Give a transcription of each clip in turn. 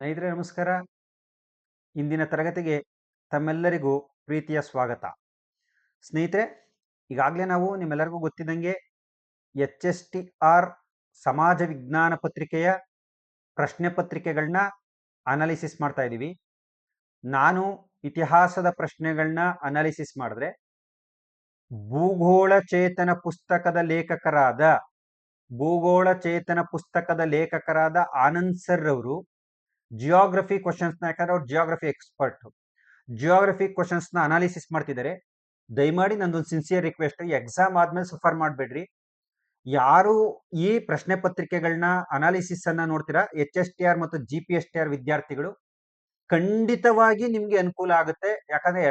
ಸ್ನೇಹಿತರೆ ನಮಸ್ಕಾರ. ಇಂದಿನ ತರಗತಿಗೆ ತಮ್ಮೆಲ್ಲರಿಗೂ ಪ್ರೀತಿಯ ಸ್ವಾಗತ. ಸ್ನೇಹಿತರೆ, ಈಗಾಗಲೇ ನಾವು ನಿಮ್ಮೆಲ್ಲರಿಗೂ ಗೊತ್ತಿದ್ದಂಗೆ HSTR ಸಮಾಜ ವಿಜ್ಞಾನ ಪತ್ರಿಕೆಯ ಪ್ರಶ್ನೆ ಪತ್ರಿಕೆಗಳನ್ನ ಅನಾಲಿಸಿಸ್ ಮಾಡ್ತಾ ಇದ್ದೀವಿ. ನಾನು ಇತಿಹಾಸದ ಪ್ರಶ್ನೆಗಳನ್ನ ಅನಾಲಿಸಿಸ್ ಮಾಡಿದ್ರೆ ಭೂಗೋಳ ಚೇತನ ಪುಸ್ತಕದ ಲೇಖಕರಾದ ಆನಂದ್ ಸರ್ ಅವರು ಜಿಯೋಗ್ರಫಿ ಕ್ವಶನ್ಸ್ ಯಾಕಂದ್ರೆ ಅವ್ರು ಜಿಯೋಗ್ರಫಿ ಎಕ್ಸ್ಪರ್ಟ್, ಜಿಯೋಗ್ರಫಿ ಕ್ವಶನ್ಸ್ ನ ಅನಾಲಿಸಿಸ್ ಮಾಡ್ತಿದ್ದಾರೆ. ದಯಮಾಡಿ ನಂದೊಂದು ಸಿನ್ಸಿಯರ್ ರಿಕ್ವೆಸ್ಟ್, ಎಕ್ಸಾಮ್ ಆದ್ಮೇಲೆ ಸಫರ್ ಮಾಡಬೇಡ್ರಿ. ಯಾರು ಈ ಪ್ರಶ್ನೆ ಪತ್ರಿಕೆಗಳನ್ನ ಅನಾಲಿಸಿಸ್ ಅನ್ನ ನೋಡ್ತೀರಾ, HSTR ಮತ್ತು GPSTR ವಿದ್ಯಾರ್ಥಿಗಳು, ಖಂಡಿತವಾಗಿ ನಿಮ್ಗೆ ಅನುಕೂಲ ಆಗುತ್ತೆ. ಯಾಕಂದ್ರೆ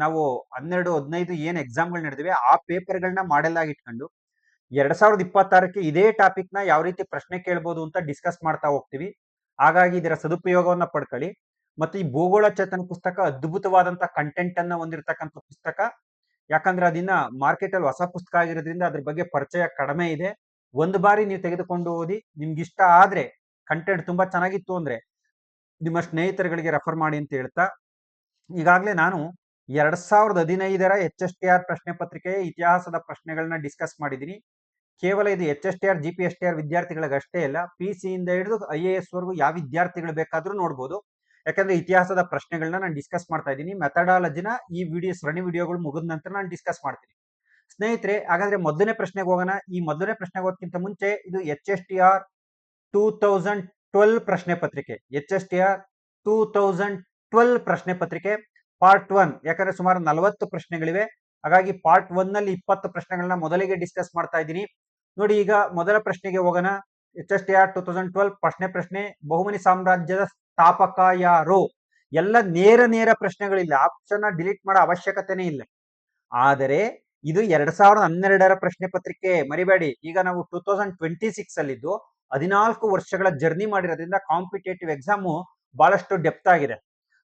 ನಾವು 12-15 ಏನ್ ಎಕ್ಸಾಮ್ಗಳು ನಡೆದಿವೆ ಆ ಪೇಪರ್ಗಳನ್ನ ಮಾಡೆಲ್ ಆಗಿ ಇಟ್ಕೊಂಡು 2026ಕ್ಕೆ ಇದೇ ಟಾಪಿಕ್ ನ ಯಾವ ರೀತಿ ಪ್ರಶ್ನೆ ಕೇಳ್ಬೋದು ಅಂತ ಡಿಸ್ಕಸ್ ಮಾಡ್ತಾ ಹೋಗ್ತೀವಿ. ಹಾಗಾಗಿ ಇದರ ಸದುಪಯೋಗವನ್ನ ಪಡ್ಕೊಳ್ಳಿ. ಮತ್ತು ಈ ಭೂಗೋಳ ಚೇತನ ಪುಸ್ತಕ ಅದ್ಭುತವಾದಂತ ಕಂಟೆಂಟ್ ಅನ್ನ ಹೊಂದಿರತಕ್ಕಂಥ ಪುಸ್ತಕ. ಯಾಕಂದ್ರೆ ಅದಿನ್ನ ಮಾರ್ಕೆಟ್ ಅಲ್ಲಿ ಹೊಸ ಪುಸ್ತಕ ಆಗಿರೋದ್ರಿಂದ ಅದ್ರ ಬಗ್ಗೆ ಪರಿಚಯ ಕಡಿಮೆ ಇದೆ. ಒಂದು ಬಾರಿ ನೀವು ತೆಗೆದುಕೊಂಡು ಓದಿ, ನಿಮ್ಗೆ ಇಷ್ಟ ಆದ್ರೆ, ಕಂಟೆಂಟ್ ತುಂಬಾ ಚೆನ್ನಾಗಿತ್ತು ಅಂದ್ರೆ ನಿಮ್ಮ ಸ್ನೇಹಿತರುಗಳಿಗೆ ರೆಫರ್ ಮಾಡಿ ಅಂತ ಹೇಳ್ತಾ, ಈಗಾಗಲೇ ನಾನು 2015ರ HSTR ಪ್ರಶ್ನೆ ಪತ್ರಿಕೆಯ ಇತಿಹಾಸದ ಪ್ರಶ್ನೆಗಳನ್ನ ಡಿಸ್ಕಸ್ ಮಾಡಿದ್ದೀನಿ. ಕೇವಲ ಇದು HSTR GPSTR ವಿದ್ಯಾರ್ಥಿಗಳಿಗಷ್ಟೇ ಅಲ್ಲ, PC ಇಂದ ಹಿಡಿದು IAS ವರೆಗೂ ಯಾವ ವಿದ್ಯಾರ್ಥಿಗಳು ಬೇಕಾದ್ರೂ ನೋಡ್ಬೋದು. ಯಾಕಂದ್ರೆ ಇತಿಹಾಸದ ಪ್ರಶ್ನೆಗಳನ್ನ ನಾನು ಡಿಸ್ಕಸ್ ಮಾಡ್ತಾ ಇದ್ದೀನಿ. ಮೆಥಡಾಲಜಿನ ಈ ಸರಣಿ ವಿಡಿಯೋಗಳು ಮುಗಿದ ನಂತರ ನಾನು ಡಿಸ್ಕಸ್ ಮಾಡ್ತೀನಿ. ಸ್ನೇಹಿತರೆ, ಹಾಗಾದ್ರೆ ಮೊದಲನೇ ಪ್ರಶ್ನೆಗೆ ಹೋಗೋಣ. ಈ ಮೊದಲನೇ ಪ್ರಶ್ನೆಗೆ ಹೋಗೋದಕ್ಕಿಂತ ಮುಂಚೆ ಇದು HSTR 2012 ಪ್ರಶ್ನೆ ಪತ್ರಿಕೆ. HSTR 2012 ಪ್ರಶ್ನೆ ಪತ್ರಿಕೆ ಪಾರ್ಟ್ 1. ಯಾಕಂದ್ರೆ ಸುಮಾರು 40 ಪ್ರಶ್ನೆಗಳಿವೆ. ಹಾಗಾಗಿ ಪಾರ್ಟ್ 1 ನಲ್ಲಿ 20 ಪ್ರಶ್ನೆಗಳನ್ನ ಮೊದಲಿಗೆ ಡಿಸ್ಕಸ್ ಮಾಡ್ತಾ ಇದ್ದೀನಿ. ನೋಡಿ, ಈಗ ಮೊದಲ ಪ್ರಶ್ನೆಗೆ ಹೋಗೋಣ. HSTR 2012 ಪ್ರಶ್ನೆ, ಬಹುಮನಿ ಸಾಮ್ರಾಜ್ಯದ ಸ್ಥಾಪಕ ಯಾರು? ಎಲ್ಲ ನೇರ ಪ್ರಶ್ನೆಗಳಿಲ್ಲ, ಆಪ್ಷನ್ ಡಿಲೀಟ್ ಮಾಡೋ ಅವಶ್ಯಕತೆನೇ ಇಲ್ಲ. ಆದರೆ ಇದು 2012ರ ಪ್ರಶ್ನೆ ಪತ್ರಿಕೆ, ಮರಿಬೇಡಿ. ಈಗ ನಾವು 2026 ಅಲ್ಲಿದ್ದು 14 ವರ್ಷಗಳ ಜರ್ನಿ ಮಾಡಿರೋದ್ರಿಂದ ಕಾಂಪಿಟೇಟಿವ್ ಎಕ್ಸಾಮು ಬಹಳಷ್ಟು ಡೆಪ್ತ್ ಆಗಿದೆ.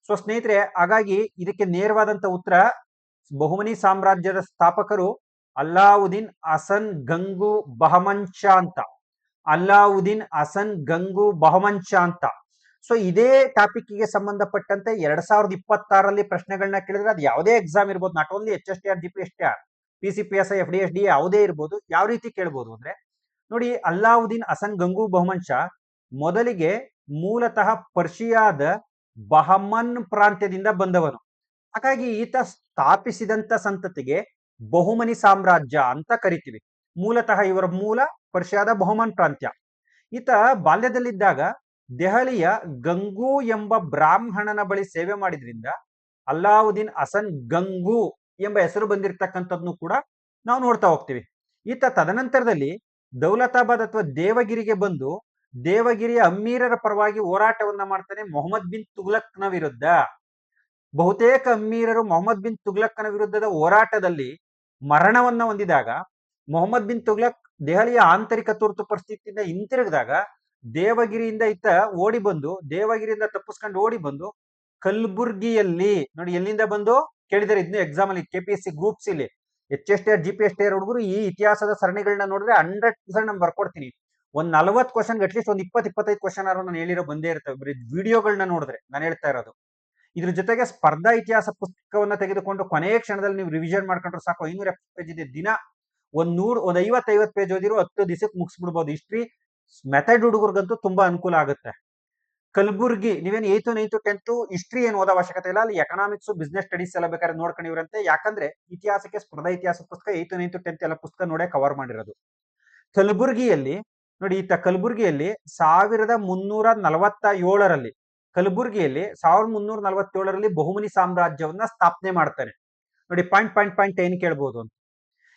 ಸೊ ಸ್ನೇಹಿತರೆ, ಹಾಗಾಗಿ ಇದಕ್ಕೆ ನೇರವಾದಂತ ಉತ್ತರ, ಬಹುಮನಿ ಸಾಮ್ರಾಜ್ಯದ ಸ್ಥಾಪಕರು ಅಲ್ಲಾವುದ್ದೀನ್ ಹಸನ್ ಗಂಗು ಬಹಮಂಚ ಅಂತ. ಅಲ್ಲಾವುದ್ದೀನ್ ಹಸನ್ ಗಂಗು ಬಹಮಂಚ ಅಂತ. ಸೊ ಇದೇ ಟಾಪಿಕ್ ಗೆ ಸಂಬಂಧಪಟ್ಟಂತೆ 2026ರಲ್ಲಿ ಪ್ರಶ್ನೆಗಳನ್ನ ಕೇಳಿದ್ರೆ, ಅದು ಯಾವುದೇ ಎಕ್ಸಾಮ್ ಇರ್ಬೋದು, not only HSTR GPSTR, PCPSI FDSD ಯಾವುದೇ ಇರ್ಬೋದು, ಯಾವ ರೀತಿ ಕೇಳ್ಬೋದು ಅಂದ್ರೆ, ನೋಡಿ, ಅಲ್ಲಾವುದ್ದೀನ್ ಹಸನ್ ಗಂಗು ಬಹಮಂಚ ಮೊದಲಿಗೆ ಮೂಲತಃ ಪರ್ಷಿಯಾದ ಬಹಮನ್ ಪ್ರಾಂತ್ಯದಿಂದ ಬಂದವನು. ಹಾಗಾಗಿ ಈತ ಸ್ಥಾಪಿಸಿದಂತ ಸಂತತಿಗೆ ಬಹುಮನಿ ಸಾಮ್ರಾಜ್ಯ ಅಂತ ಕರಿತೀವಿ. ಮೂಲತಃ ಇವರ ಮೂಲ ಪರ್ಷಿಯಾದ ಬಹುಮನ್ ಪ್ರಾಂತ್ಯ. ಈತ ಬಾಲ್ಯದಲ್ಲಿದ್ದಾಗ ದೆಹಲಿಯ ಗಂಗು ಎಂಬ ಬ್ರಾಹ್ಮಣನ ಬಳಿ ಸೇವೆ ಮಾಡಿದ್ರಿಂದ ಅಲ್ಲಾವುದ್ದೀನ್ ಹಸನ್ ಗಂಗು ಎಂಬ ಹೆಸರು ಬಂದಿರತಕ್ಕಂಥದ್ನು ಕೂಡ ನಾವು ನೋಡ್ತಾ ಹೋಗ್ತೀವಿ. ಈತ ತದನಂತರದಲ್ಲಿ ದೌಲತಾಬಾದ್ ಅಥವಾ ದೇವಗಿರಿಗೆ ಬಂದು ದೇವಗಿರಿಯ ಅಮೀರರ ಪರವಾಗಿ ಹೋರಾಟವನ್ನ ಮಾಡ್ತಾನೆ ಮೊಹಮ್ಮದ್ ಬಿನ್ ತುಗ್ಲಕ್ನ ವಿರುದ್ಧ. ಬಹುತೇಕ ಅಮೀರರು ಮೊಹಮ್ಮದ್ ಬಿನ್ ತುಗ್ಲಕ್ನ ವಿರುದ್ಧದ ಹೋರಾಟದಲ್ಲಿ ಮರಣವನ್ನ ಹೊಂದಿದಾಗ, ಮೊಹಮ್ಮದ್ ಬಿನ್ ತುಗ್ಲಕ್ ದೆಹಲಿಯ ಆಂತರಿಕ ತುರ್ತು ಪರಿಸ್ಥಿತಿಯಿಂದ ಹಿಂತಿರುಗಿದಾಗ ದೇವಗಿರಿಯಿಂದ ಈತ ದೇವಗಿರಿಯಿಂದ ತಪ್ಪಿಸ್ಕೊಂಡು ಓಡಿ ಬಂದು ಕಲ್ಬುರ್ಗಿಯಲ್ಲಿ, ನೋಡಿ ಎಲ್ಲಿಂದ ಬಂದು ಕೇಳಿದರೆ, ಇದನ್ನು ಎಕ್ಸಾಮ್ ಅಲ್ಲಿ KPSC ಗ್ರೂಪ್ಸ್ ಇಲ್ಲಿ HSTR GPSTR ಹುಡುಗರು ಈ ಇತಿಹಾಸದ ಸರಣಿಗಳನ್ನ ನೋಡಿದ್ರೆ 100% ನಾನು ಬರ್ಕೊಡ್ತೀನಿ. ಒಂದ್ 40 ಕ್ವಶನ್ ಅಟ್ಲೀಸ್ಟ್ ಒಂದು 20-25 ಕ್ವಶನ್ ನಾನು ಹೇಳಿರೋ ಬಂದೇ ಇರ್ತವೆ, ಬರೀ ವಿಡಿಯೋಗಳನ್ನ ನೋಡಿದ್ರೆ ನಾನು ಹೇಳ್ತಾ ಇರೋದು. ಇದ್ರ ಜೊತೆಗೆ ಸ್ಪರ್ಧಾ ಇತಿಹಾಸ ಪುಸ್ತಕವನ್ನ ತೆಗೆದುಕೊಂಡು ಕೊನೆಯ ಕ್ಷಣದಲ್ಲಿ ನೀವು ರಿವಿಷನ್ ಮಾಡ್ಕೊಂಡ್ರೆ ಸಾಕು. 570 ಪೇಜ್ ಇದೆ. ದಿನ ಒಂದು 50-50 ಪೇಜ್ ಓದಿರೋ 10 ದಿವಸಕ್ಕೆ ಮುಗಿಸ್ಬಿಡ್ಬೋದು. ಹಿಸ್ಟ್ರಿ ಮೆಥಡ್ ಹುಡುಗರಿಗಂತೂ ತುಂಬಾ ಅನುಕೂಲ ಆಗುತ್ತೆ. ಕಲಬುರ್ಗಿ, ನೀವೇನು 8th 9th 10th ಹಿಸ್ಟ್ರಿ ಏನು ಓದೋ ಅವಶ್ಯಕತೆ ಇಲ್ಲ. ಅಲ್ಲಿ ಎಕನಾಮಿಕ್ಸ್ ಬಿಸ್ನೆಸ್ ಸ್ಟಡೀಸ್ ಎಲ್ಲ ಬೇಕಾದ್ರೆ ನೋಡ್ಕೊಂಡಿವ್ರಂತೆ. ಯಾಕಂದ್ರೆ ಇತಿಹಾಸಕ್ಕೆ ಸ್ಪರ್ಧಾ ಇತಿಹಾಸ ಪುಸ್ತಕ 8th 9th 10th ಎಲ್ಲ ಪುಸ್ತಕ ನೋಡೇ ಕವರ್ ಮಾಡಿರೋದು. ಕಲಬುರ್ಗಿಯಲ್ಲಿ ನೋಡಿ, ಈತ ಕಲಬುರ್ಗಿಯಲ್ಲಿ 1347ರಲ್ಲಿ ಬಹುಮನಿ ಸಾಮ್ರಾಜ್ಯವನ್ನ ಸ್ಥಾಪನೆ ಮಾಡ್ತಾನೆ. ನೋಡಿ, ಪಾಯಿಂಟ್ ಏನ್ ಕೇಳ್ಬೋದು ಅಂತ.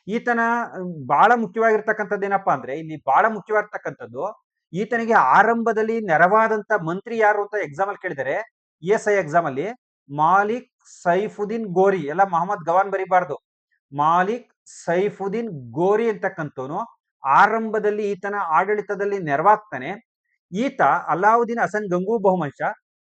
ಈತನ ಬಹಳ ಮುಖ್ಯವಾಗಿರ್ತಕ್ಕಂಥದ್ದು ಏನಪ್ಪಾ ಅಂದ್ರೆ, ಇಲ್ಲಿ ಬಹಳ ಮುಖ್ಯವಾಗಿರ್ತಕ್ಕಂಥದ್ದು, ಈತನಿಗೆ ಆರಂಭದಲ್ಲಿ ನೆರವಾದಂತ ಮಂತ್ರಿ ಯಾರು ಅಂತ ಎಕ್ಸಾಮ್ ಅಲ್ಲಿ ಕೇಳಿದರೆ, ESI ಎಕ್ಸಾಮ್ ಅಲ್ಲಿ ಮಾಲಿಕ್ ಸೈಫುದ್ದೀನ್ ಗೋರಿ, ಎಲ್ಲ ಮೊಹಮ್ಮದ್ ಗವಾನ್ ಬರಿಬಾರ್ದು, ಮಾಲಿಕ್ ಸೈಫುದ್ದೀನ್ ಗೋರಿ ಅಂತಕ್ಕಂಥವನು ಆರಂಭದಲ್ಲಿ ಈತನ ಆಡಳಿತದಲ್ಲಿ ನೆರವಾಗ್ತಾನೆ. ಈತ ಅಲ್ಲಾವುದ್ದೀನ್ ಹಸನ್ ಗಂಗು ಬಹುಮಂಶ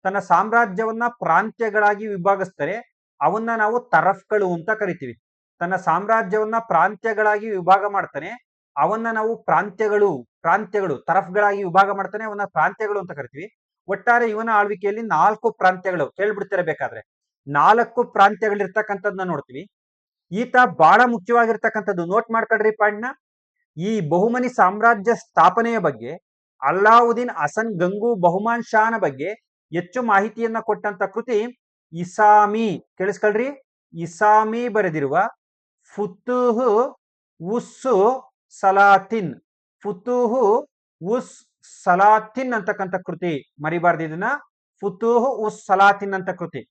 ತನ್ನ ಸಾಮ್ರಾಜ್ಯವನ್ನ ಪ್ರಾಂತ್ಯಗಳಾಗಿ ವಿಭಾಗಿಸ್ತಾರೆ. ಅವನ್ನ ನಾವು ತರಫ್ಗಳು ಅಂತ ಕರಿತೀವಿ. ತನ್ನ ಸಾಮ್ರಾಜ್ಯವನ್ನ ಪ್ರಾಂತ್ಯಗಳಾಗಿ ವಿಭಾಗ ಮಾಡ್ತಾನೆ. ಅವನ್ನ ನಾವು ಪ್ರಾಂತ್ಯಗಳು ತರಫ್ಗಳಾಗಿ ವಿಭಾಗ ಮಾಡ್ತಾನೆ. ಅವನ್ನ ಪ್ರಾಂತ್ಯಗಳು ಅಂತ ಕರಿತೀವಿ. ಒಟ್ಟಾರೆ ಇವನ ಆಳ್ವಿಕೆಯಲ್ಲಿ 4 ಪ್ರಾಂತ್ಯಗಳು ಕೇಳ್ಬಿಡ್ತಾರೆ ಬೇಕಾದ್ರೆ 4 ಪ್ರಾಂತ್ಯಗಳಿರ್ತಕ್ಕಂಥದ್ದನ್ನ ನೋಡ್ತೀವಿ. ಈತ ಬಹಳ ಮುಖ್ಯವಾಗಿರ್ತಕ್ಕಂಥದ್ದು ನೋಟ್ ಮಾಡ್ಕೊಳ್ರಿ ಪಾಯಿಂಟ್ ನ. ಈ ಬಹುಮನಿ ಸಾಮ್ರಾಜ್ಯ ಸ್ಥಾಪನೆಯ ಬಗ್ಗೆ ಅಲ್ಲಾವುದ್ದೀನ್ ಹಸನ್ ಗಂಗು ಬಹುಮಾನ್ ಶಾನ ಬಗ್ಗೆ ಹೆಚ್ಚು ಮಾಹಿತಿಯನ್ನ ಕೊಟ್ಟಂತ ಕೃತಿ ಇಸಾಮಿ. ಕೇಳಿಸ್ಕೊಳ್ರಿ, ಇಸಾಮಿ ಬರೆದಿರುವ ಫುತುಹ್ ಉಸ್ ಸಲಾತಿನ್, ಫುತುಹ್ ಉಸ್ ಸಲಾತಿನ್ ಅಂತಕ್ಕಂಥ ಕೃತಿ. ಮರಿಬಾರ್ದು ಇದನ್ನ, ಫುತುಹ್ ಉಸ್ ಸಲಾತಿನ್ ಅಂತ ಕೃತಿ.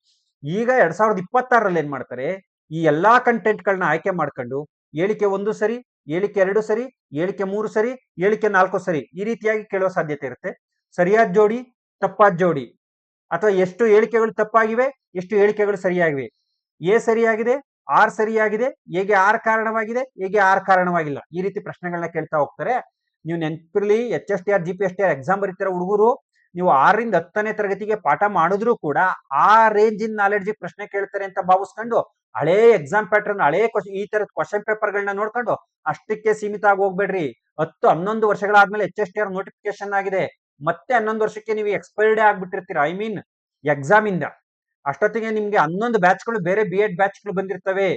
ಈಗ 2026ರಲ್ಲಿ ಏನ್ ಮಾಡ್ತಾರೆ, ಈ ಎಲ್ಲಾ ಕಂಟೆಂಟ್ ಗಳನ್ನ ಆಯ್ಕೆ ಮಾಡ್ಕೊಂಡು ಹೇಳಿಕೆ 1 ಸರಿ, ಹೇಳಿಕೆ 2 ಸರಿ, ಹೇಳಿಕೆ 3 ಸರಿ, ಹೇಳಿಕೆ 4 ಸರಿ ಈ ರೀತಿಯಾಗಿ ಕೇಳುವ ಸಾಧ್ಯತೆ ಇರುತ್ತೆ. ಸರಿಯಾದ ಜೋಡಿ, ತಪ್ಪಾದ ಜೋಡಿ, ಅಥವಾ ಎಷ್ಟು ಹೇಳಿಕೆಗಳು ತಪ್ಪಾಗಿವೆ, ಎಷ್ಟು ಹೇಳಿಕೆಗಳು ಸರಿಯಾಗಿವೆ, ಎ ಸರಿಯಾಗಿದೆ, ಆರ್ ಸರಿಯಾಗಿದೆ, ಹೇಗೆ ಆರ್ ಕಾರಣವಾಗಿದೆ, ಹೇಗೆ ಆರ್ ಕಾರಣವಾಗಿಲ್ಲ, ಈ ರೀತಿ ಪ್ರಶ್ನೆಗಳನ್ನ ಕೇಳ್ತಾ ಹೋಗ್ತಾರೆ. ನೀವು ನೆನಪಿರ್ಲಿ, HSTR GPSTR ಎಕ್ಸಾಮ್ ಬರೀತಿರೋ ಹುಡುಗರು ನೀವು 6ರಿಂದ 10ನೇ ತರಗತಿಗೆ ಪಾಠ ಮಾಡಿದ್ರು ಕೂಡ ಆ ರೇಂಜಿನ ನಾಲೆಡ್ಜ್ ಪ್ರಶ್ನೆ ಕೇಳ್ತಾರೆ ಅಂತ ಭಾವಿಸ್ಕೊಂಡು ಹಳೇ ಎಕ್ಸಾಮ್ ಪ್ಯಾಟರ್ನ್, ಹಳೇ ಈ ತರದ ಕ್ವಶನ್ ಪೇಪರ್ ಗಳನ್ನ ನೋಡ್ಕೊಂಡು ಅಷ್ಟಕ್ಕೆ ಸೀಮಿತ ಆಗಿ ಹೋಗ್ಬೇಡ್ರಿ. 10-11 ವರ್ಷಗಳಾದ್ಮೇಲೆ HSTR ನೋಟಿಫಿಕೇಶನ್ ಆಗಿದೆ, ಮತ್ತೆ 11 ವರ್ಷಕ್ಕೆ ನೀವು ಎಕ್ಸ್ಪೈರ್ಡ್ ಆಗ್ಬಿಟ್ಟಿರ್ತೀರ, ಐ ಮೀನ್ ಎಕ್ಸಾಮ್ ಇಂದ. ಅಷ್ಟೊತ್ತಿಗೆ ನಿಮ್ಗೆ 11 ಬ್ಯಾಚ್ಗಳು ಬೇರೆ BEd ಬ್ಯಾಚ್ಗಳು ಬಂದಿರ್ತವೆ.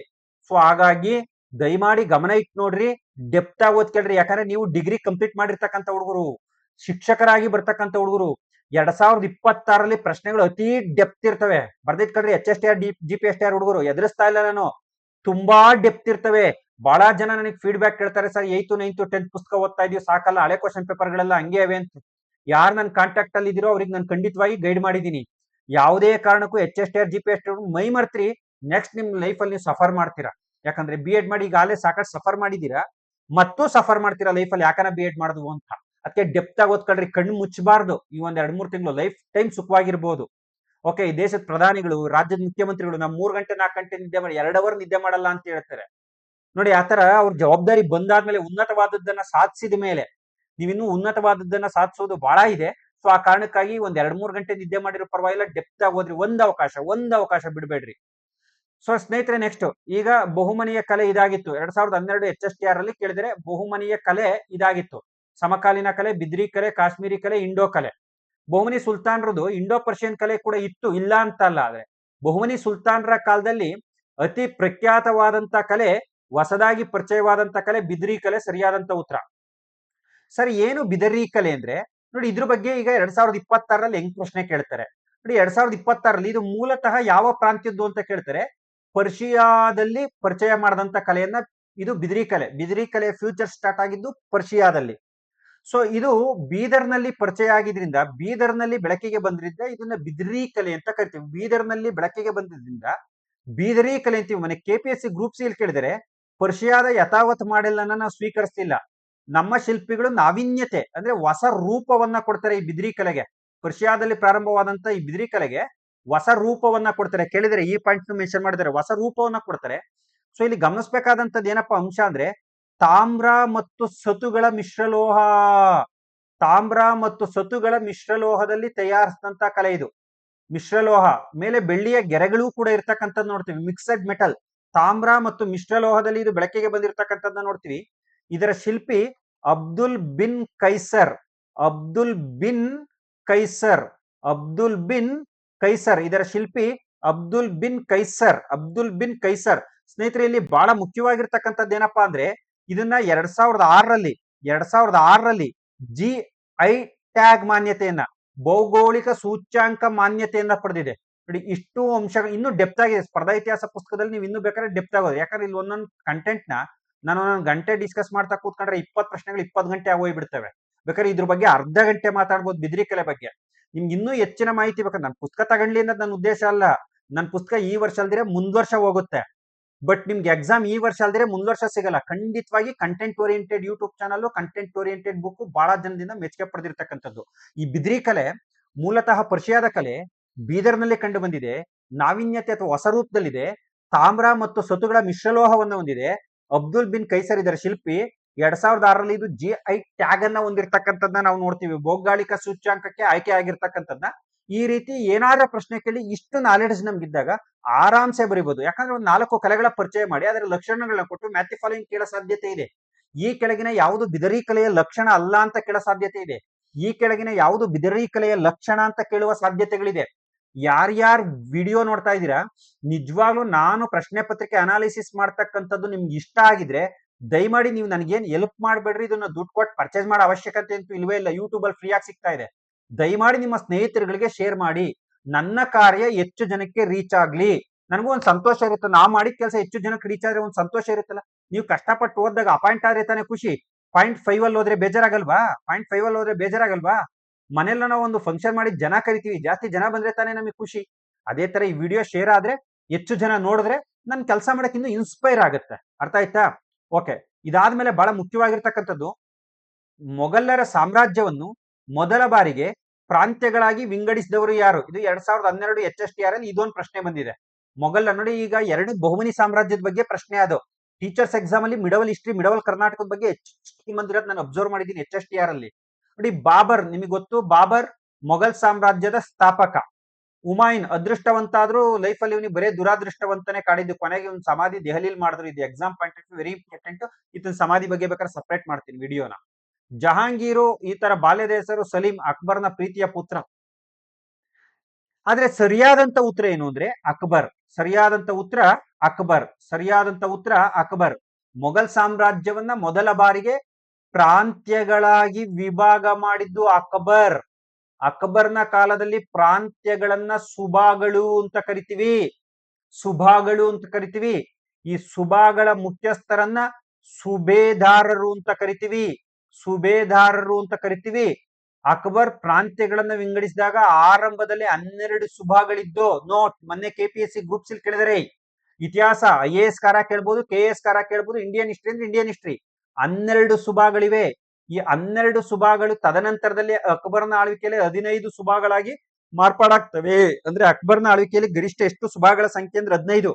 ಸೊ ಹಾಗಾಗಿ ದಯಮಾಡಿ ಗಮನ ಇಟ್ಟು ನೋಡ್ರಿ, ಡೆಪ್ತ್ ಆಗಿ ಓದ್ಕೊಳ್ರಿ. ಯಾಕಂದ್ರೆ ನೀವು ಡಿಗ್ರಿ ಕಂಪ್ಲೀಟ್ ಮಾಡಿರ್ತಕ್ಕಂಥ ಹುಡುಗರು, ಶಿಕ್ಷಕರಾಗಿ ಬರ್ತಕ್ಕಂಥ ಹುಡುಗರು, 2026ರಲ್ಲಿ ಪ್ರಶ್ನೆಗಳು ಅತಿ ಡೆಪ್ತ್ ಇರ್ತವೆ. ಬರ್ದಿಟ್ಕೊಳ್ರಿ, HSTR GPSTR ಹುಡುಗರು ಎದುರಿಸ್ತಾ ಇಲ್ಲ ನಾನು, ತುಂಬಾ ಡೆಪ್ತ್ ಇರ್ತವೆ. ಬಹಳ ಜನ ನನಗೆ ಫೀಡ್ಬ್ಯಾಕ್ ಕೇಳ್ತಾರೆ, ಸರ್ 8th 9th 10th ಪುಸ್ತಕ ಓದ್ತಾ ಇದೀವಿ ಸಾಕಲ್ಲ, ಹಳೆ ಕ್ವಶನ್ ಪೇಪರ್ ಗಳೆಲ್ಲ ಹಂಗೆ ಅವೆ ಅಂತ. ಯಾರು ನನ್ನ ಕಾಂಟ್ಯಾಕ್ಟ್ ಅಲ್ಲಿ ಇದೀರೋ ಅವ್ರಿಗೆ ನಾನು ಖಂಡಿತವಾಗಿ ಗೈಡ್ ಮಾಡಿದೀನಿ. ಯಾವುದೇ ಕಾರಣಕ್ಕೂ HSTR GPSTR ಮೈ ಮರ್ತ್ರಿ, ನೆಕ್ಸ್ಟ್ ನಿಮ್ ಲೈಫ್ ಅಲ್ಲಿ ನೀವು ಸಫರ್ ಮಾಡ್ತೀರಾ. ಯಾಕಂದ್ರೆ BEd ಮಾಡಿ ಈಗಾಗಲೇ ಸಾಕಷ್ಟು ಸಫರ್ ಮಾಡಿದೀರಾ, ಮತ್ತು ಸಫರ್ ಮಾಡ್ತೀರಾ ಲೈಫ್ ಅಲ್ಲಿ, ಯಾಕಂದ್ರೆ BEd ಮಾಡುದು ಅಂತ. ಅದಕ್ಕೆ ಡೆಪ್ತ್ ಆಗಿ ಓದ್ಕೊಳ್ರಿ, ಕಣ್ಣು ಮುಚ್ಚಬಾರ್ದು. ಈ ಒಂದ್ 2-3 ತಿಂಗಳು ಲೈಫ್ ಟೈಮ್ ಸುಖವಾಗಿರ್ಬೋದು. ಓಕೆ, ಈ ದೇಶದ ಪ್ರಧಾನಿಗಳು, ರಾಜ್ಯದ ಮುಖ್ಯಮಂತ್ರಿಗಳು ನಾವು 3 ಗಂಟೆ 4 ಗಂಟೆ ನಿದ್ದೆ ಮಾಡಿ 2 ಅವರ್ ನಿದ್ದೆ ಮಾಡಲ್ಲ ಅಂತ ಹೇಳ್ತಾರೆ ನೋಡಿ. ಆತರ ಅವ್ರ ಜವಾಬ್ದಾರಿ ಬಂದಾದ್ಮೇಲೆ, ಉನ್ನತವಾದದ್ದನ್ನ ಸಾಧಿಸಿದ ಮೇಲೆ, ನೀವಿನ್ನೂ ಉನ್ನತವಾದದ್ದನ್ನ ಸಾಧಿಸೋದು ಬಹಳ ಇದೆ. ಸೊ ಆ ಕಾರಣಕ್ಕಾಗಿ ಒಂದ್ 2-3 ಗಂಟೆ ನಿದ್ದೆ ಮಾಡಿರೋ ಪರವಾಗಿಲ್ಲ, ಡೆಪ್ತ್ ಆಗಿ ಹೋದ್ರಿ. ಒಂದ್ ಅವಕಾಶ ಬಿಡಬೇಡ್ರಿ. ಸೊ ಸ್ನೇಹಿತರೆ, ನೆಕ್ಸ್ಟ್ ಈಗ ಬಹುಮನಿಯ ಕಲೆ ಇದಾಗಿತ್ತು. 2012 HSTR ಅಲ್ಲಿ ಕೇಳಿದರೆ ಬಹುಮನಿಯ ಕಲೆ ಇದಾಗಿತ್ತು. ಸಮಕಾಲೀನ ಕಲೆ, ಬಿದ್ರಿ ಕಲೆ, ಕಾಶ್ಮೀರಿ ಕಲೆ, ಇಂಡೋ ಕಲೆ. ಬಹುಮನಿ ಸುಲ್ತಾನರದು ಇಂಡೋ ಪರ್ಷಿಯನ್ ಕಲೆ ಕೂಡ ಇತ್ತು, ಇಲ್ಲ ಅಂತ ಅಲ್ಲ. ಆದ್ರೆ ಬಹುಮನಿ ಸುಲ್ತಾನರ ಕಾಲದಲ್ಲಿ ಅತಿ ಪ್ರಖ್ಯಾತವಾದಂತ ಕಲೆ, ಹೊಸದಾಗಿ ಪರಿಚಯವಾದಂತ ಕಲೆ ಬಿದ್ರಿ ಕಲೆ ಸರಿಯಾದಂತ ಉತ್ತರ. ಸರಿ, ಏನು ಬಿದರಿ ಕಲೆ ಅಂದ್ರೆ ನೋಡಿ, ಇದ್ರ ಬಗ್ಗೆ ಈಗ 2026ರಲ್ಲಿ ಹೆಂಗ್ ಪ್ರಶ್ನೆ ಕೇಳ್ತಾರೆ ನೋಡಿ. 2026ರಲ್ಲಿ ಇದು ಮೂಲತಃ ಯಾವ ಪ್ರಾಂತ್ಯದ್ದು ಅಂತ ಕೇಳ್ತಾರೆ. ಪರ್ಷಿಯಾದಲ್ಲಿ ಪರಿಚಯ ಮಾಡಿದಂತ ಕಲೆಯನ್ನ ಇದು ಬಿದ್ರಿ ಕಲೆ. ಬಿದ್ರಿ ಕಲೆ ಫ್ಯೂಚರ್ ಸ್ಟಾರ್ಟ್ ಆಗಿದ್ದು ಪರ್ಷಿಯಾದಲ್ಲಿ. ಸೊ ಇದು ಬೀದರ್ನಲ್ಲಿ ಪರಿಚಯ ಆಗಿದ್ರಿಂದ, ಬೀದರ್ನಲ್ಲಿ ಬೆಳಕಿಗೆ ಬಂದ್ರಿಂದ ಇದನ್ನ ಬಿದ್ರಿ ಕಲೆ ಅಂತ ಕರಿತೀವಿ. ಬೀದರ್ನಲ್ಲಿ ಬೆಳಕಿಗೆ ಬಂದಿದ್ರಿಂದ ಬೀದರಿ ಕಲೆ ಅಂತೀವಿ. ಮನೆ KPSC ಗ್ರೂಪ್ ಸಿ ಕೇಳಿದರೆ ಪರ್ಷಿಯಾದ ಯಥಾವತ್ ಮಾಡೆಲ್ ಅನ್ನ ನಾವು ಸ್ವೀಕರಿಸ್ತಿಲ್ಲ. ನಮ್ಮ ಶಿಲ್ಪಿಗಳು ನಾವೀನ್ಯತೆ ಅಂದ್ರೆ ಹೊಸ ರೂಪವನ್ನ ಕೊಡ್ತಾರೆ ಈ ಬಿದ್ರಿ ಕಲೆಗೆ. ಪರ್ಷಿಯಾದಲ್ಲಿ ಪ್ರಾರಂಭವಾದಂತ ಈ ಬಿದ್ರಿ ಕಲೆಗೆ ಹೊಸ ರೂಪವನ್ನ ಕೊಡ್ತಾರೆ. ಕೇಳಿದರೆ ಈ ಪಾಯಿಂಟ್ ಮೆನ್ಷನ್ ಮಾಡಿದ್ದಾರೆ, ಹೊಸ ರೂಪವನ್ನ ಕೊಡ್ತಾರೆ. ಸೊ ಇಲ್ಲಿ ಗಮನಿಸಬೇಕಾದಂತದ್ದು ಏನಪ್ಪಾ ಅಂಶ ಅಂದ್ರೆ, ತಾಮ್ರ ಮತ್ತು ಸತುಗಳ ಮಿಶ್ರಲೋಹ, ತಾಮ್ರ ಮತ್ತು ಸತುಗಳ ಮಿಶ್ರಲೋಹದಲ್ಲಿ ತಯಾರಿಸಿದಂತ ಕಲೆ ಇದು. ಮಿಶ್ರಲೋಹ ಮೇಲೆ ಬೆಳ್ಳಿಯ ಗೆರೆಗಳು ಕೂಡ ಇರ್ತಕ್ಕಂಥದ್ದು ನೋಡ್ತೀವಿ. ಮಿಕ್ಸಡ್ ಮೆಟಲ್, ತಾಮ್ರ ಮತ್ತು ಮಿಶ್ರಲೋಹದಲ್ಲಿ ಇದು ಬೆಳಕಿಗೆ ಬಂದಿರತಕ್ಕಂಥದ್ದನ್ನ ನೋಡ್ತೀವಿ. ಇದರ ಶಿಲ್ಪಿ ಅಬ್ದುಲ್ ಬಿನ್ ಕೈಸರ್. ಅಬ್ದುಲ್ ಬಿನ್ ಕೈಸರ್, ಅಬ್ದುಲ್ ಬಿನ್ ಕೈಸರ್, ಇದರ ಶಿಲ್ಪಿ ಅಬ್ದುಲ್ ಬಿನ್ ಕೈಸರ್. ಅಬ್ದುಲ್ ಬಿನ್ ಕೈಸರ್ ಸ್ನೇಹಿತರೆ, ಇಲ್ಲಿ ಬಹಳ ಮುಖ್ಯವಾಗಿರ್ತಕ್ಕಂಥದ್ದು ಏನಪ್ಪಾ ಅಂದ್ರೆ, ಇದನ್ನ 2006ರಲ್ಲಿ GI ಟ್ಯಾಗ್ ಮಾನ್ಯತೆಯನ್ನ, ಭೌಗೋಳಿಕ ಸೂಚ್ಯಾಂಕ ಮಾನ್ಯತೆಯನ್ನ ಪಡೆದಿದೆ ನೋಡಿ. ಇಷ್ಟು ಅಂಶಗಳು ಇನ್ನೂ ಡೆಪ್ತ್ ಆಗಿದೆ. ಸ್ಪರ್ಧಾ ಇತಿಹಾಸ ಪುಸ್ತಕದಲ್ಲಿ ನೀವು ಇನ್ನೂ ಬೇಕಾದ್ರೆ ಡೆಪ್ತ್ ಆಗೋದು. ಯಾಕಂದ್ರೆ ಇಲ್ಲಿ ಒಂದೊಂದು ಕಂಟೆಂಟ್ ನ ನಾನು ಒಂದೊಂದು ಗಂಟೆ ಡಿಸ್ಕಸ್ ಮಾಡ್ತಾ ಕೂತ್ಕೊಂಡ್ರೆ 20 ಪ್ರಶ್ನೆಗಳು 20 ಗಂಟೆ ಆಗೋಗ್ಬಿಡ್ತವೆ. ಬೇಕಾದ್ರೆ ಇದ್ರ ಬಗ್ಗೆ ಅರ್ಧ ಗಂಟೆ ಮಾತಾಡ್ಬೋದು ಬಿದ್ರಿ ಕಲೆ ಬಗ್ಗೆ. ನಿಮ್ಗೆ ಇನ್ನೂ ಹೆಚ್ಚಿನ ಮಾಹಿತಿ ಬೇಕಾದ್ರೆ ನಾನು ಪುಸ್ತಕ ತಗೊಂಡ್ಲಿ ಅನ್ನೋದು ನನ್ನ ಉದ್ದೇಶ ಅಲ್ಲ. ನನ್ನ ಪುಸ್ತಕ ಈ ವರ್ಷ ಅಲ್ದಿರೆ ಮುಂದ್ ವರ್ಷ ಹೋಗುತ್ತೆ. ಬಟ್ ನಿಮ್ಗೆ ಎಕ್ಸಾಮ್ ಈ ವರ್ಷ ಅಲ್ದಿರೆ ಮುಂದ್ ವರ್ಷ ಸಿಗಲ್ಲ. ಖಂಡಿತವಾಗಿ content oriented YouTube channel, content oriented book ಬಹಳ ಜನದಿಂದ ಮೆಚ್ಚುಗೆ ಪಡೆದಿರ್ತಕ್ಕಂಥದ್ದು. ಈ ಬಿದ್ರಿ ಕಲೆ ಮೂಲತಃ ಪರ್ಷಿಯಾದ ಕಲೆ, ಬೀದರ್ನಲ್ಲಿ ಕಂಡು ಬಂದಿದೆ. ನಾವೀನ್ಯತೆ ಅಥವಾ ಹೊಸ ರೂಪದಲ್ಲಿದೆ. ತಾಮ್ರ ಮತ್ತು ಸತುಗಳ ಮಿಶ್ರಲೋಹವನ್ನು ಹೊಂದಿದೆ. ಅಬ್ದುಲ್ ಬಿನ್ ಕೈಸರ್ ಇದರ ಶಿಲ್ಪಿ. 2006ರಲ್ಲಿ ಇದು GI ಟ್ಯಾಗ್ ಅನ್ನ ಹೊಂದಿರತಕ್ಕಂಥದ್ದನ್ನ ನಾವು ನೋಡ್ತೀವಿ. ಭೌಗೋಳಿಕ ಸೂಚ್ಯಾಂಕಕ್ಕೆ ಆಯ್ಕೆ ಆಗಿರ್ತಕ್ಕಂಥದ್ದನ್ನ. ಈ ರೀತಿ ಏನಾದ್ರೂ ಪ್ರಶ್ನೆ ಕೇಳಿ ಇಷ್ಟು ನಾಲೆಡ್ಜ್ ನಮ್ಗಿದ್ದಾಗ ಆರಾಮ್ಸೆ ಬರೀಬಹುದು. ಯಾಕಂದ್ರೆ ಒಂದು 4 ಕಲೆಗಳ ಪರಿಚಯ ಮಾಡಿ ಅದರ ಲಕ್ಷಣಗಳನ್ನ ಕೊಟ್ಟು ಮ್ಯಾಥ್ ಫಾಲೋಯಿಂಗ್ ಕೇಳೋ ಸಾಧ್ಯತೆ ಇದೆ. ಈ ಕೆಳಗಿನ ಯಾವುದು ಬಿದರಿ ಕಲೆಯ ಲಕ್ಷಣ ಅಲ್ಲ ಅಂತ ಕೇಳೋ ಸಾಧ್ಯತೆ ಇದೆ. ಈ ಕೆಳಗಿನ ಯಾವುದು ಬಿದರಿ ಕಲೆಯ ಲಕ್ಷಣ ಅಂತ ಕೇಳುವ ಸಾಧ್ಯತೆಗಳಿದೆ. ಯಾರ್ಯಾರು ವಿಡಿಯೋ ನೋಡ್ತಾ ಇದ್ದೀರಾ, ನಿಜವಾಗ್ಲೂ ನಾನು ಪ್ರಶ್ನೆ ಪತ್ರಿಕೆ ಅನಾಲಿಸಿಸ್ ಮಾಡ್ತಕ್ಕಂಥದ್ದು ನಿಮ್ಗೆ ಇಷ್ಟ ಆಗಿದ್ರೆ ದಯಮಾಡಿ ನೀವು ನನಗೇನು ಎಲ್ಪ್ ಮಾಡಬೇಡ್ರಿ. ಇದನ್ನ ದುಡ್ಡು ಕೊಟ್ಟು ಪರ್ಚೇಸ್ ಮಾಡೋ ಅವಶ್ಯಕತೆ ಅಂತೂ ಇಲ್ವೇ ಇಲ್ಲ. ಯೂಟ್ಯೂಬ್ ಅಲ್ಲಿ ಫ್ರೀ ಆಗಿ ಸಿಗ್ತಾ ಇದೆ. ದಯಮಾಡಿ ನಿಮ್ಮ ಸ್ನೇಹಿತರುಗಳಿಗೆ ಶೇರ್ ಮಾಡಿ. ನನ್ನ ಕಾರ್ಯ ಹೆಚ್ಚು ಜನಕ್ಕೆ ರೀಚ್ ಆಗ್ಲಿ. ನನಗೂ ಒಂದು ಸಂತೋಷ ಇರುತ್ತೆ. ನಾ ಮಾಡಿದ ಕೆಲಸ ಹೆಚ್ಚು ಜನಕ್ಕೆ ರೀಚ್ ಆದ್ರೆ ಒಂದು ಸಂತೋಷ ಇರುತ್ತಲ್ಲ. ನೀವು ಕಷ್ಟಪಟ್ಟು ಓದಿದಾಗ ಅಪಾಯಿಂಟ್ ಆದ್ರೆ ತಾನೇ ಖುಷಿ. 0.5 ಅಲ್ಲಿ ಹೋದ್ರೆ ಬೇಜಾರಾಗಲ್ವಾ? 0.5 ಅಲ್ಲಿ ಹೋದ್ರೆ ಬೇಜಾರಾಗಲ್ವಾ? ಮನೆಯಲ್ಲ ನಾವು ಒಂದು ಫಂಕ್ಷನ್ ಮಾಡಿ ಜನ ಕರಿತೀವಿ, ಜಾಸ್ತಿ ಜನ ಬಂದ್ರೆ ತಾನೇ ನಮಗೆ ಖುಷಿ. ಅದೇ ತರ ಈ ವಿಡಿಯೋ ಶೇರ್ ಆದ್ರೆ, ಹೆಚ್ಚು ಜನ ನೋಡಿದ್ರೆ ನನ್ ಕೆಲಸ ಮಾಡಕ್ಕೆ ಇನ್ನೂ ಇನ್ಸ್ಪೈರ್ ಆಗುತ್ತೆ. ಅರ್ಥ ಆಯ್ತಾ? ಓಕೆ, ಇದಾದ್ಮೇಲೆ ಬಹಳ ಮುಖ್ಯವಾಗಿರ್ತಕ್ಕಂಥದ್ದು, ಮೊಘಲರ ಸಾಮ್ರಾಜ್ಯವನ್ನು ಮೊದಲ ಬಾರಿಗೆ ಪ್ರಾಂತ್ಯಗಳಾಗಿ ವಿಂಗಡಿಸಿದವರು ಯಾರು? ಇದು 2012 HSTR ಅಲ್ಲಿ ಇದೊಂದು ಪ್ರಶ್ನೆ ಬಂದಿದೆ. ಮೊಘಲ ನೋಡಿ, ಈಗ 2 ಬಹುಮನಿ ಸಾಮ್ರಾಜ್ಯದ ಬಗ್ಗೆ ಪ್ರಶ್ನೆ ಅದು. ಟೀಚರ್ಸ್ ಎಕ್ಸಾಮ್ ಅಲ್ಲಿ ಮಿಡವಲ್ ಹಿಸ್ಟ್ರಿ, ಮಿಡವಲ್ ಕರ್ನಾಟಕದ ಬಗ್ಗೆ ಬಂದಿರೋದು ನಾನು ಅಬ್ಸರ್ವ್ ಮಾಡಿದ್ದೀನಿ HSTR ಅಲ್ಲಿ. ನೋಡಿ, ಬಾಬರ್ ನಿಮಗೆ ಗೊತ್ತು, ಬಾಬರ್ ಮೊಘಲ್ ಸಾಮ್ರಾಜ್ಯದ ಸ್ಥಾಪಕ. ಹುಮಾಯೂನ್ ಅದೃಷ್ಟವಂತ ಆದ್ರೂ ಲೈಫ್ ಅಲ್ಲಿ ಇವನಿಗೆ ಬರೇ ದುರಾದೃಷ್ಟವಂತನೇ ಕಾಡಿದ್ದು. ಕೊನೆಗೆ ಒಂದು ಸಮಾಧಿ ದೆಹಲಿಲಿ ಮಾಡಿದ್ರು. ಇದು exam point of very important. ಇದನ್ನ ಸಮಾಧಿ ಬಗ್ಗೆ ಬೇಕಾದ್ರೆ ಸಪರೇಟ್ ಮಾಡ್ತೀನಿ ವಿಡಿಯೋನ. ಜಹಾಂಗೀರು ಈ ತರ ಬಾಲ್ಯದ ಹೆಸರು ಸಲೀಂ, ಅಕ್ಬರ್ನ ಪ್ರೀತಿಯ ಪುತ್ರ. ಆದ್ರೆ ಸರಿಯಾದಂತ ಉತ್ತರ ಏನು ಅಂದ್ರೆ ಅಕ್ಬರ್. ಸರಿಯಾದಂತ ಉತ್ತರ ಅಕ್ಬರ್. ಸರಿಯಾದಂತ ಉತ್ತರ ಅಕ್ಬರ್. ಮೊಘಲ್ ಸಾಮ್ರಾಜ್ಯವನ್ನ ಮೊದಲ ಬಾರಿಗೆ ಪ್ರಾಂತ್ಯಗಳಾಗಿ ವಿಭಾಗ ಮಾಡಿದ್ದು ಅಕ್ಬರ್. ಅಕ್ಬರ್ನ ಕಾಲದಲ್ಲಿ ಪ್ರಾಂತ್ಯಗಳನ್ನ ಸುಬಾಗಳು ಅಂತ ಕರಿತೀವಿ. ಸುಬಾಗಳು ಅಂತ ಕರಿತೀವಿ. ಈ ಸುಬಾಗಳ ಮುಖ್ಯಸ್ಥರನ್ನ ಸುಬೇದಾರರು ಅಂತ ಕರಿತೀವಿ. ಸುಬೇದಾರರು ಅಂತ ಕರಿತೀವಿ. ಅಕ್ಬರ್ ಪ್ರಾಂತ್ಯಗಳನ್ನ ವಿಂಗಡಿಸಿದಾಗ ಆರಂಭದಲ್ಲಿ 12 ಸುಬಾಗಳಿದ್ದು. ನೋಟ್, ಮೊನ್ನೆ KPSC ಗ್ರೂಪ್ಸ್ ಇಲ್ಲಿ ಕೇಳಿದರೆ ಇತಿಹಾಸ IAS ಕಾರ ಕೇಳ್ಬೋದು, KS ಕಾರ ಕೇಳ್ಬೋದು. ಇಂಡಿಯನ್ ಹಿಸ್ಟ್ರಿ ಅಂದ್ರೆ ಇಂಡಿಯನ್ ಹಿಸ್ಟ್ರಿ. 12 ಸುಬಾಗಳಿವೆ. ಈ 12 ಸುಬಾಗಳು ತದನಂತರದಲ್ಲಿ ಅಕ್ಬರ್ನ ಆಳ್ವಿಕೆಯಲ್ಲಿ 15 ಸುಬಾಗಳಾಗಿ ಮಾರ್ಪಾಡಾಗ್ತವೆ. ಅಂದ್ರೆ ಅಕ್ಬರ್ನ ಆಳ್ವಿಕೆಯಲ್ಲಿ ಗರಿಷ್ಠ ಎಷ್ಟು ಸುಬಾಗಳ ಸಂಖ್ಯೆ ಅಂದ್ರೆ 15.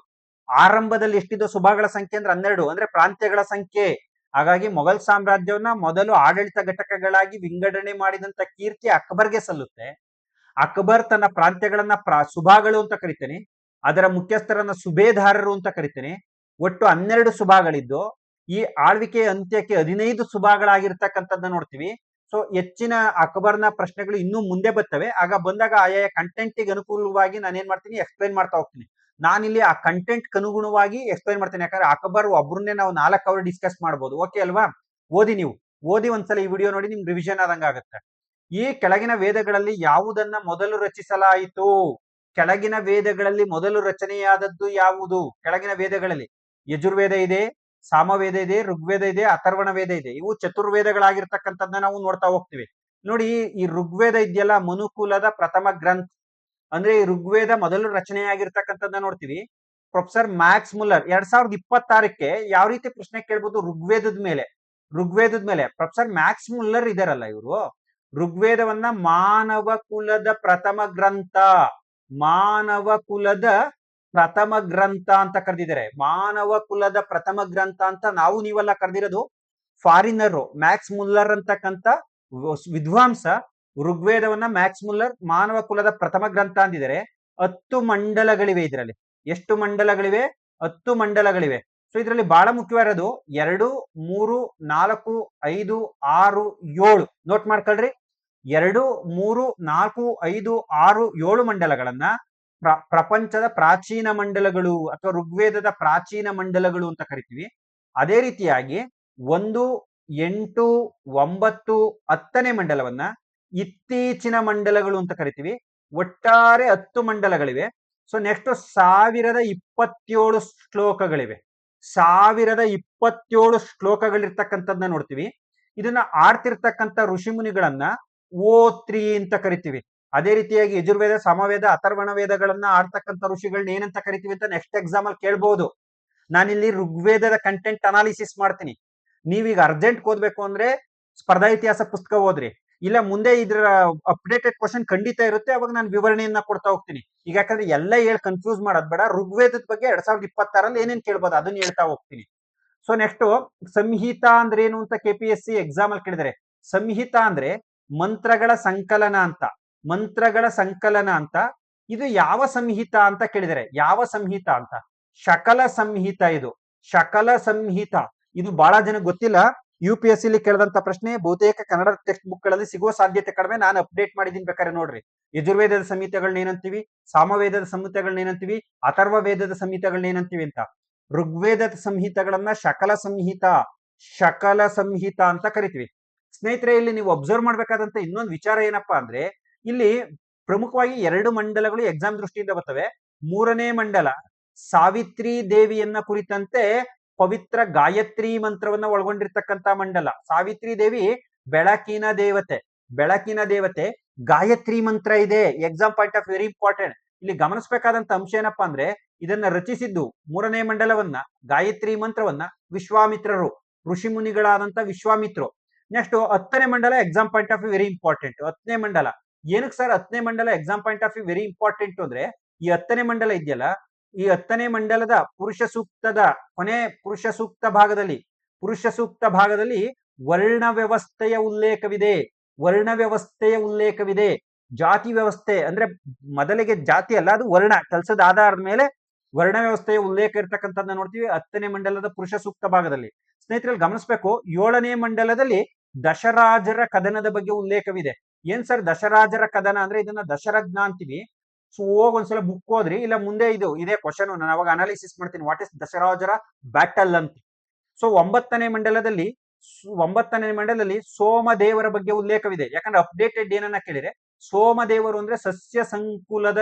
ಆರಂಭದಲ್ಲಿ ಎಷ್ಟಿದ್ದು ಸುಬಾಗಳ ಸಂಖ್ಯೆ ಅಂದ್ರೆ 12, ಅಂದ್ರೆ ಪ್ರಾಂತ್ಯಗಳ ಸಂಖ್ಯೆ. ಹಾಗಾಗಿ ಮೊಘಲ್ ಸಾಮ್ರಾಜ್ಯವನ್ನ ಮೊದಲು ಆಡಳಿತ ಘಟಕಗಳಾಗಿ ವಿಂಗಡಣೆ ಮಾಡಿದಂತ ಕೀರ್ತಿ ಅಕ್ಬರ್ಗೆ ಸಲ್ಲುತ್ತೆ. ಅಕ್ಬರ್ ತನ್ನ ಪ್ರಾಂತ್ಯಗಳನ್ನ ಸುಬಾಗಳು ಅಂತ ಕರಿತಾನೆ. ಅದರ ಮುಖ್ಯಸ್ಥರನ್ನ ಸುಬೇದಾರರು ಅಂತ ಕರಿತಾನೆ. ಒಟ್ಟು 12 ಸುಬಾಗಳಿದ್ದು ಈ ಆಳ್ವಿಕೆಯ ಅಂತ್ಯಕ್ಕೆ 15 ಸುಬಾಗಳಾಗಿರ್ತಕ್ಕಂಥದ್ದನ್ನ ನೋಡ್ತೀವಿ. ಸೊ ಹೆಚ್ಚಿನ ಅಕ್ಬರ್ನ ಪ್ರಶ್ನೆಗಳು ಇನ್ನೂ ಮುಂದೆ ಬರ್ತವೆ. ಆಗ ಬಂದಾಗ ಆಯಾ ಕಂಟೆಂಟ್ಗೆ ಅನುಕೂಲವಾಗಿ ನಾನು ಏನ್ ಮಾಡ್ತೀನಿ, ಎಕ್ಸ್ಪ್ಲೈನ್ ಮಾಡ್ತಾ ಹೋಗ್ತೀನಿ. ನಾನಿಲ್ಲಿ ಆ ಕಂಟೆಂಟ್ ಅನುಗುಣವಾಗಿ ಎಕ್ಸ್ಪ್ಲೈನ್ ಮಾಡ್ತೀನಿ. ಯಾಕಂದ್ರೆ ಅಕ್ಬರ್ ಒಬ್ರನ್ನೇ ನಾವು 4 ಅವರ್ ಡಿಸ್ಕಸ್ ಮಾಡ್ಬೋದು. ಓಕೆ ಅಲ್ವಾ? ಓದಿ, ನೀವು ಓದಿ ಒಂದ್ಸಲ ಈ ವಿಡಿಯೋ ನೋಡಿ, ನಿಮ್ಗೆ ರಿವಿಷನ್ ಆದಂಗ ಆಗುತ್ತೆ. ಈ ಕೆಳಗಿನ ವೇದಗಳಲ್ಲಿ ಯಾವುದನ್ನ ಮೊದಲು ರಚಿಸಲಾಯಿತು? ಕೆಳಗಿನ ವೇದಗಳಲ್ಲಿ ಮೊದಲು ರಚನೆಯಾದದ್ದು ಯಾವುದು? ಕೆಳಗಿನ ವೇದಗಳಲ್ಲಿ ಯಜುರ್ವೇದ ಇದೆ, ಸಾಮವೇದ ಇದೆ, ಋಗ್ವೇದ ಇದೆ, ಅಥರ್ವಣ ವೇದ ಇದೆ. ಇವು ಚತುರ್ವೇದಗಳಾಗಿರ್ತಕ್ಕಂಥದ್ದನ್ನ ನಾವು ನೋಡ್ತಾ ಹೋಗ್ತೀವಿ. ನೋಡಿ, ಈ ಋಗ್ವೇದ ಇದೆಯಲ್ಲ, ಮನುಕುಲದ ಪ್ರಥಮ ಗ್ರಂಥ. ಅಂದ್ರೆ ಈ ಋಗ್ವೇದ ಮೊದಲು ರಚನೆಯಾಗಿರ್ತಕ್ಕಂಥದ್ದನ್ನ ನೋಡ್ತೀವಿ. ಪ್ರೊಫೆಸರ್ ಮ್ಯಾಕ್ಸ್ ಮುಲ್ಲರ್ 2026ಕ್ಕೆ ಯಾವ ರೀತಿ ಪ್ರಶ್ನೆ ಕೇಳ್ಬೋದು ಋಗ್ವೇದದ ಮೇಲೆ ಪ್ರೊಫೆಸರ್ ಮ್ಯಾಕ್ಸ್ ಮುಲ್ಲರ್ ಇದಾರಲ್ಲ, ಇವರು ಋಗ್ವೇದವನ್ನ ಮಾನವ ಕುಲದ ಪ್ರಥಮ ಗ್ರಂಥ ಅಂತ ಕರೆದಿದ್ದಾರೆ. ಮಾನವ ಕುಲದ ಪ್ರಥಮ ಗ್ರಂಥ ಅಂತ ನಾವು ನೀವೆಲ್ಲ ಕರೆದಿರೋದು. ಫಾರಿನರು ಮ್ಯಾಕ್ಸ್ ಮುಲ್ಲರ್ ಅಂತಕ್ಕಂಥ ವಿದ್ವಾಂಸ ಋಗ್ವೇದವನ್ನ ಮ್ಯಾಕ್ಸ್ ಮುಲ್ಲರ್ ಮಾನವ ಕುಲದ ಪ್ರಥಮ ಗ್ರಂಥ ಅಂದಿದ್ದಾರೆ. 10 ಮಂಡಲಗಳಿವೆ ಇದರಲ್ಲಿ. ಎಷ್ಟು ಮಂಡಲಗಳಿವೆ? 10 ಮಂಡಲಗಳಿವೆ. ಸೊ ಇದರಲ್ಲಿ ಬಹಳ ಮುಖ್ಯವಾಗಿರೋದು 2, 3, 4, 5, 6, 7. ನೋಟ್ ಮಾಡ್ಕೊಳ್ರಿ. 2, 3, 4, 5, 6, 7 ಮಂಡಲಗಳನ್ನ ಪ್ರಪಂಚದ ಪ್ರಾಚೀನ ಮಂಡಲಗಳು ಅಥವಾ ಋಗ್ವೇದದ ಪ್ರಾಚೀನ ಮಂಡಲಗಳು ಅಂತ ಕರಿತೀವಿ. ಅದೇ ರೀತಿಯಾಗಿ 1, 8, 9, 10ನೇ ಮಂಡಲವನ್ನ ಇತ್ತೀಚಿನ ಮಂಡಲಗಳು ಅಂತ ಕರಿತೀವಿ. ಒಟ್ಟಾರೆ 10 ಮಂಡಲಗಳಿವೆ. So next 1027 ಶ್ಲೋಕಗಳಿವೆ. 1027 ಶ್ಲೋಕಗಳಿರ್ತಕ್ಕಂಥದ್ದನ್ನ ನೋಡ್ತೀವಿ. ಇದನ್ನ ಆಡ್ತಿರ್ತಕ್ಕಂಥ ಋಷಿ ಮುನಿಗಳನ್ನ ಓತ್ರಿ ಅಂತ ಕರಿತೀವಿ. ಅದೇ ರೀತಿಯಾಗಿ ಯಜುರ್ವೇದ, ಸಾಮವೇದ, ಅಥರ್ವಣ ವೇದಗಳನ್ನ ಆಡ್ತಕ್ಕಂಥ ಋಷಿಗಳನ್ನ ಏನಂತ ಕರಿತೀವಿ ಅಂತ ನೆಕ್ಸ್ಟ್ ಎಕ್ಸಾಮ್ ಅಲ್ಲಿ ಕೇಳ್ಬಹುದು. ನಾನಿಲ್ಲಿ ಋಗ್ವೇದದ ಕಂಟೆಂಟ್ ಅನಾಲಿಸಿಸ್ ಮಾಡ್ತೀನಿ. ನೀವೀಗ ಅರ್ಜೆಂಟ್ ಓದ್ಬೇಕು ಅಂದ್ರೆ ಸ್ಪರ್ಧಾ ಇತಿಹಾಸ ಪುಸ್ತಕ ಓದ್ರಿ. ಇಲ್ಲ ಮುಂದೆ ಇದ್ರ ಅಪ್ಡೇಟೆಡ್ ಕ್ವಶನ್ ಖಂಡಿತ ಇರುತ್ತೆ, ಅವಾಗ ನಾನು ವಿವರಣೆಯನ್ನ ಕೊಡ್ತಾ ಹೋಗ್ತೀನಿ. ಈಗ ಯಾಕಂದ್ರೆ ಎಲ್ಲ ಹೇಳಿ ಕನ್ಫ್ಯೂಸ್ ಮಾಡೋದ್ ಬೇಡ. ಋಗ್ವೇದದ ಬಗ್ಗೆ 2026 ಏನೇನ್ ಕೇಳ್ಬೋದು ಅದನ್ನ ಹೇಳ್ತಾ ಹೋಗ್ತೀನಿ. ಸೊ ನೆಕ್ಸ್ಟ್ ಸಂಹಿತಾ ಅಂದ್ರೆ ಏನು ಅಂತ KPSC ಎಕ್ಸಾಮ್ ಅಲ್ಲಿ ಕೇಳಿದರೆ. ಸಂಹಿತಾ ಅಂದ್ರೆ ಮಂತ್ರಗಳ ಸಂಕಲನ ಅಂತ. ಇದು ಯಾವ ಸಂಹಿತಾ ಅಂತ ಕೇಳಿದರೆ. ಯಾವ ಸಂಹಿತಾ ಅಂತ? ಶಕಲ ಸಂಹಿತ. ಇದು ಶಕಲ ಸಂಹಿತ. ಇದು ಬಹಳ ಜನ ಗೊತ್ತಿಲ್ಲ. UPSC ಲಿ ಕೇಳಿದಂತ ಪ್ರಶ್ನೆ ಬಹುತೇಕ ಕನ್ನಡ ಟೆಕ್ಸ್ಟ್ ಬುಕ್ ಗಳಲ್ಲಿ ಸಿಗುವ ಸಾಧ್ಯತೆ ಕಡಿಮೆ. ನಾನು ಅಪ್ಡೇಟ್ ಮಾಡಿದೀನಿ, ಬೇಕಾದ್ರೆ ನೋಡ್ರಿ. ಯಜುರ್ವೇದದ ಸಂಹಿತೆಗಳನ್ನ ಏನಂತೀವಿ, ಸಾಮವೇದದ ಸಂಹಿತೆಗಳನ್ನ ಏನಂತೀವಿ, ಅಥರ್ವ ವೇದದ ಸಂಹಿತೆಗಳನ್ನ ಏನಂತೀವಿ ಅಂತ. ಋಗ್ವೇದದ ಸಂಹಿತೆಗಳನ್ನ ಶಕಲ ಸಂಹಿತ ಅಂತ ಕರಿತೀವಿ. ಸ್ನೇಹಿತರೆ, ಇಲ್ಲಿ ನೀವು ಅಬ್ಸರ್ವ್ ಮಾಡ್ಬೇಕಾದಂತ ಇನ್ನೊಂದು ವಿಚಾರ ಏನಪ್ಪಾ ಅಂದ್ರೆ, ಇಲ್ಲಿ ಪ್ರಮುಖವಾಗಿ 2 ಮಂಡಲಗಳು ಎಕ್ಸಾಮ್ ದೃಷ್ಟಿಯಿಂದ ಬರ್ತವೆ. 3ನೇ ಮಂಡಲ ಸಾವಿತ್ರಿ ದೇವಿಯನ್ನ ಕುರಿತಂತೆ ಪವಿತ್ರ ಗಾಯತ್ರಿ ಮಂತ್ರವನ್ನ ಒಳಗೊಂಡಿರ್ತಕ್ಕಂತ ಮಂಡಲ. ಸಾವಿತ್ರಿ ದೇವಿ ಬೆಳಕಿನ ದೇವತೆ ಗಾಯತ್ರಿ ಮಂತ್ರ ಇದೆ. Exam point of very important. ಇಲ್ಲಿ ಗಮನಿಸಬೇಕಾದಂತ ಅಂಶ ಏನಪ್ಪಾ ಅಂದ್ರೆ, ಇದನ್ನ ರಚಿಸಿದ್ದು 3ನೇ ಮಂಡಲವನ್ನ, ಗಾಯತ್ರಿ ಮಂತ್ರವನ್ನ ವಿಶ್ವಾಮಿತ್ರರು, ಋಷಿ ಮುನಿಗಳಾದಂತ ವಿಶ್ವಾಮಿತ್ರರು. ನೆಕ್ಸ್ಟ್ 10ನೇ ಮಂಡಲ exam point of very important. 10ನೇ ಮಂಡಲ ಏನಕ್ಕೆ ಸರ್ 10ನೇ ಮಂಡಲ exam point of very important ಅಂದ್ರೆ, ಈ 10ನೇ ಮಂಡಲ ಇದೆಯಲ್ಲ, ಈ 10ನೇ ಮಂಡಲದ ಪುರುಷ ಸೂಕ್ತ ಭಾಗದಲ್ಲಿ ವರ್ಣ ವ್ಯವಸ್ಥೆಯ ಉಲ್ಲೇಖವಿದೆ. ಜಾತಿ ವ್ಯವಸ್ಥೆ ಅಂದ್ರೆ ಮೊದಲಿಗೆ ಜಾತಿ ಅಲ್ಲ, ಅದು ವರ್ಣ, ಕೆಲಸದ ಆಧಾರದ ಮೇಲೆ ವರ್ಣ ವ್ಯವಸ್ಥೆಯ ಉಲ್ಲೇಖ ಇರ್ತಕ್ಕಂಥದ್ದನ್ನ ನೋಡ್ತೀವಿ 10ನೇ ಮಂಡಲದ ಪುರುಷ ಸೂಕ್ತ ಭಾಗದಲ್ಲಿ. ಸ್ನೇಹಿತರಲ್ಲಿ ಗಮನಿಸಬೇಕು, 7ನೇ ಮಂಡಲದಲ್ಲಿ ದಶರಾಜರ ಕದನದ ಬಗ್ಗೆ ಉಲ್ಲೇಖವಿದೆ. ಏನ್ ಸರ್ ದಶರಾಜರ ಕದನ ಅಂದ್ರೆ, ಇದನ್ನ ದಶರಜ್ಞ ಅಂತೀವಿ. ಸೊ ಒಂದ್ಸಲ ಬುಕ್ ಹೋದ್ರಿ, ಇಲ್ಲ ಮುಂದೆ ಇದೇ ಕ್ವಶನ್ ನಾನು ಅವಾಗ ಅನಾಲಿಸಿಸ್ ಮಾಡ್ತೀನಿ, ವಾಟ್ ಇಸ್ ದಶರಾಜರ ಬ್ಯಾಟಲ್ ಅಂತ. ಸೊ 9ನೇ ಮಂಡಲದಲ್ಲಿ ಸೋಮದೇವರ ಬಗ್ಗೆ ಉಲ್ಲೇಖವಿದೆ. ಯಾಕಂದ್ರೆ ಅಪ್ಡೇಟೆಡ್ ಏನನ್ನ ಕೇಳಿದ್ರೆ, ಸೋಮದೇವರು ಅಂದ್ರೆ ಸಸ್ಯ ಸಂಕುಲದ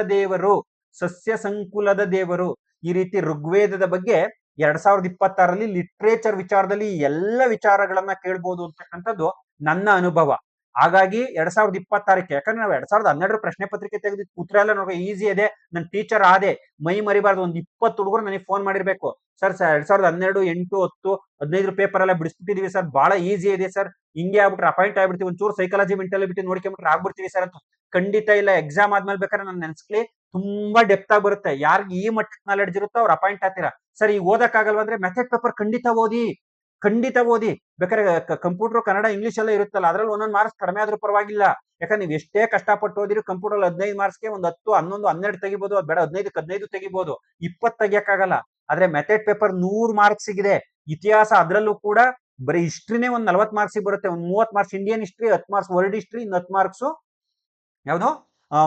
ದೇವರು. ಈ ರೀತಿ ಋಗ್ವೇದದ ಬಗ್ಗೆ 2026ರಲ್ಲಿ ಲಿಟ್ರೇಚರ್ ವಿಚಾರದಲ್ಲಿ ಎಲ್ಲ ವಿಚಾರಗಳನ್ನ ಕೇಳ್ಬೋದು ಅಂತಕ್ಕಂಥದ್ದು ನನ್ನ ಅನುಭವ. ಹಾಗಾಗಿ 2026ಕ್ಕೆ, ಯಾಕಂದ್ರೆ ನಾವು 2012 ಪ್ರಶ್ನೆ ಪತ್ರಿಕೆ ತೆಗೆದು ಉತ್ತರ ಎಲ್ಲ ನೋಡುವ ಈಸಿ ಇದೆ. ನನ್ನ ಟೀಚರ್ ಆದೆ, ಮೈ ಮರಿಬಾರ್ದು. ಒಂದು 20 ಹುಡುಗರು ನನಗೆ ಫೋನ್ ಮಾಡಿರ್ಬೇಕು, ಸರ್ 2012, 8, 10, 15 ಪೇಪರ್ ಎಲ್ಲ ಬಿಡಿಸ್ಬಿಟ್ಟಿದೀವಿ ಸರ್, ಬಹಳ ಈಸಿ ಇದೆ ಸರ್, ಹಿಂಗೆ ಆಗ್ಬಿಟ್ರೆ ಅಪಾಯಿಂಟ್ ಆಗ್ಬಿಡ್ತೀವಿ, ಒಂಚೂರು ಸೈಕಾಲಜಿ ಮೆಂಟಾಲಿಟಿ ನೋಡ್ಕೊಂಡ್ಬಿಟ್ರೆ ಆಗ್ಬಿಡ್ತೀವಿ ಸರ್ ಅಂತ. ಖಂಡಿತ ಇಲ್ಲ. ಎಕ್ಸಾಮ್ ಆದ್ಮೇಲೆ ಬೇಕಾದ್ರೆ ನಾನು ನೆನ್ಸ್ಲಿ, ತುಂಬಾ ಡೆಪ್ತ್ ಆಗಿ ಬರುತ್ತೆ. ಯಾರಿಗೆ ಈ ಮಟ್ಟದ ನಾಲೆಡ್ಜ್ ಇರುತ್ತೋ ಅವ್ರು ಅಪಾಯಿಂಟ್ ಆಗ್ತೀರಾ. ಸರ್ ಈಗ ಓದಕ್ಕಾಗಲ್ವಾ ಅಂದ್ರೆ, ಮೆಥಡ್ ಪೇಪರ್ ಖಂಡಿತ ಓದಿ. ಬೇಕಾದ್ರೆ ಕಂಪ್ಯೂಟರ್ ಕನ್ನಡ ಇಂಗ್ಲಿಷ್ ಎಲ್ಲ ಇರುತ್ತಲ್ಲ, ಅದ್ರಲ್ಲಿ 1 ಮಾರ್ಕ್ಸ್ ಕಡಿಮೆ ಆದ್ರೂ ಪರವಾಗಿಲ್ಲ. ಯಾಕಂದ್ರೆ ನೀವು ಎಷ್ಟೇ ಕಷ್ಟಪಟ್ಟು ಓದಿರಿ, ಕಂಪ್ಯೂಟರ್ 15 ಮಾರ್ಕ್ಸ್ಗೆ ಒಂದು 10, 11, 12 ತೆಗಿಬಹುದು. ಅದು ಬೇಡ 15 ತೆಗಿಬಹುದು, 20 ತೆಗಿಯಕ್ಕಾಗಲ್ಲ. ಆದ್ರೆ ಮೆಥಡ್ ಪೇಪರ್ 100 ಮಾರ್ಕ್ಸ್ ಇದೆ. ಇತಿಹಾಸ ಅದ್ರಲ್ಲೂ ಕೂಡ ಬರೀ ಹಿಸ್ಟ್ರಿನೇ ಒಂದು 40 ಮಾರ್ಕ್ಸ್ ಬರುತ್ತೆ. ಒಂದು 30 marks Indian history, 10 marks world history, 10 marks ಯಾವ್ದು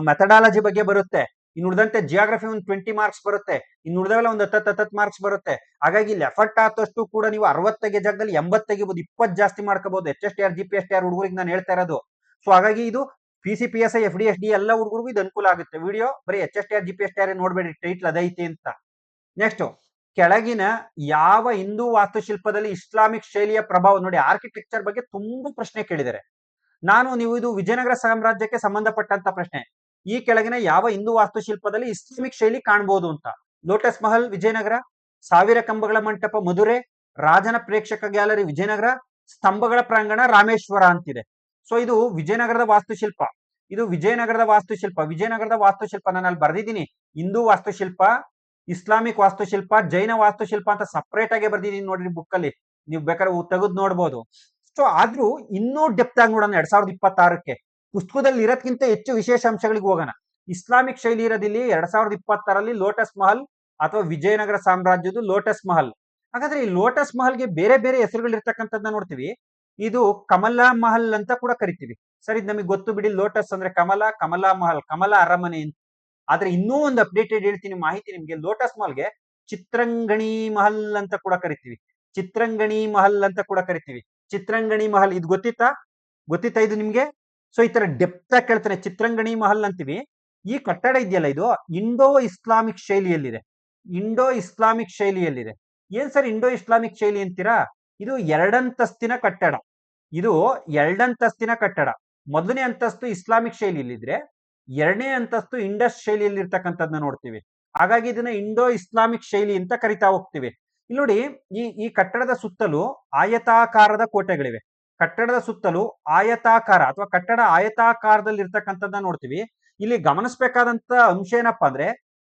ಮೆಥಡಾಲಜಿ ಬಗ್ಗೆ ಬರುತ್ತೆ. ಇನ್ನು ಉಳಿದಂತೆ ಜಿಯೋಗ್ರಫಿ ಒಂದು 20 ಮಾರ್ಕ್ಸ್ ಬರುತ್ತೆ. ಇನ್ನು ಉಳಿದವೆಲ್ಲ ಒಂದು 10 ಮಾರ್ಕ್ಸ್ ಬರುತ್ತೆ. ಹಾಗಾಗಿ ಇಲ್ಲಿ ಎಫರ್ಟ್ ಆದಷ್ಟು ಕೂಡ ನೀವು 60 ತೆಗೆ ಜಾಗದಲ್ಲಿ 80 ತೆಗಿಬಹುದು, 20 ಜಾಸ್ತಿ ಮಾಡ್ಕೋಬಹುದು. HSTR GPSTR ಹುಡುಗರಿಗೆ ನಾನು ಹೇಳ್ತಾ ಇರೋದು. ಸೊ ಹಾಗಾಗಿ ಇದು PCPSI FDSD ಎಲ್ಲ ಹುಡುಗರಿಗೂ ಇದು ಅನುಕೂಲ ಆಗುತ್ತೆ. ವಿಡಿಯೋ ಬರೀ HSTR GPSTR ನೋಡ್ಬೇಡಿ, ಟೈಟ್ಲ್ ಅದೈತಿ ಅಂತ. ನೆಕ್ಸ್ಟ್, ಕೆಳಗಿನ ಯಾವ ಹಿಂದೂ ವಾಸ್ತುಶಿಲ್ಪದಲ್ಲಿ ಇಸ್ಲಾಮಿಕ್ ಶೈಲಿಯ ಪ್ರಭಾವ ನೋಡಿ. ಆರ್ಕಿಟೆಕ್ಚರ್ ಬಗ್ಗೆ ತುಂಬಾ ಪ್ರಶ್ನೆ ಕೇಳಿದ್ದಾರೆ. ನೀವು ಇದು ವಿಜಯನಗರ ಸಾಮ್ರಾಜ್ಯಕ್ಕೆ ಸಂಬಂಧಪಟ್ಟಂತ ಪ್ರಶ್ನೆ. ಈ ಕೆಳಗಿನ ಯಾವ ಹಿಂದೂ ವಾಸ್ತುಶಿಲ್ಪದಲ್ಲಿ ಇಸ್ಲಾಮಿಕ್ ಶೈಲಿ ಕಾಣಬಹುದು ಅಂತ. ಲೋಟಸ್ ಮಹಲ್ ವಿಜಯನಗರ, 1000 ಕಂಬಗಳ ಮಂಟಪ ಮಧುರೆ, ರಾಜನ ಪ್ರೇಕ್ಷಕ ಗ್ಯಾಲರಿ ವಿಜಯನಗರ, ಸ್ತಂಭಗಳ ಪ್ರಾಂಗಣ ರಾಮೇಶ್ವರ ಅಂತಿದೆ. ಸೊ ಇದು ವಿಜಯನಗರದ ವಾಸ್ತುಶಿಲ್ಪ. ವಿಜಯನಗರದ ವಾಸ್ತುಶಿಲ್ಪ ನಾನು ಅಲ್ಲಿ ಬರ್ದಿದ್ದೀನಿ. ಹಿಂದೂ ವಾಸ್ತುಶಿಲ್ಪ, ಇಸ್ಲಾಮಿಕ್ ವಾಸ್ತುಶಿಲ್ಪ, ಜೈನ ವಾಸ್ತುಶಿಲ್ಪ ಅಂತ ಸಪರೇಟ್ ಆಗಿ ಬರ್ದಿದ್ದೀನಿ ನೋಡ್ರಿ ಬುಕ್ ಅಲ್ಲಿ, ನೀವು ಬೇಕಾದ್ರೆ ತೆಗೆದು ನೋಡ್ಬೋದು. ಸೊ ಆದ್ರೂ ಇನ್ನೂ ಡೆಪ್ತ್ ಆಗಿ ನೋಡೋಣ 2026ಕ್ಕೆ. ಪುಸ್ತಕದಲ್ಲಿ ಇರೋದ್ಕಿಂತ ಹೆಚ್ಚು ವಿಶೇಷ ಅಂಶಗಳಿಗೆ ಹೋಗೋಣ. ಇಸ್ಲಾಮಿಕ್ ಶೈಲಿ ಇರೋದಿಲ್ಲಿ 2026ರಲ್ಲಿ ಲೋಟಸ್ ಮಹಲ್ ಅಥವಾ ವಿಜಯನಗರ ಸಾಮ್ರಾಜ್ಯದ ಲೋಟಸ್ ಮಹಲ್. ಹಾಗಾದ್ರೆ ಈ ಲೋಟಸ್ ಮಹಲ್ಗೆ ಬೇರೆ ಬೇರೆ ಹೆಸರುಗಳು ಇರ್ತಕ್ಕಂಥದ್ದನ್ನ ನೋಡ್ತೀವಿ. ಇದು ಕಮಲಾ ಮಹಲ್ ಅಂತ ಕೂಡ ಕರಿತೀವಿ. ಸರ್ ಇದು ನಮಗೆ ಗೊತ್ತು ಬಿಡಿ, ಲೋಟಸ್ ಅಂದ್ರೆ ಕಮಲಾ ಮಹಲ್, ಕಮಲಾ ಅರಮನೆ ಅಂತ. ಆದ್ರೆ ಇನ್ನೂ ಒಂದು ಅಪ್ಡೇಟೆಡ್ ಹೇಳ್ತೀನಿ ಮಾಹಿತಿ ನಿಮ್ಗೆ. ಲೋಟಸ್ ಮಹಲ್ಗೆ ಚಿತ್ರಂಗಣಿ ಮಹಲ್ ಅಂತ ಕೂಡ ಕರಿತೀವಿ. ಚಿತ್ರಂಗಣಿ ಮಹಲ್ ಇದು ಗೊತ್ತಿತ್ತಾ ಇದು ನಿಮ್ಗೆ? ಸೊ ಈ ತರ ಡೆಪ್ತ್ ಆಗಿ ಕೇಳ್ತಾನೆ. ಚಿತ್ರಂಗಣಿ ಮಹಲ್ ಅಂತೀವಿ. ಈ ಕಟ್ಟಡ ಇದೆಯಲ್ಲ, ಇದು ಇಂಡೋ ಇಸ್ಲಾಮಿಕ್ ಶೈಲಿಯಲ್ಲಿದೆ. ಏನ್ ಸರ್ ಇಂಡೋ ಇಸ್ಲಾಮಿಕ್ ಶೈಲಿ ಅಂತೀರಾ? ಇದು 2 ಅಂತಸ್ತಿನ ಕಟ್ಟಡ. ಮೊದಲನೇ ಅಂತಸ್ತು ಇಸ್ಲಾಮಿಕ್ ಶೈಲಿಯಲ್ಲಿದ್ರೆ, 2ನೇ ಅಂತಸ್ತು ಇಂಡಸ್ ಶೈಲಿಯಲ್ಲಿ ಇರ್ತಕ್ಕಂಥದ್ದನ್ನ ನೋಡ್ತೀವಿ. ಹಾಗಾಗಿ ಇದನ್ನ ಇಂಡೋ ಇಸ್ಲಾಮಿಕ್ ಶೈಲಿ ಅಂತ ಕರಿತಾ ಹೋಗ್ತೀವಿ. ಇಲ್ಲಿ ನೋಡಿ, ಈ ಕಟ್ಟಡದ ಸುತ್ತಲೂ ಆಯತಾಕಾರದ ಕೋಟೆಗಳಿವೆ. ಕಟ್ಟಡದ ಸುತ್ತಲೂ ಆಯತಾಕಾರ ಅಥವಾ ಕಟ್ಟಡ ಆಯತಾಕಾರದಲ್ಲಿ ಇರ್ತಕ್ಕಂಥದ್ದನ್ನ ನೋಡ್ತೀವಿ. ಇಲ್ಲಿ ಗಮನಿಸಬೇಕಾದಂತ ಅಂಶ ಏನಪ್ಪಾ ಅಂದ್ರೆ,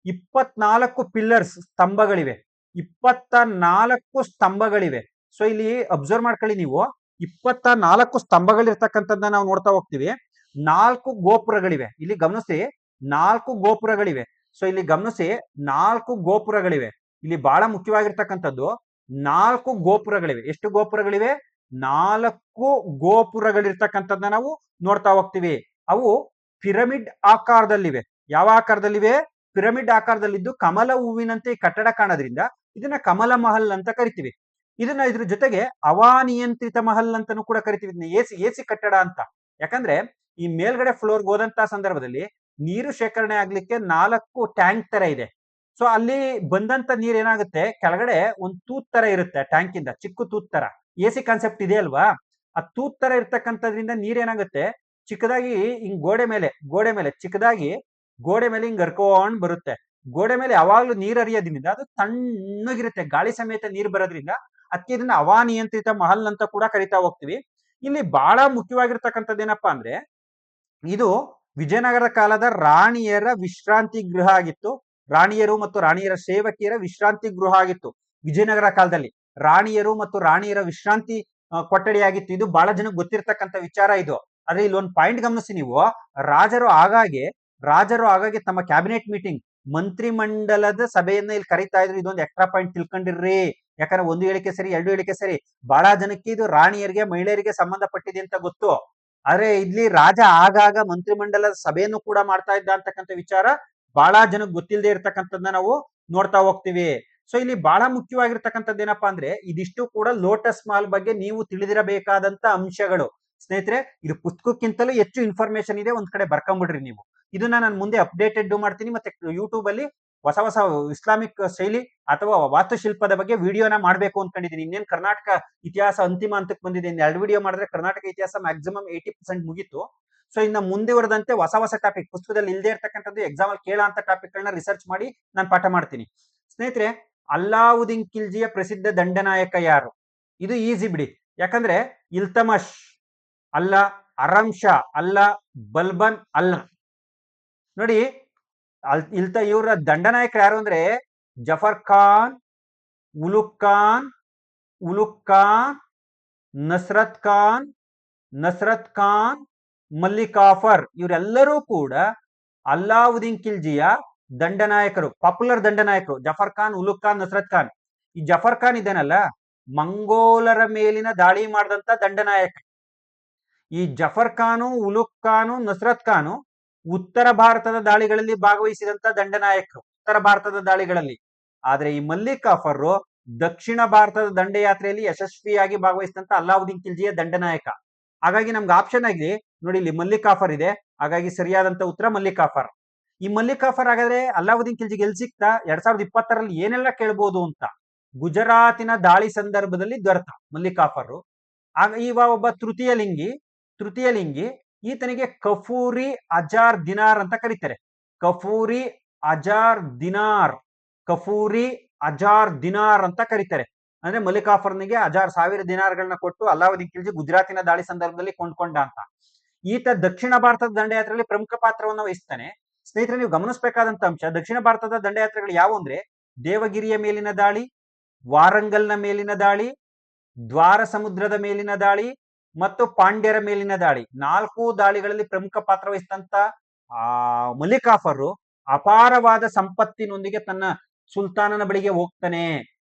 24 ಪಿಲ್ಲರ್ಸ್ ಸ್ತಂಭಗಳಿವೆ. 24 ಸ್ತಂಭಗಳಿವೆ. ಸೊ ಇಲ್ಲಿ ಅಬ್ಸರ್ವ್ ಮಾಡ್ಕೊಳ್ಳಿ ನೀವು, 24 ಸ್ತಂಭಗಳಿರ್ತಕ್ಕಂಥದ್ದನ್ನ ನಾವು ನೋಡ್ತಾ ಹೋಗ್ತೀವಿ. 4 ಗೋಪುರಗಳಿವೆ. ಇಲ್ಲಿ ಗಮನಿಸಿ, 4 ಗೋಪುರಗಳಿವೆ. ಸೊ ಇಲ್ಲಿ ಗಮನಿಸಿ, 4 ಗೋಪುರಗಳಿವೆ. ಇಲ್ಲಿ ಬಹಳ ಮುಖ್ಯವಾಗಿರ್ತಕ್ಕಂಥದ್ದು 4 ಗೋಪುರಗಳಿವೆ. ಎಷ್ಟು ಗೋಪುರಗಳಿವೆ? 4 ಗೋಪುರಗಳಿರ್ತಕ್ಕಂಥದ್ದನ್ನ ನಾವು ನೋಡ್ತಾ ಹೋಗ್ತೀವಿ. ಅವು ಪಿರಮಿಡ್ ಆಕಾರದಲ್ಲಿವೆ. ಯಾವ ಆಕಾರದಲ್ಲಿವೆ? ಪಿರಮಿಡ್ ಆಕಾರದಲ್ಲಿದ್ದು ಕಮಲ ಹೂವಿನಂತೆ ಈ ಕಟ್ಟಡ ಕಾಣೋದ್ರಿಂದ ಇದನ್ನ ಕಮಲ ಮಹಲ್ ಅಂತ ಕರಿತೀವಿ. ಇದನ್ನ ಇದ್ರ ಜೊತೆಗೆ ಹವಾನಿಯಂತ್ರಿತ ಮಹಲ್ ಅಂತಾನೂ ಕೂಡ ಕರಿತೀವಿ. ಇದನ್ನ ಎಸಿ ಕಟ್ಟಡ ಅಂತ. ಯಾಕಂದ್ರೆ ಈ ಮೇಲ್ಗಡೆ ಫ್ಲೋರ್ಗೆ ಹೋದಂತ ಸಂದರ್ಭದಲ್ಲಿ ನೀರು ಶೇಖರಣೆ ಆಗ್ಲಿಕ್ಕೆ 4 ಟ್ಯಾಂಕ್ ತರ ಇದೆ. ಸೊ ಅಲ್ಲಿ ಬಂದಂತ ನೀರ್ ಏನಾಗುತ್ತೆ, ಕೆಳಗಡೆ ಒಂದು ತೂತ್ ತರ ಇರುತ್ತೆ ಟ್ಯಾಂಕ್ ಇಂದ, ಚಿಕ್ಕ ತೂತ್ ತರ. ಎಸಿ ಕಾನ್ಸೆಪ್ಟ್ ಇದೆ ಅಲ್ವಾ, ಆ ತೂತ್ ತರ ಇರ್ತಕ್ಕಂಥದ್ರಿಂದ ನೀರ್ ಏನಾಗುತ್ತೆ, ಚಿಕ್ಕದಾಗಿ ಹಿಂಗ್ ಗೋಡೆ ಮೇಲೆ ಚಿಕ್ಕದಾಗಿ ಗೋಡೆ ಮೇಲೆ ಹಿಂಗ್ ಹರ್ಕೊಂಡ್ ಬರುತ್ತೆ. ಗೋಡೆ ಮೇಲೆ ಯಾವಾಗ್ಲೂ ನೀರ್ ಹರಿಯೋದ್ರಿಂದ ಅದು ತಣ್ಣಗಿರುತ್ತೆ, ಗಾಳಿ ಸಮೇತ ನೀರ್ ಬರೋದ್ರಿಂದ ಅದಕ್ಕೆ ಇದನ್ನ ಹವಾನಿಯಂತ್ರಿತ ಮಹಲ್ ಅಂತ ಕೂಡ ಕರಿತಾ ಹೋಗ್ತೀವಿ. ಇಲ್ಲಿ ಬಹಳ ಮುಖ್ಯವಾಗಿರ್ತಕ್ಕಂಥದ್ದು ಏನಪ್ಪಾ ಅಂದ್ರೆ, ಇದು ವಿಜಯನಗರ ಕಾಲದ ರಾಣಿಯರ ವಿಶ್ರಾಂತಿ ಗೃಹ ಆಗಿತ್ತು. ರಾಣಿಯರು ಮತ್ತು ರಾಣಿಯರ ಸೇವಕಿಯರ ವಿಶ್ರಾಂತಿ ಗೃಹ ಆಗಿತ್ತು ವಿಜಯನಗರ ಕಾಲದಲ್ಲಿ. ರಾಣಿಯರು ಮತ್ತು ರಾಣಿಯರ ವಿಶ್ರಾಂತಿ ಕೊಠಡಿ ಆಗಿತ್ತು. ಇದು ಬಹಳ ಜನಕ್ಕೆ ಗೊತ್ತಿರ್ತಕ್ಕಂಥ ವಿಚಾರ ಇದು. ಆದ್ರೆ ಇಲ್ಲಿ ಒಂದು ಪಾಯಿಂಟ್ ಗಮನಿಸಿ ನೀವು, ರಾಜರು ಆಗಾಗ್ಗೆ ತಮ್ಮ ಕ್ಯಾಬಿನೆಟ್ ಮೀಟಿಂಗ್, ಮಂತ್ರಿ ಮಂಡಲದ ಸಭೆಯನ್ನ ಇಲ್ಲಿ ಕರೀತಾ ಇದ್ರು. ಇದೊಂದು ಎಕ್ಸ್ಟ್ರಾ ಪಾಯಿಂಟ್ ತಿಳ್ಕೊಂಡಿರ್ರಿ. ಯಾಕಂದ್ರೆ ಒಂದು ಹೇಳಿಕೆ ಸರಿ, 2 ಹೇಳಿಕೆ ಸರಿ. ಬಹಳ ಜನಕ್ಕೆ ಇದು ರಾಣಿಯರಿಗೆ, ಮಹಿಳೆಯರಿಗೆ ಸಂಬಂಧಪಟ್ಟಿದೆ ಅಂತ ಗೊತ್ತು. ಆದ್ರೆ ಇಲ್ಲಿ ರಾಜ ಆಗಾಗ ಮಂತ್ರಿ ಮಂಡಲದ ಸಭೆಯನ್ನು ಕೂಡ ಮಾಡ್ತಾ ಇದ್ದ ಅಂತಕ್ಕಂಥ ವಿಚಾರ ಬಹಳ ಜನಕ್ಕೆ ಗೊತ್ತಿಲ್ಲದೆ ಇರ್ತಕ್ಕಂಥದ್ದನ್ನ ನಾವು ನೋಡ್ತಾ ಹೋಗ್ತೀವಿ. ಸೊ ಇಲ್ಲಿ ಬಹಳ ಮುಖ್ಯವಾಗಿರ್ತಕ್ಕಂಥದ್ದು ಏನಪ್ಪಾ ಅಂದ್ರೆ, ಇದಿಷ್ಟು ಕೂಡ ಲೋಟಸ್ ಮಹಲ್ ಬಗ್ಗೆ ನೀವು ತಿಳಿದಿರಬೇಕಾದಂತ ಅಂಶಗಳು. ಸ್ನೇಹಿತರೆ, ಇದು ಪುಸ್ತಕಕ್ಕಿಂತಲೂ ಹೆಚ್ಚು ಇನ್ಫಾರ್ಮೇಶನ್ ಇದೆ, ಒಂದ್ ಕಡೆ ಬರ್ಕೊಂಡ್ಬಿಡ್ರಿ ನೀವು. ಇದನ್ನ ನಾನು ಮುಂದೆ ಅಪ್ಡೇಟೆಡ್ ಮಾಡ್ತೀನಿ. ಮತ್ತೆ ಯೂಟ್ಯೂಬ್ ಅಲ್ಲಿ ಹೊಸ ಹೊಸ ಇಸ್ಲಾಮಿಕ್ ಶೈಲಿ ಅಥವಾ ವಾಸ್ತುಶಿಲ್ಪದ ಬಗ್ಗೆ ವಿಡಿಯೋನ ಮಾಡ್ಬೇಕು ಅನ್ಕೊಂಡಿದ್ದೀನಿ. ಇನ್ನೇನು ಕರ್ನಾಟಕ ಇತಿಹಾಸ ಅಂತಿಮ ಹಂತಕ್ಕೆ ಬಂದಿದೆ. 2 ವಿಡಿಯೋ ಮಾಡಿದ್ರೆ ಕರ್ನಾಟಕ ಇತಿಹಾಸ ಮ್ಯಾಕ್ಸಿಮಮ್ 80% ಮುಗೀತು. ಸೊ ಇನ್ನ ಮುಂದುವರೆದಂತೆ ಹೊಸ ಟಾಪಿಕ್, ಪುಸ್ತಕದಲ್ಲಿ ಇಲ್ಲದೆ ಇರ್ತಕ್ಕಂಥದ್ದು, ಎಕ್ಸಾಮ್ ಅಲ್ಲಿ ಕೇಳೋ ಅಂತ ಟಾಪಿಕ್ ಗಳನ್ನ ರಿಸರ್ಚ್ ಮಾಡಿ ನಾನು ಪಾಠ ಮಾಡ್ತೀನಿ. ಸ್ನೇಹಿತರೆ, ಅಲ್ಲಾವುದ್ದೀನ್ ಖಿಲ್ಜಿಯ ಪ್ರಸಿದ್ಧ ದಂಡನಾಯಕ ಯಾರು? ಇದು ಈಸಿ ಬಿಡಿ. ಯಾಕಂದ್ರೆ ಇಲ್ತಮಶ್ ಅಲ್ಲ, ಅರಂ ಶಾ ಅಲ್ಲ, ಬಲ್ಬನ್ ಅಲ್ಲ. ನೋಡಿ, ಇವರ ದಂಡನಾಯಕರು ಯಾರು ಅಂದ್ರೆ ಜಫರ್ ಖಾನ್, ಉಲುಕ್ ಖಾನ್, ನಸ್ರತ್ ಖಾನ್, ಮಲ್ಲಿಕಾಫರ್. ಇವರೆಲ್ಲರೂ ಕೂಡ ಅಲ್ಲಾವುದ್ದೀನ್ ಖಿಲ್ಜಿಯ ದಂಡನಾಯಕರು, ಪಾಪ್ಯುಲರ್ ದಂಡನಾಯಕರು. ಜಫರ್ ಖಾನ್, ಉಲುಕ್ ಖಾನ್, ನಸ್ರತ್ ಖಾನ್. ಈ ಜಫರ್ ಖಾನ್ ಇದೇನಲ್ಲ, ಮಂಗೋಲರ ಮೇಲಿನ ದಾಳಿ ಮಾಡಿದಂತ ದಂಡನಾಯಕ. ಈ ಜಫರ್ ಖಾನು, ಉಲುಕ್ ಖಾನು, ನಸ್ರತ್ ಖಾನು ಉತ್ತರ ಭಾರತದ ದಾಳಿಗಳಲ್ಲಿ ಭಾಗವಹಿಸಿದಂತ ದಂಡನಾಯಕರು, ಉತ್ತರ ಭಾರತದ ದಾಳಿಗಳಲ್ಲಿ. ಆದ್ರೆ ಈ ಮಲ್ಲಿಕಾಫರ್ ದಕ್ಷಿಣ ಭಾರತದ ದಂಡಯಾತ್ರೆಯಲ್ಲಿ ಯಶಸ್ವಿಯಾಗಿ ಭಾಗವಹಿಸಿದಂತ ಅಲ್ಲಾವುದ್ದೀನ್ ಖಿಲ್ಜಿಯ ದಂಡನಾಯಕ. ಹಾಗಾಗಿ ನಮ್ಗೆ ಆಪ್ಷನ್ ಆಗಿ ನೋಡಿ, ಇಲ್ಲಿ ಮಲ್ಲಿಕಾಫರ್ ಇದೆ. ಹಾಗಾಗಿ ಸರಿಯಾದಂತ ಉತ್ತರ ಮಲ್ಲಿಕಾಫರ್. ಈ ಮಲ್ಲಿಕಾಫರ್ ಹಾಗಾದ್ರೆ ಅಲ್ಲಾವುದ್ದೀನ್ ಖಿಲ್ಜಿಗೆ ಎಲ್ಲಿ ಸಿಕ್ತಾ? 2020ರಲ್ಲಿ ಏನೆಲ್ಲ ಕೇಳ್ಬೋದು ಅಂತ. ಗುಜರಾತಿನ ದಾಳಿ ಸಂದರ್ಭದಲ್ಲಿ ದೊರೆತ ಮಲ್ಲಿಕಾಫರ್. ಆಗ ಇವ ಒಬ್ಬ ತೃತೀಯ ಲಿಂಗಿ. ಈತನಿಗೆ ಕಫೂರಿ ಅಜಾರ್ ದಿನಾರ್ ಅಂತ ಕರೀತಾರೆ. ಕಫೂರಿ ಅಜಾರ್ ದಿನಾರ್ ಅಂತ ಕರೀತಾರೆ. ಅಂದ್ರೆ ಮಲ್ಲಿಕಾಫರ್ನಿಗೆ 1000 ದಿನಾರ್ಗಳನ್ನ ಕೊಟ್ಟು ಅಲ್ಲಾವುದ್ದೀನ್ ಖಿಲ್ಜಿ ಗುಜರಾತಿನ ದಾಳಿ ಸಂದರ್ಭದಲ್ಲಿ ಕೊಂಡ್ಕೊಂಡ ಅಂತ. ಈತ ದಕ್ಷಿಣ ಭಾರತದ ದಂಡಯಾತ್ರೆಯಲ್ಲಿ ಪ್ರಮುಖ ಪಾತ್ರವನ್ನು ವಹಿಸ್ತಾನೆ. ಸ್ನೇಹಿತರೆ, ನೀವು ಗಮನಿಸಬೇಕಾದಂತ ಅಂಶ, ದಕ್ಷಿಣ ಭಾರತದ ದಂಡಯಾತ್ರೆಗಳು ಯಾವುವು ಅಂದ್ರೆ ದೇವಗಿರಿಯ ಮೇಲಿನ ದಾಳಿ, ವಾರಂಗಲ್ನ ಮೇಲಿನ ದಾಳಿ, ದ್ವಾರ ಸಮುದ್ರದ ಮೇಲಿನ ದಾಳಿ ಮತ್ತು ಪಾಂಡ್ಯರ ಮೇಲಿನ ದಾಳಿ. 4 ದಾಳಿಗಳಲ್ಲಿ ಪ್ರಮುಖ ಪಾತ್ರ ವಹಿಸಿದಂತ ಮಲ್ಲಿಕಾಫರ್ ಅಪಾರವಾದ ಸಂಪತ್ತಿನೊಂದಿಗೆ ತನ್ನ ಸುಲ್ತಾನನ ಬಳಿಗೆ ಹೋಗ್ತಾನೆ.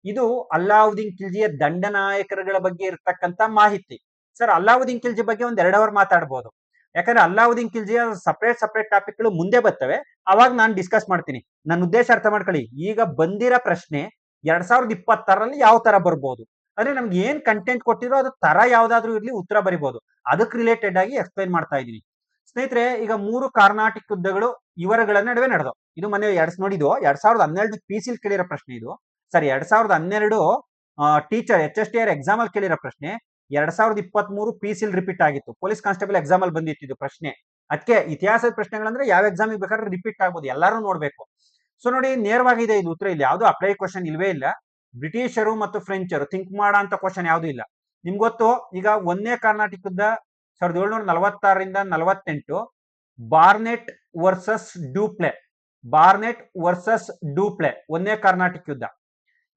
ಇದು ಅಲ್ಲಾವುದ್ದೀನ್ ಖಿಲ್ಜಿಯ ದಂಡನಾಯಕರುಗಳ ಬಗ್ಗೆ ಇರತಕ್ಕಂತ ಮಾಹಿತಿ. ಸರ್, ಅಲ್ಲಾವುದ್ದೀನ್ ಖಿಲ್ಜಿ ಬಗ್ಗೆ 1-2 ಅವರ್ ಮಾತಾಡ್ಬೋದು. ಯಾಕಂದ್ರೆ ಅಲ್ಲಾವುದ್ದೀನ್ ಖಿಲ್ಜಿಯ ಸಪರೇಟ್ ಟಾಪಿಕ್ಗಳು ಮುಂದೆ ಬರ್ತವೆ, ಅವಾಗ ನಾನು ಡಿಸ್ಕಸ್ ಮಾಡ್ತೀನಿ. ನನ್ನ ಉದ್ದೇಶ ಅರ್ಥ ಮಾಡ್ಕೊಳ್ಳಿ. ಈಗ ಬಂದಿರೋ ಪ್ರಶ್ನೆ 2026ರಲ್ಲಿ ಯಾವ ತರ ಬರ್ಬೋದು ಅಂದ್ರೆ, ನಮ್ಗೆ ಏನ್ ಕಂಟೆಂಟ್ ಕೊಟ್ಟಿರೋ ಅದು ತರ ಯಾವ್ದಾದ್ರು ಇರ್ಲಿ, ಉತ್ತರ ಬರಿಬಹುದು. ಅದಕ್ಕೆ ರಿಲೇಟೆಡ್ ಆಗಿ ಎಕ್ಸ್ಪ್ಲೈನ್ ಮಾಡ್ತಾ ಇದ್ದೀನಿ. ಸ್ನೇಹಿತರೆ, ಈಗ 3 ಕರ್ನಾಟಕ ಯುದ್ಧಗಳು ಇವರುಗಳ ನಡುವೆ ನಡೆದವು. ಇದು ಮೊನ್ನೆ 2012 PC ಕೇಳಿರೋ ಪ್ರಶ್ನೆ ಇದು. ಸರಿ, 2012 ಟೀಚರ್ HSTR ಎಕ್ಸಾಮ್ ಅಲ್ಲಿ ಕೇಳಿರೋ ಪ್ರಶ್ನೆ 2023 PC ರಿಪೀಟ್ ಆಗಿತ್ತು. ಪೊಲೀಸ್ ಕಾನ್ಸ್ಟೇಬಲ್ ಎಕ್ಸಾಮ್ ಅಲ್ಲಿ ಬಂದಿತ್ತು ಇದು ಪ್ರಶ್ನೆ. ಅದಕ್ಕೆ ಇತಿಹಾಸದ ಪ್ರಶ್ನೆಗಳಂದ್ರೆ ಯಾವ ಎಕ್ಸಾಮಿಗೆ ಬೇಕಾದ್ರೆ ರಿಪೀಟ್ ಆಗ್ಬೋದು, ಎಲ್ಲರೂ ನೋಡ್ಬೇಕು. ಸೊ ನೋಡಿ, ನೇರವಾಗಿದೆ ಇದು ಉತ್ತರ. ಇಲ್ಲಿ ಯಾವ್ದು ಅಪ್ಲೈ ಕ್ವಶನ್ ಇಲ್ವೇ ಇಲ್ಲ. ಬ್ರಿಟಿಷರು ಮತ್ತು ಫ್ರೆಂಚರು ಥಿಂಕ್ ಮಾಡೋ ಅಂತ ಕ್ವಶನ್ ಯಾವ್ದು ಇಲ್ಲ. ನಿಮ್ಗೆ ಗೊತ್ತು, ಈಗ 1ನೇ ಕರ್ನಾಟಕ ಯುದ್ಧ 1746ರಿಂದ 48, ಬಾರ್ನೆಟ್ ವರ್ಸಸ್ ಡ್ಯೂಪ್ಲೆ 1ನೇ ಕರ್ನಾಟಕ ಯುದ್ಧ.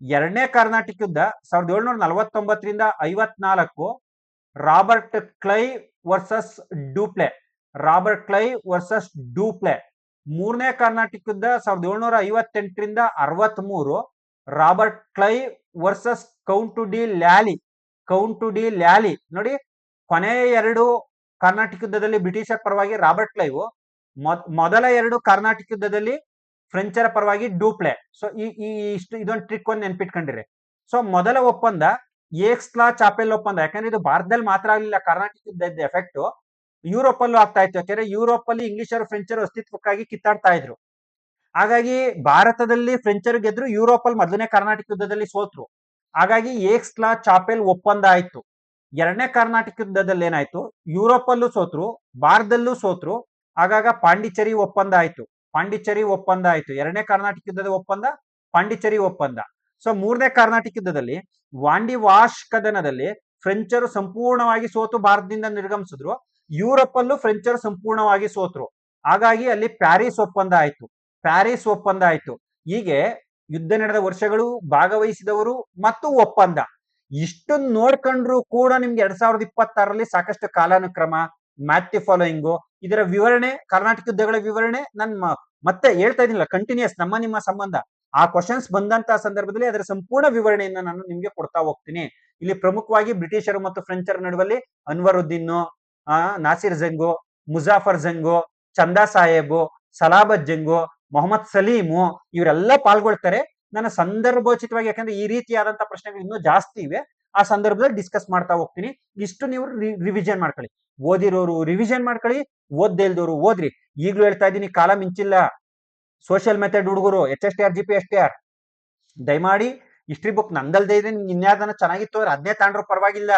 2ನೇ ಕರ್ನಾಟಕ ಯುದ್ಧ 1749ರಿಂದ 54, ರಾಬರ್ಟ್ ಕ್ಲೈವ್ ವರ್ಸಸ್ ಡ್ಯೂಪ್ಲೆ. 3ನೇ ಕರ್ನಾಟಕ ಯುದ್ಧ 1758ರಿಂದ 63, Robert Clive versus Count de Lally. Count to de Lally. ನೋಡಿ, ಕೊನೆಯ 2 ಕರ್ನಾಟಕ ಯುದ್ಧದಲ್ಲಿ ಬ್ರಿಟಿಷರ ಪರವಾಗಿ ರಾಬರ್ಟ್ ಕ್ಲೈವ್, ಮೊದಲ 2 ಕರ್ನಾಟಕ ಯುದ್ಧದಲ್ಲಿ ಫ್ರೆಂಚರ ಪರವಾಗಿ ಡೂಪ್ಲೆ. ಸೊ ಈ ಇಷ್ಟು ಇದೊಂದು ಟ್ರಿಕ್ ಒಂದು ನೆನ್ಪಿಟ್ಕೊಂಡಿರಿ. ಸೊ ಮೊದಲ ಒಪ್ಪಂದ ಏಕ್ಸ್ಲಾ ಚಾಪೆಲ್ ಒಪ್ಪಂದ. ಯಾಕಂದ್ರೆ ಇದು ಭಾರತದಲ್ಲಿ ಮಾತ್ರ ಆಗಲಿಲ್ಲ, ಕರ್ನಾಟಕ ಯುದ್ಧದ ಎಫೆಕ್ಟ್ ಯುರೋಪ್ ಅಲ್ಲೂ ಆಗ್ತಾ ಇತ್ತು. ಯಾಕಂದ್ರೆ ಯುರೋಪ್ ಅಲ್ಲಿ ಇಂಗ್ಲಿಷರು ಫ್ರೆಂಚರು ಅಸ್ತಿತ್ವಕ್ಕಾಗಿ ಕಿತ್ತಾಡ್ತಾ ಇದ್ರು. ಹಾಗಾಗಿ ಭಾರತದಲ್ಲಿ ಫ್ರೆಂಚರು ಗೆದ್ರು, ಯುರೋಪ್ ಅಲ್ಲಿ ಮೊದಲನೇ ಕರ್ನಾಟಕ ಯುದ್ಧದಲ್ಲಿ ಸೋತ್ರು. ಹಾಗಾಗಿ ಏಕ್ಸ್ಲಾ ಚಾಪೆಲ್ ಒಪ್ಪಂದ ಆಯ್ತು. 2ನೇ ಕರ್ನಾಟಕ ಯುದ್ಧದಲ್ಲಿ ಏನಾಯ್ತು, ಯುರೋಪ್ ಅಲ್ಲೂ ಸೋತ್ರು, ಭಾರತದಲ್ಲೂ ಸೋತ್ರು. ಆಗಾಗ ಪಾಂಡಿಚೇರಿ ಒಪ್ಪಂದ ಆಯ್ತು. ಪಾಂಡಿಚೇರಿ ಒಪ್ಪಂದ ಆಯ್ತು. 2ನೇ ಕರ್ನಾಟಕ ಯುದ್ಧದ ಒಪ್ಪಂದ ಪಾಂಡಿಚೇರಿ ಒಪ್ಪಂದ. ಸೊ 3ನೇ ಕರ್ನಾಟಕ ಯುದ್ಧದಲ್ಲಿ ವಾಂಡಿವಾಶ್ ಕದನದಲ್ಲಿ ಫ್ರೆಂಚರು ಸಂಪೂರ್ಣವಾಗಿ ಸೋತು ಭಾರತದಿಂದ ನಿರ್ಗಮಿಸಿದ್ರು. ಯುರೋಪ್ ಅಲ್ಲೂ ಫ್ರೆಂಚರು ಸಂಪೂರ್ಣವಾಗಿ ಸೋತ್ರು. ಹಾಗಾಗಿ ಅಲ್ಲಿ ಪ್ಯಾರಿಸ್ ಒಪ್ಪಂದ ಆಯ್ತು. ಪ್ಯಾರಿಸ್ ಒಪ್ಪಂದ ಆಯ್ತು. ಹೀಗೆ ಯುದ್ಧ ನಡೆದ ವರ್ಷಗಳು, ಭಾಗವಹಿಸಿದವರು ಮತ್ತು ಒಪ್ಪಂದ, ಇಷ್ಟು ನೋಡ್ಕೊಂಡ್ರು ಕೂಡ ನಿಮ್ಗೆ 2026ರಲ್ಲಿ ಸಾಕಷ್ಟು ಕಾಲಾನುಕ್ರಮ, ಮ್ಯಾಥ್ ಫಾಲೋಯಿಂಗು, ಇದರ ವಿವರಣೆ, ಕರ್ನಾಟಕ ಯುದ್ಧಗಳ ವಿವರಣೆ ನಾನು ಮತ್ತೆ ಹೇಳ್ತಾ ಇದೀನಿಲ್ಲ, ಕಂಟಿನ್ಯೂಸ್ ನಮ್ಮ ನಿಮ್ಮ ಸಂಬಂಧ. ಆ ಕ್ವಶನ್ಸ್ ಬಂದಂತ ಸಂದರ್ಭದಲ್ಲಿ ಅದರ ಸಂಪೂರ್ಣ ವಿವರಣೆಯನ್ನ ನಾನು ನಿಮ್ಗೆ ಕೊಡ್ತಾ ಹೋಗ್ತೀನಿ. ಇಲ್ಲಿ ಪ್ರಮುಖವಾಗಿ ಬ್ರಿಟಿಷರು ಮತ್ತು ಫ್ರೆಂಚರ ನಡುವಲ್ಲಿ ಅನ್ವರುದ್ದೀನ್, ನಾಸಿರ್ ಜಂಗು, ಮುಜಾಫರ್ ಜಂಗು, ಚಂದಾ ಸಾಹೇಬು, ಸಲಾಬತ್ ಜಂಗು, ಮೊಹಮ್ಮದ್ ಸಲೀಮು ಇವರೆಲ್ಲ ಪಾಲ್ಗೊಳ್ತಾರೆ. ನಾನು ಸಂದರ್ಭೋಚಿತವಾಗಿ, ಯಾಕಂದ್ರೆ ಈ ರೀತಿಯಾದಂತ ಪ್ರಶ್ನೆಗಳು ಇನ್ನೂ ಜಾಸ್ತಿ ಇವೆ, ಆ ಸಂದರ್ಭದಲ್ಲಿ ಡಿಸ್ಕಸ್ ಮಾಡ್ತಾ ಹೋಗ್ತೀನಿ. ಇಷ್ಟು ನೀವು ರಿವಿಷನ್ ಮಾಡ್ಕೊಳ್ಳಿ. ಓದಿರೋರು ರಿವಿಷನ್ ಮಾಡ್ಕೊಳ್ಳಿ, ಓದ್ದೇ ಇಲ್ದವರು ಓದ್ರಿ. ಈಗ್ಲೂ ಹೇಳ್ತಾ ಇದ್ದೀನಿ, ಕಾಲ ಮಿಂಚಿಲ್ಲ. ಸೋಷಿಯಲ್ ಮೆಥಡ್ ಹುಡುಗರು HSTR GPSTR ದಯಮಾಡಿ ಹಿಸ್ಟ್ರಿ ಬುಕ್ ನಂದಲ್ದೇ ಇದೆ, ನಿಮ್ಗೆ ಇನ್ಯಾರ್ದನ ಚೆನ್ನಾಗಿತ್ತು ಅಂದ್ರೆ ಅದನ್ನೇ ತಾಂಡ್ರು ಪರವಾಗಿಲ್ಲ.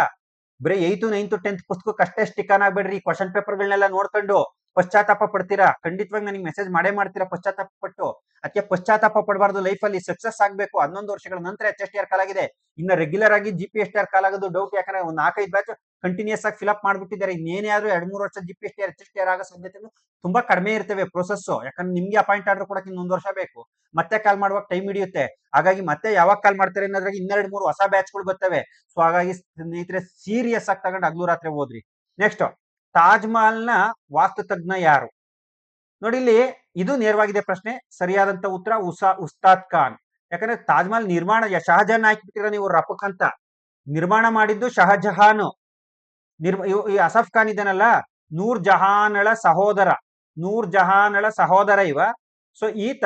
ಬರೀ 8th 9th 10th ಪುಸ್ತಕಕ್ಕಷ್ಟೇ ಸ್ಟಿಕ್ ಆನ್ ಆಗ್ಬೇಡ್ರಿ. ಕ್ವಶನ್ ಪೇಪರ್ಗಳನ್ನೆಲ್ಲ ನೋಡ್ಕೊಂಡು ಪಶ್ಚಾತ್ತಾಪ ಪಡ್ತೀರಾ. ಖಂಡಿತವಾಗಿ ನನಗೆ ಮೆಸೇಜ್ ಮಾಡೇ ಮಾಡ್ತೀರಾ ಪಶ್ಚಾತ್ತಾಪ ಪಟ್ಟು. ಅದಕ್ಕೆ ಪಶ್ಚಾತ್ತಾಪ ಪಡಬಾರ್ದು. ಲೈಫಲ್ಲಿ ಸಕ್ಸಸ್ ಆಗ್ಬೇಕು. 11 ವರ್ಷಗಳ ನಂತರ HSTR ಕಾಲಾಗಿದೆ. ಇನ್ನ ರೆಗ್ಯುಲರ್ ಆಗಿ GPSTR ಕಾಲಾಗೋದು ಡೌಟ್. ಯಾಕಂದ್ರೆ ಒಂದು 4-5 ಬ್ಯಾಚ್ ಕಂಟಿನ್ಯೂಸ್ ಆಗಿ ಫಿಲ್ ಅಪ್ ಮಾಡ್ಬಿಟ್ಟಿದ್ದಾರೆ. ಇನ್ನೇನೇ ಆದ್ರೂ 2-3 ವರ್ಷ GPSTR HSTR ಆಗೋ ಸಾಧ್ಯತೆಗಳು ತುಂಬಾ ಕಡಿಮೆ ಇರ್ತವೆ ಪ್ರೋಸೆಸ್. ಯಾಕಂದ್ರೆ ನಿಮ್ಗೆ ಅಪಾಯಿಂಟ್ ಆರ್ಡರ್ ಕೊಡಕ್ಕೆ ಇನ್ನೊಂದು ವರ್ಷ ಬೇಕು. ಮತ್ತೆ ಕಾಲ್ ಮಾಡುವಾಗ ಟೈಮ್ ಹಿಡಿಯುತ್ತೆ. ಹಾಗಾಗಿ ಮತ್ತೆ ಯಾವಾಗ ಕಾಲ್ ಮಾಡ್ತಾರೆ ಅನ್ನೋದ್ರಾಗ 2-3 ಹೊಸ ಬ್ಯಾಚ್ಗಳು ಬರ್ತವೆ. ಸೊ ಹಾಗಾಗಿ ಸ್ನೇಹಿತರೆ ಸೀರಿಯಸ್ ಆಗಿ ತಗೊಂಡು ಹಗಲು ರಾತ್ರಿ ಓದ್ರಿ. ನೆಕ್ಸ್ಟ್, ತಾಜ್ ಮಹಲ್ ನ ವಾಸ್ತು ತಜ್ಞ ಯಾರು? ನೋಡಿ, ಇಲ್ಲಿ ಇದು ನೇರವಾಗಿದೆ ಪ್ರಶ್ನೆ. ಸರಿಯಾದಂತ ಉತ್ತರ ಉಸ್ತಾದ್ ಖಾನ್. ಯಾಕಂದ್ರೆ ತಾಜ್ ಮಹಲ್ ನಿರ್ಮಾಣ ಶಹಜಹಾನ್ ಹಾಕಿಬಿಟ್ಟಿರೋ ನೀವು ರಫಕ್ ಅಂತ. ನಿರ್ಮಾಣ ಮಾಡಿದ್ದು ಶಹಜಹಾನ್. ಈ ಅಸಫ್ ಖಾನ್ ಇದನ್ನಲ್ಲ, ನೂರ್ ಜಹಾನ್ಳ ಸಹೋದರ. ನೂರ್ ಜಹಾನ್ಳ ಸಹೋದರ ಇವ. ಸೊ ಈತ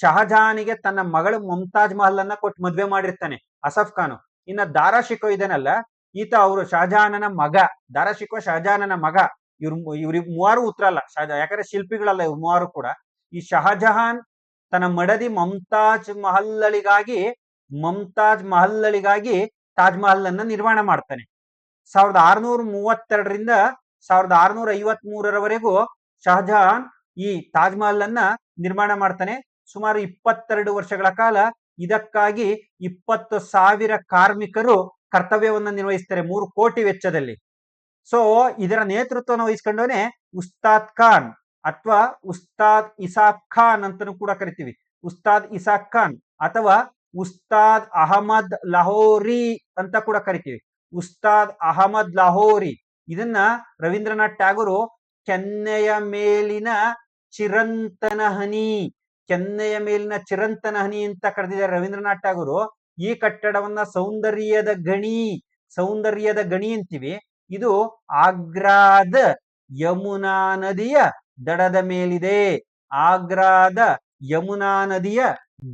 ಶಹಜಹಾನಿಗೆ ತನ್ನ ಮಗಳು ಮುಮ್ತಾಜ್ ಮಹಲ್ ಅನ್ನ ಕೊಟ್ಟು ಮದ್ವೆ ಮಾಡಿರ್ತಾನೆ ಅಸಫ್ ಖಾನ್. ಇನ್ನ ದಾರಾ ಶಿಕೋ ಇದನ್ನಲ್ಲ, ಈತ ಅವರು ಶಹಜಹಾನನ ಮಗ. ದಾರಾ ಶಿಕೋ ಶಹಜಹಾನನ ಮಗ. ಇವ್ರ ಮೂವರು ಉತ್ತರ ಅಲ್ಲ, ಯಾಕಂದ್ರೆ ಶಿಲ್ಪಿಗಳಲ್ಲ ಇವ್ರು ಮೂವರು ಕೂಡ. ಈ ಶಹಜಹಾನ್ ತನ್ನ ಮಡದಿ ಮಮ್ತಾಜ್ ಮಹಲ್ಗಳಿಗಾಗಿ ತಾಜ್ ಮಹಲ್ ಅನ್ನ ನಿರ್ಮಾಣ ಮಾಡ್ತಾನೆ. 1632ರಿಂದ 1653ರವರೆಗೂ ಶಹಜಹಾನ್ ಈ ತಾಜ್ ಮಹಲ್ ಅನ್ನ ನಿರ್ಮಾಣ ಮಾಡ್ತಾನೆ. ಸುಮಾರು 22 ವರ್ಷಗಳ ಕಾಲ ಇದಕ್ಕಾಗಿ 20,000 ಕಾರ್ಮಿಕರು ಕರ್ತವ್ಯವನ್ನ ನಿರ್ವಹಿಸ್ತಾರೆ 3 ಕೋಟಿ ವೆಚ್ಚದಲ್ಲಿ. ಸೊ ಇದರ ನೇತೃತ್ವವನ್ನು ವಹಿಸ್ಕೊಂಡವನೇ ಉಸ್ತಾದ್ ಖಾನ್ ಅಥವಾ ಉಸ್ತಾದ್ ಇಸಾಕ್ ಖಾನ್ ಅಂತಾನೂ ಕೂಡ ಕರಿತೀವಿ. ಉಸ್ತಾದ್ ಇಸಾಕ್ ಖಾನ್ ಅಥವಾ ಉಸ್ತಾದ್ ಅಹಮದ್ ಲಾಹೋರಿ ಅಂತ ಕೂಡ ಕರಿತೀವಿ. ಉಸ್ತಾದ್ ಅಹಮದ್ ಲಾಹೋರಿ ಇದನ್ನ ರವೀಂದ್ರನಾಥ್ ಟ್ಯಾಗೋರು ಕೆನ್ನೆಯ ಮೇಲಿನ ಚಿರಂತನ ಹನಿ ಅಂತ ಕರೆದಿದ್ದಾರೆ ರವೀಂದ್ರನಾಥ್ ಟ್ಯಾಗೋರು. ಈ ಕಟ್ಟಡವನ್ನ ಸೌಂದರ್ಯದ ಗಣಿ ಅಂತೀವಿ. ಇದು ಆಗ್ರಾದ ಯಮುನಾ ನದಿಯ ದಡದ ಮೇಲಿದೆ. ಆಗ್ರಾದ ಯಮುನಾ ನದಿಯ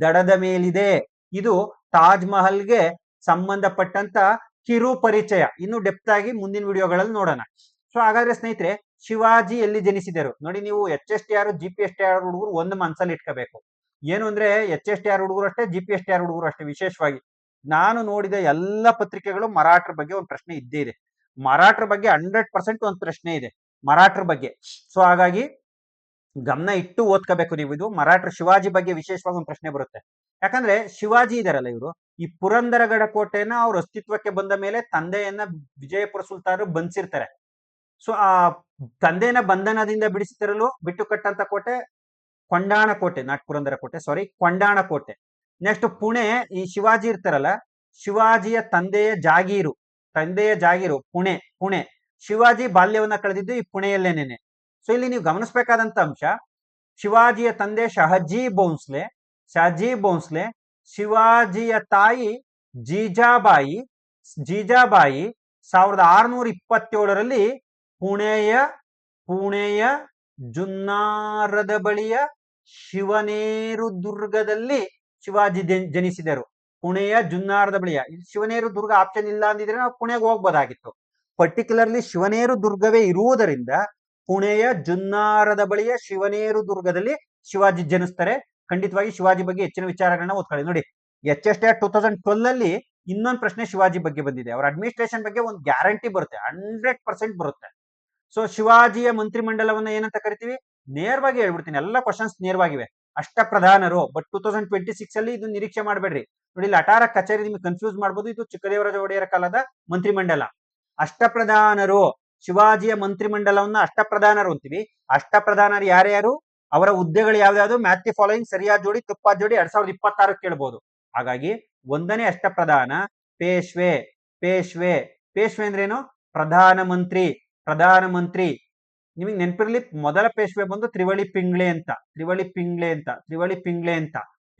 ದಡದ ಮೇಲಿದೆ. ಇದು ತಾಜ್ ಮಹಲ್ಗೆ ಸಂಬಂಧಪಟ್ಟಂತ ಕಿರು ಪರಿಚಯ. ಇನ್ನು ಡೆಪ್ತ್ ಆಗಿ ಮುಂದಿನ ವಿಡಿಯೋಗಳಲ್ಲಿ ನೋಡೋಣ. ಸೊ ಹಾಗಾದ್ರೆ ಸ್ನೇಹಿತರೆ, ಶಿವಾಜಿ ಎಲ್ಲಿ ಜನಿಸಿದರು? ನೋಡಿ, ನೀವು HSTR GPSTR ಹುಡುಗರು ಒಂದು ಮನಸ್ಸಲ್ಲಿ ಇಟ್ಕೋಬೇಕು. ಏನು ಅಂದ್ರೆ HSTR ಹುಡುಗರು ಅಷ್ಟೇ, GPSTR ಹುಡುಗರು ಅಷ್ಟೇ. ವಿಶೇಷವಾಗಿ ನಾನು ನೋಡಿದ ಎಲ್ಲ ಪತ್ರಿಕೆಗಳು ಮರಾಠರ ಬಗ್ಗೆ ಒಂದು ಪ್ರಶ್ನೆ ಇದ್ದೇ ಇದೆ. ಮರಾಠರ ಬಗ್ಗೆ 100% ಒಂದು ಪ್ರಶ್ನೆ ಇದೆ ಮರಾಠರ ಬಗ್ಗೆ. ಸೊ ಹಾಗಾಗಿ ಗಮನ ಇಟ್ಟು ಓದ್ಕೋಬೇಕು ನೀವು. ಇದು ಮರಾಠರ ಶಿವಾಜಿ ಬಗ್ಗೆ ವಿಶೇಷವಾಗಿ ಒಂದು ಪ್ರಶ್ನೆ ಬರುತ್ತೆ. ಯಾಕಂದ್ರೆ ಶಿವಾಜಿ ಇದಾರಲ್ಲ, ಇವರು ಈ ಪುರಂದರಗಡ ಕೋಟೆನ ಅವ್ರ ಅಸ್ತಿತ್ವಕ್ಕೆ ಬಂದ ಮೇಲೆ ತಂದೆಯನ್ನ ವಿಜಯಪುರ ಸುಲ್ತಾನರು ಬಂಧಿಸಿರ್ತಾರೆ. ಸೊ ಆ ತಂದೆನ ಬಂಧನದಿಂದ ಬಿಡಿಸಿತರಲು ಬಿಟ್ಟು ಕಟ್ಟಂತ ಕೋಟೆ ಕೊಂಡಾಣ ಕೋಟೆ, ನಾಟ್ ಪುರಂದರ ಕೋಟೆ, ಸಾರಿ, ಕೊಂಡಾಣ ಕೋಟೆ. ನೆಕ್ಸ್ಟ್ ಪುಣೆ. ಈ ಶಿವಾಜಿ ಇರ್ತಾರಲ್ಲ, ಶಿವಾಜಿಯ ತಂದೆಯ ಜಾಗೀರು ಪುಣೆ. ಶಿವಾಜಿ ಬಾಲ್ಯವನ್ನ ಕಳೆದಿದ್ದು ಈ ಪುಣೆಯಲ್ಲೇನೇನೆ. ಸೊ ಇಲ್ಲಿ ನೀವು ಗಮನಿಸಬೇಕಾದಂತ ಅಂಶ, ಶಿವಾಜಿಯ ತಂದೆ ಶಹಜಿ ಭೋಂಸ್ಲೆ, ಶಿವಾಜಿಯ ತಾಯಿ ಜೀಜಾಬಾಯಿ, ಜೀಜಾಬಾಯಿ 1627ರಲ್ಲಿ ಪುಣೆಯ ಜುನ್ನಾರದ ಬಳಿಯ ಶಿವನೇರು ದುರ್ಗದಲ್ಲಿ ಶಿವಾಜಿ ಜನಿಸಿದರು. ಪುಣೆಯ ಜುನ್ನಾರದ ಬಳಿಯ, ಶಿವನೇರು ದುರ್ಗ ಆಪ್ಷನ್ ಇಲ್ಲ ಅಂದಿದ್ರೆ ನಾವು ಪುಣೆಗೆ ಹೋಗ್ಬೋದಾಗಿತ್ತು. ಪರ್ಟಿಕ್ಯುಲರ್ಲಿ ಶಿವನೇರು ದುರ್ಗವೇ ಇರುವುದರಿಂದ ಪುಣೆಯ ಜುನ್ನಾರದ ಬಳಿಯ ಶಿವನೇರು ದುರ್ಗದಲ್ಲಿ ಶಿವಾಜಿ ಜನಿಸ್ತಾರೆ. ಖಂಡಿತವಾಗಿ ಶಿವಾಜಿ ಬಗ್ಗೆ ಹೆಚ್ಚಿನ ವಿಚಾರಗಳನ್ನ ಓದ್ಕೊಳ್ಳಿ. ನೋಡಿ, HST 2012 ಇನ್ನೊಂದು ಪ್ರಶ್ನೆ ಶಿವಾಜಿ ಬಗ್ಗೆ ಬಂದಿದೆ. ಅವರ ಅಡ್ಮಿನಿಸ್ಟ್ರೇಷನ್ ಬಗ್ಗೆ ಒಂದು ಗ್ಯಾರಂಟಿ ಬರುತ್ತೆ, 100% ಬರುತ್ತೆ. ಸೊ ಶಿವಾಜಿಯ ಮಂತ್ರಿಮಂಡಲವನ್ನ ಏನಂತ ಕರಿತೀವಿ? ನೇರವಾಗಿ ಹೇಳ್ಬಿಡ್ತೀನಿ, ಎಲ್ಲ ಕ್ವಶನ್ಸ್ ನೇರವಾಗಿವೆ. ಅಷ್ಟಪ್ರಧಾನರು. ಬಟ್ 2026 ಅಲ್ಲಿ ಇದು ನಿರೀಕ್ಷೆ ಮಾಡಬೇಡ್ರಿ. ನೋಡಿ, ಇಲ್ಲಿ ಅಟಾರ ಕಚೇರಿ ನಿಮ್ಗೆ ಕನ್ಫ್ಯೂಸ್ ಮಾಡ್ಬೋದು. ಇದು ಚಿಕ್ಕದೇವರಾಜ ಒಡೆಯರ ಕಾಲದ ಮಂತ್ರಿಮಂಡಲ. ಅಷ್ಟಪ್ರಧಾನರು, ಶಿವಾಜಿಯ ಮಂತ್ರಿಮಂಡಲವನ್ನ ಅಷ್ಟಪ್ರಧಾನರು ಅಂತೀವಿ. ಅಷ್ಟಪ್ರಧಾನರು ಯಾರ್ಯಾರು, ಅವರ ಹುದ್ದೆಗಳು ಯಾವ್ಯಾವ್ದು, ಮ್ಯಾಚ್ ದಿ ಫಾಲೋಯಿಂಗ್ ಸರಿಯಾದ ಜೋಡಿ ತಪ್ಪಾದ ಜೋಡಿ 2026 ಕೇಳಬಹುದು. ಹಾಗಾಗಿ 1ನೇ ಅಷ್ಟಪ್ರಧಾನ ಪೇಶ್ವೆ. ಪೇಶ್ವೆ ಅಂದ್ರೇನು? ಪ್ರಧಾನಮಂತ್ರಿ. ನಿಮಗೆ ನೆನಪಿರ್ಲಿ, ಮೊದಲ ಪೇಶ್ವೆ ಬಂದು ತ್ರಿವಳಿ ಪಿಂಗ್ಳೆ ಅಂತ.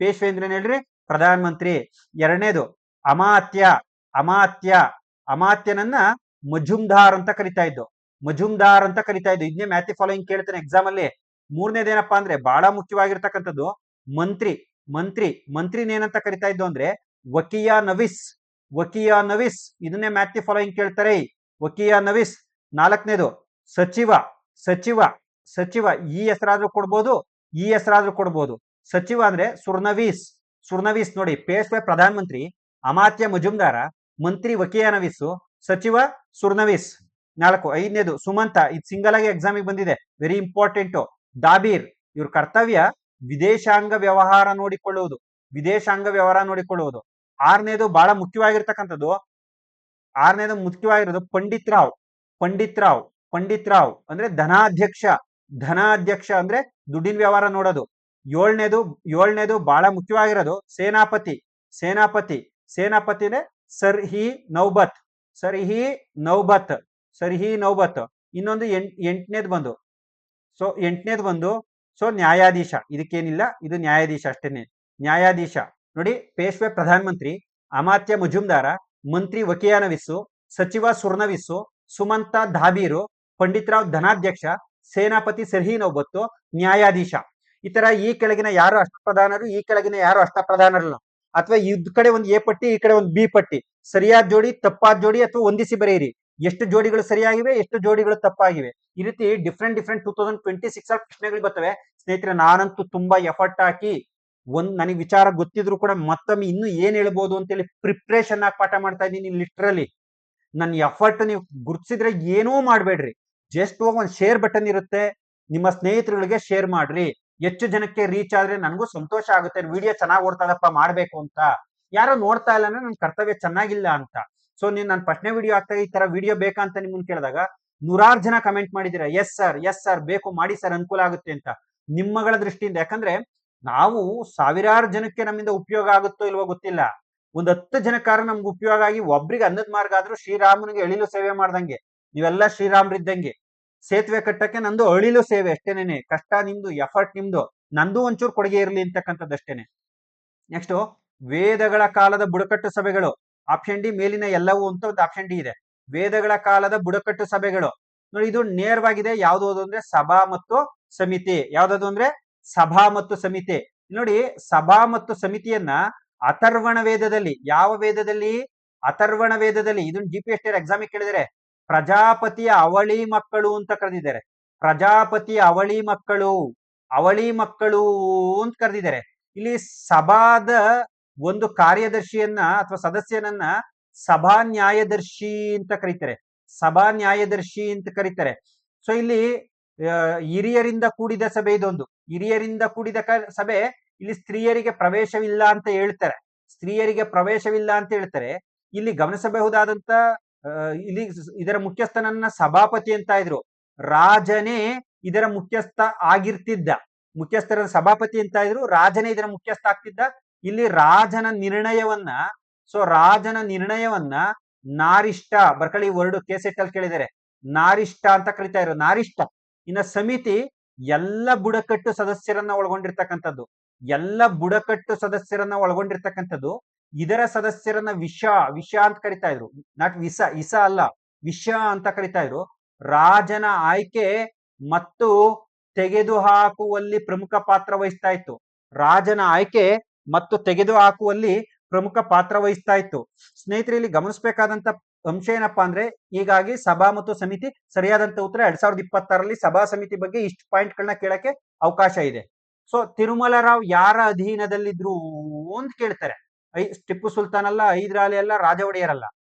ಪೇಶ್ವೆ ಅಂದ್ರೆ ಹೇಳ್ರಿ, ಪ್ರಧಾನ ಮಂತ್ರಿ. ಎರಡನೇದು ಅಮಾತ್ಯನನ್ನ ಮಜುಮ್ದಾರ್ ಅಂತ ಕರಿತಾ ಇದ್ದು. ಇದನ್ನೇ ಮ್ಯಾಥಿ ಫಾಲೋಯಿಂಗ್ ಕೇಳ್ತಾನೆ ಎಕ್ಸಾಮ್ ಅಲ್ಲಿ. ಮೂರನೇದೇನಪ್ಪಾ ಅಂದ್ರೆ ಬಹಳ ಮುಖ್ಯವಾಗಿರ್ತಕ್ಕಂಥದ್ದು ಮಂತ್ರಿನೇನಂತ ಕರಿತಾ ಇದ್ದು ಅಂದ್ರೆ ವಕಿಯಾ ನವಿಸ್. ಇದನ್ನೇ ಮ್ಯಾಥಿ ಫಾಲೋಯಿಂಗ್ ಕೇಳ್ತಾರೆ, ವಕಿಯಾ ನವಿಸ್. ನಾಲ್ಕನೇದು ಸಚಿವ. ಈ ಹೆಸರಾದ್ರೂ ಕೊಡ್ಬೋದು, ಸಚಿವ ಅಂದ್ರೆ ಸುರ್ನವೀಸ್. ನೋಡಿ, ಪೇಶ್ವೆ ಪ್ರಧಾನ ಮಂತ್ರಿ, ಅಮಾತ್ಯ ಮಜುಮ್ದಾರ, ಮಂತ್ರಿ ವಕಿಯಾ ನವಿಸ್, ಸಚಿವ ಸುರ್ನವೀಸ್. 4. ಐದನೇದು ಸುಮಂತ. ಇದು ಸಿಂಗಲ್ ಆಗಿ ಎಕ್ಸಾಮಿಗೆ ಬಂದಿದೆ, ವೆರಿ ಇಂಪಾರ್ಟೆಂಟ್. ದಾಬೀರ್, ಇವ್ರ ಕರ್ತವ್ಯ ವಿದೇಶಾಂಗ ವ್ಯವಹಾರ ನೋಡಿಕೊಳ್ಳುವುದು. ಆರನೇದು ಬಹಳ ಮುಖ್ಯವಾಗಿರ್ತಕ್ಕಂಥದ್ದು, ಪಂಡಿತ್ ರಾವ್ ಅಂದ್ರೆ ಧನಾಧ್ಯಕ್ಷ ಅಂದ್ರೆ ದುಡ್ಡಿನ ವ್ಯವಹಾರ ನೋಡೋದು. ಏಳನೇದು ಬಹಳ ಮುಖ್ಯವಾಗಿರೋದು ಸೇನಾಪತಿ ಅಂದ್ರೆ ಸರ್ಹಿ ನೌಬತ್. ಇನ್ನೊಂದು ಎಂಟನೇದು ಬಂದು ನ್ಯಾಯಾಧೀಶ. ಇದಕ್ಕೇನಿಲ್ಲ, ಇದು ನ್ಯಾಯಾಧೀಶ ಅಷ್ಟೇನೆ. ನೋಡಿ, ಪೇಶ್ವೆ ಪ್ರಧಾನ ಮಂತ್ರಿ, ಅಮಾತ್ಯ ಮಜುಮ್ದಾರ, ಮಂತ್ರಿ ವಕಿಯಾ ನವಿಸ್ಸು, ಸಚಿವ ಸುರ್ನವಿಸ್ಸು, ಸುಮಂತ ಧಾಬೀರು, ಪಂಡಿತ್ ರಾವ್ ಧನಾಧ್ಯಕ್ಷ, ಸೇನಾಪತಿ ಸರ್ಹಿ ನೌಬತ್ತು, ನ್ಯಾಯಾಧೀಶ. ಈ ತರ ಈ ಕೆಳಗಿನ ಯಾರು ಅಷ್ಟಪ್ರಧಾನರು, ಈ ಕೆಳಗಿನ ಯಾರು ಅಷ್ಟಪ್ರಧಾನರಲ್ಲ. ಅಥವಾ ಇದ್ ಕಡೆ ಒಂದು ಎ ಪಟ್ಟಿ, ಈ ಕಡೆ ಒಂದು ಬಿ ಪಟ್ಟಿ, ಸರಿಯಾದ ಜೋಡಿ ತಪ್ಪಾದ ಜೋಡಿ ಅಥವಾ ಹೊಂದಿಸಿ ಬರೆಯಿರಿ. ಎಷ್ಟು ಜೋಡಿಗಳು ಸರಿಯಾಗಿವೆ, ಎಷ್ಟು ಜೋಡಿಗಳು ತಪ್ಪಾಗಿವೆ. ಈ ರೀತಿ ಡಿಫ್ರೆಂಟ್ 2026 ಪ್ರಶ್ನೆಗಳು ಬರ್ತವೆ. ಸ್ನೇಹಿತರೆ, ನಾನಂತೂ ತುಂಬಾ ಎಫರ್ಟ್ ಹಾಕಿ ನನಗೆ ವಿಚಾರ ಗೊತ್ತಿದ್ರು ಕೂಡ ಮತ್ತೊಮ್ಮೆ ಇನ್ನು ಏನ್ ಹೇಳ್ಬೋದು ಅಂತೇಳಿ ಪ್ರಿಪ್ರೇಷನ್ ಆಗಿ ಪಾಠ ಮಾಡ್ತಾ ಇದ್ದೀನಿ. ಲಿಟ್ರಲಿ ನನ್ನ ಎಫರ್ಟ್ ನೀವು ಗುರುತಿಸಿದ್ರೆ ಏನೂ ಮಾಡ್ಬೇಡ್ರಿ. ಜಸ್ಟ್ ಹೋಗಿ ಒಂದು ಶೇರ್ ಬಟನ್ ಇರುತ್ತೆ, ನಿಮ್ಮ ಸ್ನೇಹಿತರುಗಳಿಗೆ ಶೇರ್ ಮಾಡ್ರಿ. ಹೆಚ್ಚು ಜನಕ್ಕೆ ರೀಚ್ ಆದ್ರೆ ನನಗೂ ಸಂತೋಷ ಆಗುತ್ತೆ. ವಿಡಿಯೋ ಚೆನ್ನಾಗಿ ಓಡ್ತಾದಪ್ಪ ಮಾಡ್ಬೇಕು ಅಂತ. ಯಾರೋ ನೋಡ್ತಾ ಇಲ್ಲ ಅಂದ್ರೆ ನನ್ನ ಕರ್ತವ್ಯ ಚೆನ್ನಾಗಿಲ್ಲ ಅಂತ. ಸೊ ನಾನು ಪ್ರಶ್ನೆ ವಿಡಿಯೋ ಆಗ್ತಾ ಈ ತರ ವಿಡಿಯೋ ಬೇಕಂತ ನಿಮ್ಮನ್ನ ಕೇಳಿದಾಗ 100 ಜನ ಕಮೆಂಟ್ ಮಾಡಿದಿರ, ಎಸ್ ಸರ್ ಬೇಕು ಮಾಡಿ ಸರ್, ಅನುಕೂಲ ಆಗುತ್ತೆ ಅಂತ. ನಿಮ್ಮಗಳ ದೃಷ್ಟಿಯಿಂದ, ಯಾಕಂದ್ರೆ ನಾವು ಸಾವಿರಾರು ಜನಕ್ಕೆ ನಮ್ಮಿಂದ ಉಪಯೋಗ ಆಗುತ್ತೋ ಇಲ್ವೋ ಗೊತ್ತಿಲ್ಲ. ಒಂದ್ 10 ಜನಕ್ಕಾರ ನಮ್ಗೆ ಉಪಯೋಗ ಆಗಿ ಒಬ್ರಿಗೆ ಅನ್ನದ ಮಾರ್ಗ ಆದ್ರೂ ಶ್ರೀರಾಮನಿಗೆ ಅಳಿಲು ಸೇವೆ ಮಾಡ್ದಂಗೆ. ನೀವೆಲ್ಲ ಶ್ರೀರಾಮ್ರಿದ್ದಂಗೆ. ಸೇತುವೆ ಕಟ್ಟಕ್ಕೆ ನಂದು ಅಳಿಲು ಸೇವೆ ಅಷ್ಟೇನೆ. ಕಷ್ಟ ನಿಮ್ದು, ಎಫರ್ಟ್ ನಿಮ್ದು, ನಂದು ಒಂಚೂರು ಕೊಡುಗೆ ಇರಲಿ ಅಂತಕ್ಕಂಥದ್ದು ಅಷ್ಟೇನೆ. ನೆಕ್ಸ್ಟ್, ವೇದಗಳ ಕಾಲದ ಬುಡಕಟ್ಟು ಸಭೆಗಳು. ಆಪ್ಷನ್ ಡಿ ಮೇಲಿನ ಎಲ್ಲವೂ ಅಂತ ಒಂದು ಆಪ್ಷನ್ ಡಿ ಇದೆ. ವೇದಗಳ ಕಾಲದ ಬುಡಕಟ್ಟು ಸಭೆಗಳು. ನೋಡಿ, ಇದು ನೇರವಾಗಿದೆ. ಯಾವ್ದು ಅಂದ್ರೆ ಸಭಾ ಮತ್ತು ಸಮಿತಿ. ಯಾವ್ದು ಅಂದ್ರೆ ಸಭಾ ಮತ್ತು ಸಮಿತಿ. ನೋಡಿ, ಸಭಾ ಮತ್ತು ಸಮಿತಿಯನ್ನ ಅಥರ್ವಣ ವೇದದಲ್ಲಿ, ಯಾವ ವೇದದಲ್ಲಿ? ಅಥರ್ವಣ ವೇದದಲ್ಲಿ. ಇದನ್ನ GPST ಎಕ್ಸಾಮ್ ಕೇಳಿದರೆ ಪ್ರಜಾಪತಿಯ ಅವಳಿ ಮಕ್ಕಳು ಅಂತ ಕರೆದಿದ್ದಾರೆ. ಪ್ರಜಾಪತಿಯ ಅವಳಿ ಮಕ್ಕಳು ಅಂತ ಕರೆದಿದ್ದಾರೆ. ಇಲ್ಲಿ ಸಭಾದ ಒಂದು ಕಾರ್ಯದರ್ಶಿಯನ್ನ ಅಥವಾ ಸದಸ್ಯನನ್ನ ಸಭಾ ನ್ಯಾಯದರ್ಶಿ ಅಂತ ಕರೀತಾರೆ. ಸೊ ಇಲ್ಲಿ ಹಿರಿಯರಿಂದ ಕೂಡಿದ ಸಭೆ ಇದೊಂದು. ಹಿರಿಯರಿಂದ ಕೂಡಿದ ಸಭೆ. ಇಲ್ಲಿ ಸ್ತ್ರೀಯರಿಗೆ ಪ್ರವೇಶವಿಲ್ಲ ಅಂತ ಹೇಳ್ತಾರೆ. ಇಲ್ಲಿ ಗಮನಿಸಬಹುದಾದಂತ ಇಲ್ಲಿ ಇದರ ಮುಖ್ಯಸ್ಥನನ್ನ ಸಭಾಪತಿ ಅಂತ ಇದ್ರು. ರಾಜನೇ ಇದರ ಮುಖ್ಯಸ್ಥ ಆಗಿರ್ತಿದ್ದ. ಮುಖ್ಯಸ್ಥರ ಸಭಾಪತಿ ಅಂತ ಇದ್ರು, ರಾಜನೇ ಇದರ ಮುಖ್ಯಸ್ಥ ಆಗ್ತಿದ್ದ. ಇಲ್ಲಿ ರಾಜನ ನಿರ್ಣಯವನ್ನ ನಾರಿಷ್ಟ, ಬರ್ಕಳಿ ವರ್ಡ್ ಕೇಸೆಟ್ ಅಲ್ಲಿ ಕೇಳಿದರೆ ನಾರಿಷ್ಟ ಅಂತ ಕರಿತಾ ಇರೋ ನಾರಿಷ್ಟ. ಇನ್ನ ಸಮಿತಿ ಎಲ್ಲ ಬುಡಕಟ್ಟು ಸದಸ್ಯರನ್ನ ಒಳಗೊಂಡಿರ್ತಕ್ಕಂಥದ್ದು. ಇದರ ಸದಸ್ಯರನ್ನ ವಿಷ ಅಂತ ಕರಿತಾ ಇದ್ರು. ನಾಟ್ ಇಸ ಅಲ್ಲ, ವಿಷ ಅಂತ ಕರಿತಾ ಇದ್ರು. ರಾಜನ ಆಯ್ಕೆ ಮತ್ತು ತೆಗೆದುಹಾಕುವಲ್ಲಿ ಪ್ರಮುಖ ಪಾತ್ರ ವಹಿಸ್ತಾ ಇತ್ತು. ರಾಜನ ಆಯ್ಕೆ ಮತ್ತು ತೆಗೆದುಹಾಕುವಲ್ಲಿ ಪ್ರಮುಖ ಪಾತ್ರ ವಹಿಸ್ತಾ ಇತ್ತು. ಸ್ನೇಹಿತರೆ, ಇಲ್ಲಿ ಗಮನಿಸಬೇಕಾದಂತ ಅಂಶ ಏನಪ್ಪಾ ಅಂದ್ರೆ, ಹೀಗಾಗಿ ಸಭಾ ಮತ್ತು ಸಮಿತಿ ಸರಿಯಾದಂತ ಉತ್ತರ 2026ರಲ್ಲಿ ಸಭಾ ಸಮಿತಿ ಬಗ್ಗೆ ಇಷ್ಟು ಪಾಯಿಂಟ್ ಗಳನ್ನ ಕೇಳಕ್ಕೆ ಅವಕಾಶ ಇದೆ. ಸೊ ತಿರುಮಲ ರಾವ್ ಯಾರ ಅಧೀನದಲ್ಲಿದ್ರು ಅಂತ ಕೇಳ್ತಾರೆ. ಟಿಪ್ಪು ಸುಲ್ತಾನ್ ಅಲ್ಲ, ಹೈದರಾಲಿ ಅಲ್ಲ, ರಾಜ ಒಡೆಯರ್ ಅಲ್ಲ.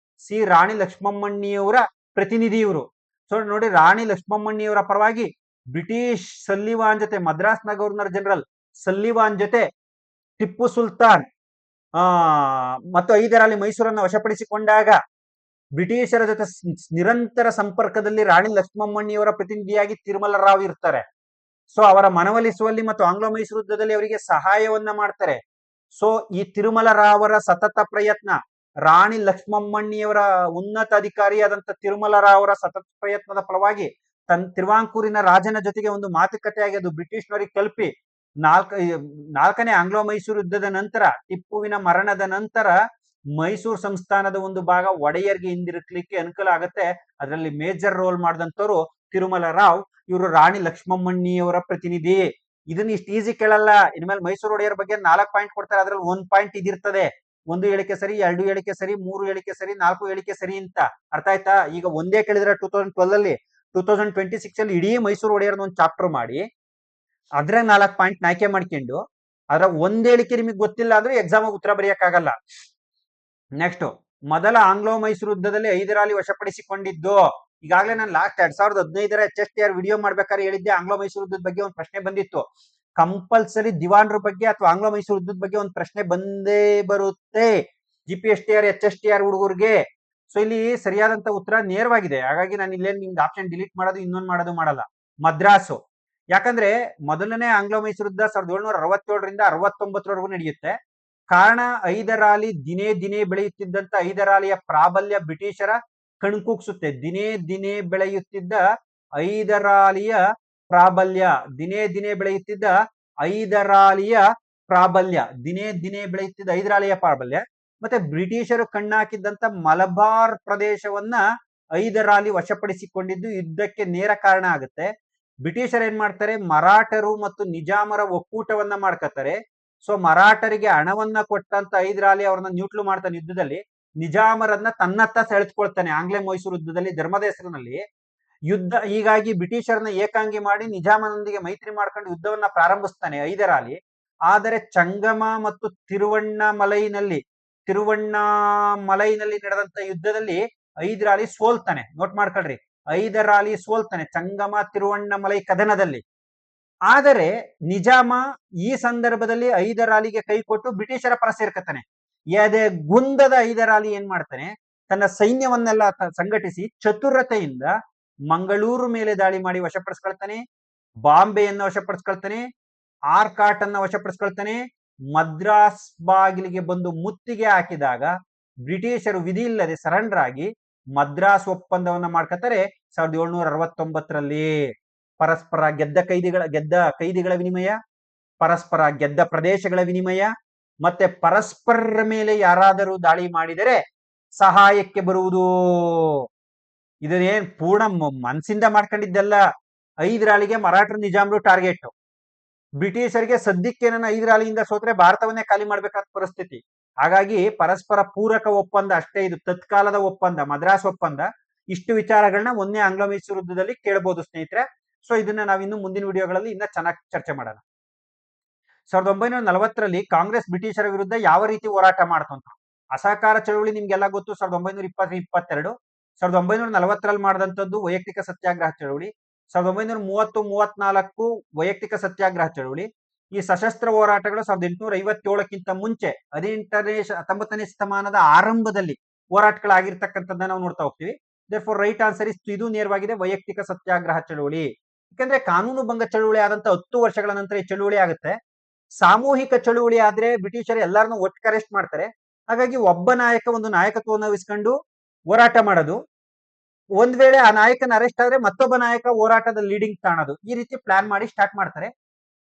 ಸಿ ರಾಣಿ ಲಕ್ಷ್ಮಮ್ಮಣ್ಣಿಯವರ ಪ್ರತಿನಿಧಿ ಇವರು. ಸೊ ನೋಡಿ, ರಾಣಿ ಲಕ್ಷ್ಮಮ್ಮಣ್ಣಿಯವರ ಪರವಾಗಿ ಬ್ರಿಟಿಷ್ ಸಲ್ಲಿವಾನ್ ಜೊತೆ, ಮದ್ರಾಸ್ನ ಗವರ್ನರ್ ಜನರಲ್ ಸಲ್ಲಿವಾನ್ ಜೊತೆ ಟಿಪ್ಪು ಸುಲ್ತಾನ್ ಮತ್ತು ಹೈದರಾಲಿ ಮೈಸೂರನ್ನು ವಶಪಡಿಸಿಕೊಂಡಾಗ ಬ್ರಿಟಿಷರ ಜೊತೆ ನಿರಂತರ ಸಂಪರ್ಕದಲ್ಲಿ ರಾಣಿ ಲಕ್ಷ್ಮಮ್ಮಣ್ಣಿಯವರ ಪ್ರತಿನಿಧಿಯಾಗಿ ತಿರುಮಲ ರಾವ್ ಇರ್ತಾರೆ. ಸೊ ಅವರ ಮನವೊಲಿಸುವಲ್ಲಿ ಮತ್ತು ಆಂಗ್ಲೋ ಮೈಸೂರು ಯುದ್ಧದಲ್ಲಿ ಅವರಿಗೆ ಸಹಾಯವನ್ನ ಮಾಡ್ತಾರೆ. ಸೊ ಈ ತಿರುಮಲ ರಾವರ ಸತತ ಪ್ರಯತ್ನ, ರಾಣಿ ಲಕ್ಷ್ಮಮ್ಮಣ್ಣಿಯವರ ಉನ್ನತ ಅಧಿಕಾರಿಯಾದಂತ ತಿರುಮಲ ರಾವರ ಸತತ ಪ್ರಯತ್ನದ ಫಲವಾಗಿ ತಿರುವಾಂಕೂರಿನ ರಾಜನ ಜೊತೆಗೆ ಒಂದು ಮಾತುಕತೆಯಾಗಿ ಅದು ಬ್ರಿಟಿಷ್ನವರಿಗೆ ತಲುಪಿ ನಾಲ್ಕನೇ ಆಂಗ್ಲೋ ಮೈಸೂರು ಯುದ್ಧದ ನಂತರ, ಟಿಪ್ಪುವಿನ ಮರಣದ ನಂತರ ಮೈಸೂರು ಸಂಸ್ಥಾನದ ಒಂದು ಭಾಗ ಒಡೆಯರ್ಗೆ ಹಿಂದಿರುಗ್ಲಿಕ್ಕೆ ಅನುಕೂಲ ಆಗುತ್ತೆ. ಅದರಲ್ಲಿ ಮೇಜರ್ ರೋಲ್ ಮಾಡಿದಂತವ್ರು ತಿರುಮಲ ರಾವ್. ಇವರು ರಾಣಿ ಲಕ್ಷ್ಮಮ್ಮಣ್ಣಿಯವರ ಪ್ರತಿನಿಧಿ. ಇದನ್ನ ಇಷ್ಟು ಈಸಿ ಕೇಳಲ್ಲ. ಇನ್ಮೇಲೆ ಮೈಸೂರು ಒಡೆಯರ್ ಬಗ್ಗೆ 4 ಪಾಯಿಂಟ್ ಕೊಡ್ತಾರೆ, ಅದ್ರಲ್ಲಿ 1 ಪಾಯಿಂಟ್ ಇದಿರ್ತದೆ. 1 ಹೇಳಿಕೆ ಸರಿ, 2 ಹೇಳಿಕೆ ಸರಿ, 3 ಹೇಳಿಕೆ ಸರಿ, 4 ಹೇಳಿಕೆ ಸರಿ ಅಂತ. ಅರ್ಥ ಆಯ್ತಾ? ಈಗ ಒಂದೇ ಕೇಳಿದ್ರೆ 2012 ಅಲ್ಲಿ, 2026 ಅಲ್ಲಿ ಇಡೀ ಮೈಸೂರು ಒಡೆಯರ್ನ ಒಂದು ಚಾಪ್ಟರ್ ಮಾಡಿ ಅದ್ರ 4 ಪಾಯಿಂಟ್ ಆಯ್ಕೆ ಮಾಡ್ಕೊಂಡು ಅದ್ರ 1 ಹೇಳಿಕೆ ನಿಮಗೆ ಗೊತ್ತಿಲ್ಲ ಅಂದ್ರೆ ಎಕ್ಸಾಮ್ ಉತ್ತರ ಬರೆಯಕ್ಕಾಗಲ್ಲ. ನೆಕ್ಸ್ಟ್, ಮೊದಲ ಆಂಗ್ಲೋ ಮೈಸೂರು ಯುದ್ಧದಲ್ಲಿ ಹೈದರಾಲಿ ವಶಪಡಿಸಿಕೊಂಡಿದ್ದು. ಈಗಾಗಲೇ ನಾನು ಲಾಸ್ಟ್ 2015ರ HSTR ವಿಡಿಯೋ ಮಾಡ್ಬೇಕಾದ್ರೆ ಹೇಳಿದ್ದೆ, ಆಂಗ್ಲೋ ಮೈಸೂರು ಯುದ್ಧದ ಬಗ್ಗೆ ಒಂದು ಪ್ರಶ್ನೆ ಬಂದಿತ್ತು. ಕಂಪಲ್ಸರಿ ದಿವಾನ್ರ ಬಗ್ಗೆ ಅಥವಾ ಆಂಗ್ಲೋ ಮೈಸೂರು ಯುದ್ಧದ ಬಗ್ಗೆ ಒಂದು ಪ್ರಶ್ನೆ ಬಂದೇ ಬರುತ್ತೆ GPSTR HSTR ಹುಡುಗರಿಗೆ. ಸೊ ಇಲ್ಲಿ ಸರಿಯಾದಂತ ಉತ್ತರ ನೇರವಾಗಿದೆ. ಹಾಗಾಗಿ ನಾನು ಇಲ್ಲೇ ನಿಮ್ಗೆ ಆಪ್ಷನ್ ಡಿಲೀಟ್ ಮಾಡೋದು, ಇನ್ನೊಂದು ಮಾಡೋದು ಮಾಡಲ್ಲ. ಮದ್ರಾಸು. ಯಾಕಂದ್ರೆ ಮೊದಲನೇ ಆಂಗ್ಲೋ ಮೈಸೂರು ಯುದ್ಧ 1767ರಿಂದ 69ರವರೆಗೂ ನಡೆಯುತ್ತೆ. ಕಾರಣ, ಹೈದರಾಲಿ ದಿನೇ ಬೆಳೆಯುತ್ತಿದ್ದಂತ ಹೈದರಾಲಿಯ ಪ್ರಾಬಲ್ಯ ಬ್ರಿಟಿಷರ ಕಣ್ಕುಗ್ಸುತ್ತೆ. ದಿನೇ ಬೆಳೆಯುತ್ತಿದ್ದ ಹೈದರಾಲಿಯ ಪ್ರಾಬಲ್ಯ, ದಿನೇ ಬೆಳೆಯುತ್ತಿದ್ದ ಹೈದರಾಲಿಯ ಪ್ರಾಬಲ್ಯ, ದಿನೇ ಬೆಳೆಯುತ್ತಿದ್ದ ಹೈದರಾಲಿಯ ಪ್ರಾಬಲ್ಯ ಮತ್ತೆ ಬ್ರಿಟಿಷರು ಕಣ್ಣಾಕಿದ್ದಂತ ಮಲಬಾರ್ ಪ್ರದೇಶವನ್ನ ಹೈದರಾಲಿ ವಶಪಡಿಸಿಕೊಂಡಿದ್ದು ಯುದ್ಧಕ್ಕೆ ನೇರ ಕಾರಣ ಆಗುತ್ತೆ. ಬ್ರಿಟಿಷರು ಏನ್ ಮಾಡ್ತಾರೆ, ಮರಾಠರು ಮತ್ತು ನಿಜಾಮರ ಒಕ್ಕೂಟವನ್ನ ಮಾಡ್ಕೊತಾರೆ. ಸೊ ಮರಾಠರಿಗೆ ಹಣವನ್ನ ಕೊಟ್ಟಂತ ಹೈದರಾಲಿ ಅವ್ರನ್ನ ನ್ಯೂಟ್ಲು ಮಾಡ್ತಾನೆ ಯುದ್ಧದಲ್ಲಿ. ನಿಜಾಮರನ್ನ ತನ್ನತ್ತ ಸೆಳೆದುಕೊಳ್ತಾನೆ ಆಂಗ್ಲ ಮೈಸೂರು ಯುದ್ಧದಲ್ಲಿ ಧರ್ಮದ ಹೆಸರಿನಲ್ಲಿ. ಯುದ್ಧ ಹೀಗಾಗಿ ಬ್ರಿಟಿಷರನ್ನ ಏಕಾಂಗಿ ಮಾಡಿ ನಿಜಾಮನೊಂದಿಗೆ ಮೈತ್ರಿ ಮಾಡ್ಕೊಂಡು ಯುದ್ಧವನ್ನ ಪ್ರಾರಂಭಿಸ್ತಾನೆ ಹೈದರಾಲಿ. ಆದರೆ ಚಂಗಮ ಮತ್ತು ತಿರುವಣ್ಣಾಮಲೈನಲ್ಲಿ ನಡೆದಂತ ಯುದ್ಧದಲ್ಲಿ ಹೈದರಾಲಿ ಸೋಲ್ತಾನೆ. ನೋಟ್ ಮಾಡ್ಕೊಳ್ರಿ, ಹೈದರಾಲಿ ಸೋಲ್ತಾನೆ ಚಂಗಮ ತಿರುವಣ್ಣಾಮಲೈ ಕದನದಲ್ಲಿ. ಆದರೆ ನಿಜಾಮ ಈ ಸಂದರ್ಭದಲ್ಲಿ ಹೈದರಾಲಿಗೆ ಕೈ ಕೊಟ್ಟು ಬ್ರಿಟಿಷರ ಪರ ಸೇರ್ಕತಾನೆ. ಎದೆ ಗುಂದದ ಹೈದರಾಲಿ ಏನ್ ಮಾಡ್ತಾನೆ, ತನ್ನ ಸೈನ್ಯವನ್ನೆಲ್ಲ ಸಂಘಟಿಸಿ ಚತುರತೆಯಿಂದ ಮಂಗಳೂರು ಮೇಲೆ ದಾಳಿ ಮಾಡಿ ವಶಪಡಿಸ್ಕೊಳ್ತಾನೆ, ಬಾಂಬೆಯನ್ನ ವಶಪಡಿಸ್ಕೊಳ್ತಾನೆ, ಆರ್ಕಾಟ್ ಅನ್ನ ವಶಪಡಿಸ್ಕೊಳ್ತಾನೆ. ಮದ್ರಾಸ್ ಬಾಗಿಲಿಗೆ ಬಂದು ಮುತ್ತಿಗೆ ಹಾಕಿದಾಗ ಬ್ರಿಟಿಷರು ವಿಧಿ ಇಲ್ಲದೆ ಸರೆಂಡರ್ ಆಗಿ ಮದ್ರಾಸ್ ಒಪ್ಪಂದವನ್ನ ಮಾಡ್ಕೊತಾರೆ 1769ರಲ್ಲಿ. ಪರಸ್ಪರ ಗೆದ್ದ ಕೈದಿಗಳ ವಿನಿಮಯ, ಪರಸ್ಪರ ಗೆದ್ದ ಪ್ರದೇಶಗಳ ವಿನಿಮಯ, ಮತ್ತೆ ಪರಸ್ಪರರ ಮೇಲೆ ಯಾರಾದರೂ ದಾಳಿ ಮಾಡಿದರೆ ಸಹಾಯಕ್ಕೆ ಬರುವುದು. ಇದೇನ್ ಪೂರ್ಣ ಮನಸ್ಸಿಂದ ಮಾಡ್ಕೊಂಡಿದ್ದೆಲ್ಲ. ಹೈದರಾಲಿಗೆ ಮರಾಠರ ನಿಜಾಮರು ಟಾರ್ಗೆಟ್. ಬ್ರಿಟಿಷರಿಗೆ ಸದ್ಯಕ್ಕೆ ನನ್ನ ಹೈದರಾಲಿಯಿಂದ ಸೋತ್ರೆ ಭಾರತವನ್ನೇ ಖಾಲಿ ಮಾಡ್ಬೇಕಾದ ಪರಿಸ್ಥಿತಿ. ಹಾಗಾಗಿ ಪರಸ್ಪರ ಪೂರಕ ಒಪ್ಪಂದ ಅಷ್ಟೇ ಇದು, ತತ್ಕಾಲದ ಒಪ್ಪಂದ, ಮದ್ರಾಸ್ ಒಪ್ಪಂದ. ಇಷ್ಟು ವಿಚಾರಗಳನ್ನ ಒಂದೇ ಆಂಗ್ಲೋ ಮೈಸೂರು ಯುದ್ಧದಲ್ಲಿ ಕೇಳಬಹುದು ಸ್ನೇಹಿತರೆ. ಸೊ ಇದನ್ನ ನಾವು ಇನ್ನು ಮುಂದಿನ ವಿಡಿಯೋಗಳಲ್ಲಿ ಇನ್ನ ಚೆನ್ನಾಗಿ ಚರ್ಚೆ ಮಾಡೋಣ. 1940ರಲ್ಲಿ ಕಾಂಗ್ರೆಸ್ ಬ್ರಿಟಿಷರ ವಿರುದ್ಧ ಯಾವ ರೀತಿ ಹೋರಾಟ ಮಾಡ್ತಂತ. ಅಸಹಕಾರ ಚಳವಳಿ ನಿಮ್ಗೆಲ್ಲ ಗೊತ್ತು. 1920-22. 1940ರಲ್ಲಿ ಮಾಡಿದಂಥದ್ದು ವೈಯಕ್ತಿಕ ಸತ್ಯಾಗ್ರಹ ಚಳವಳಿ. 1930-34 ವೈಯಕ್ತಿಕ ಸತ್ಯಾಗ್ರಹ ಚಳವಳಿ. ಈ ಸಶಸ್ತ್ರ ಹೋರಾಟಗಳು 1857ಕ್ಕಿಂತ ಮುಂಚೆ 19ನೇ ಶತಮಾನದ ಆರಂಭದಲ್ಲಿ ಹೋರಾಟಗಳಾಗಿರ್ತಕ್ಕಂಥದ್ದನ್ನ ನಾವು ನೋಡ್ತಾ ಹೋಗ್ತೀವಿ. ದೇರ್ಫೋರ್ ರೈಟ್ ಆನ್ಸರ್ ಇಸ್ ಇದು ನೇರವಾಗಿದೆ, ವೈಯಕ್ತಿಕ ಸತ್ಯಾಗ್ರಹ ಚಳವಳಿ. ಯಾಕಂದ್ರೆ ಕಾನೂನು ಭಂಗ ಚಳವಳಿ ಆದಂತ 10 ವರ್ಷಗಳ ನಂತರ ಈ ಚಳವಳಿ ಆಗುತ್ತೆ. ಸಾಮೂಹಿಕ ಚಳವಳಿ ಆದ್ರೆ ಬ್ರಿಟಿಷರು ಎಲ್ಲರನ್ನೂ ಒಟ್ಟಿಗೆ ಅರೆಸ್ಟ್ ಮಾಡ್ತಾರೆ. ಹಾಗಾಗಿ ಒಬ್ಬ ನಾಯಕ ಒಂದು ನಾಯಕತ್ವವನ್ನು ವಹಿಸ್ಕೊಂಡು ಹೋರಾಟ ಮಾಡೋದು, ಒಂದ್ ವೇಳೆ ಆ ನಾಯಕನ ಅರೆಸ್ಟ್ ಆದ್ರೆ ಮತ್ತೊಬ್ಬ ನಾಯಕ ಹೋರಾಟದ ಲೀಡಿಂಗ್ ತಾಣೋದು, ಈ ರೀತಿ ಪ್ಲಾನ್ ಮಾಡಿ ಸ್ಟಾರ್ಟ್ ಮಾಡ್ತಾರೆ.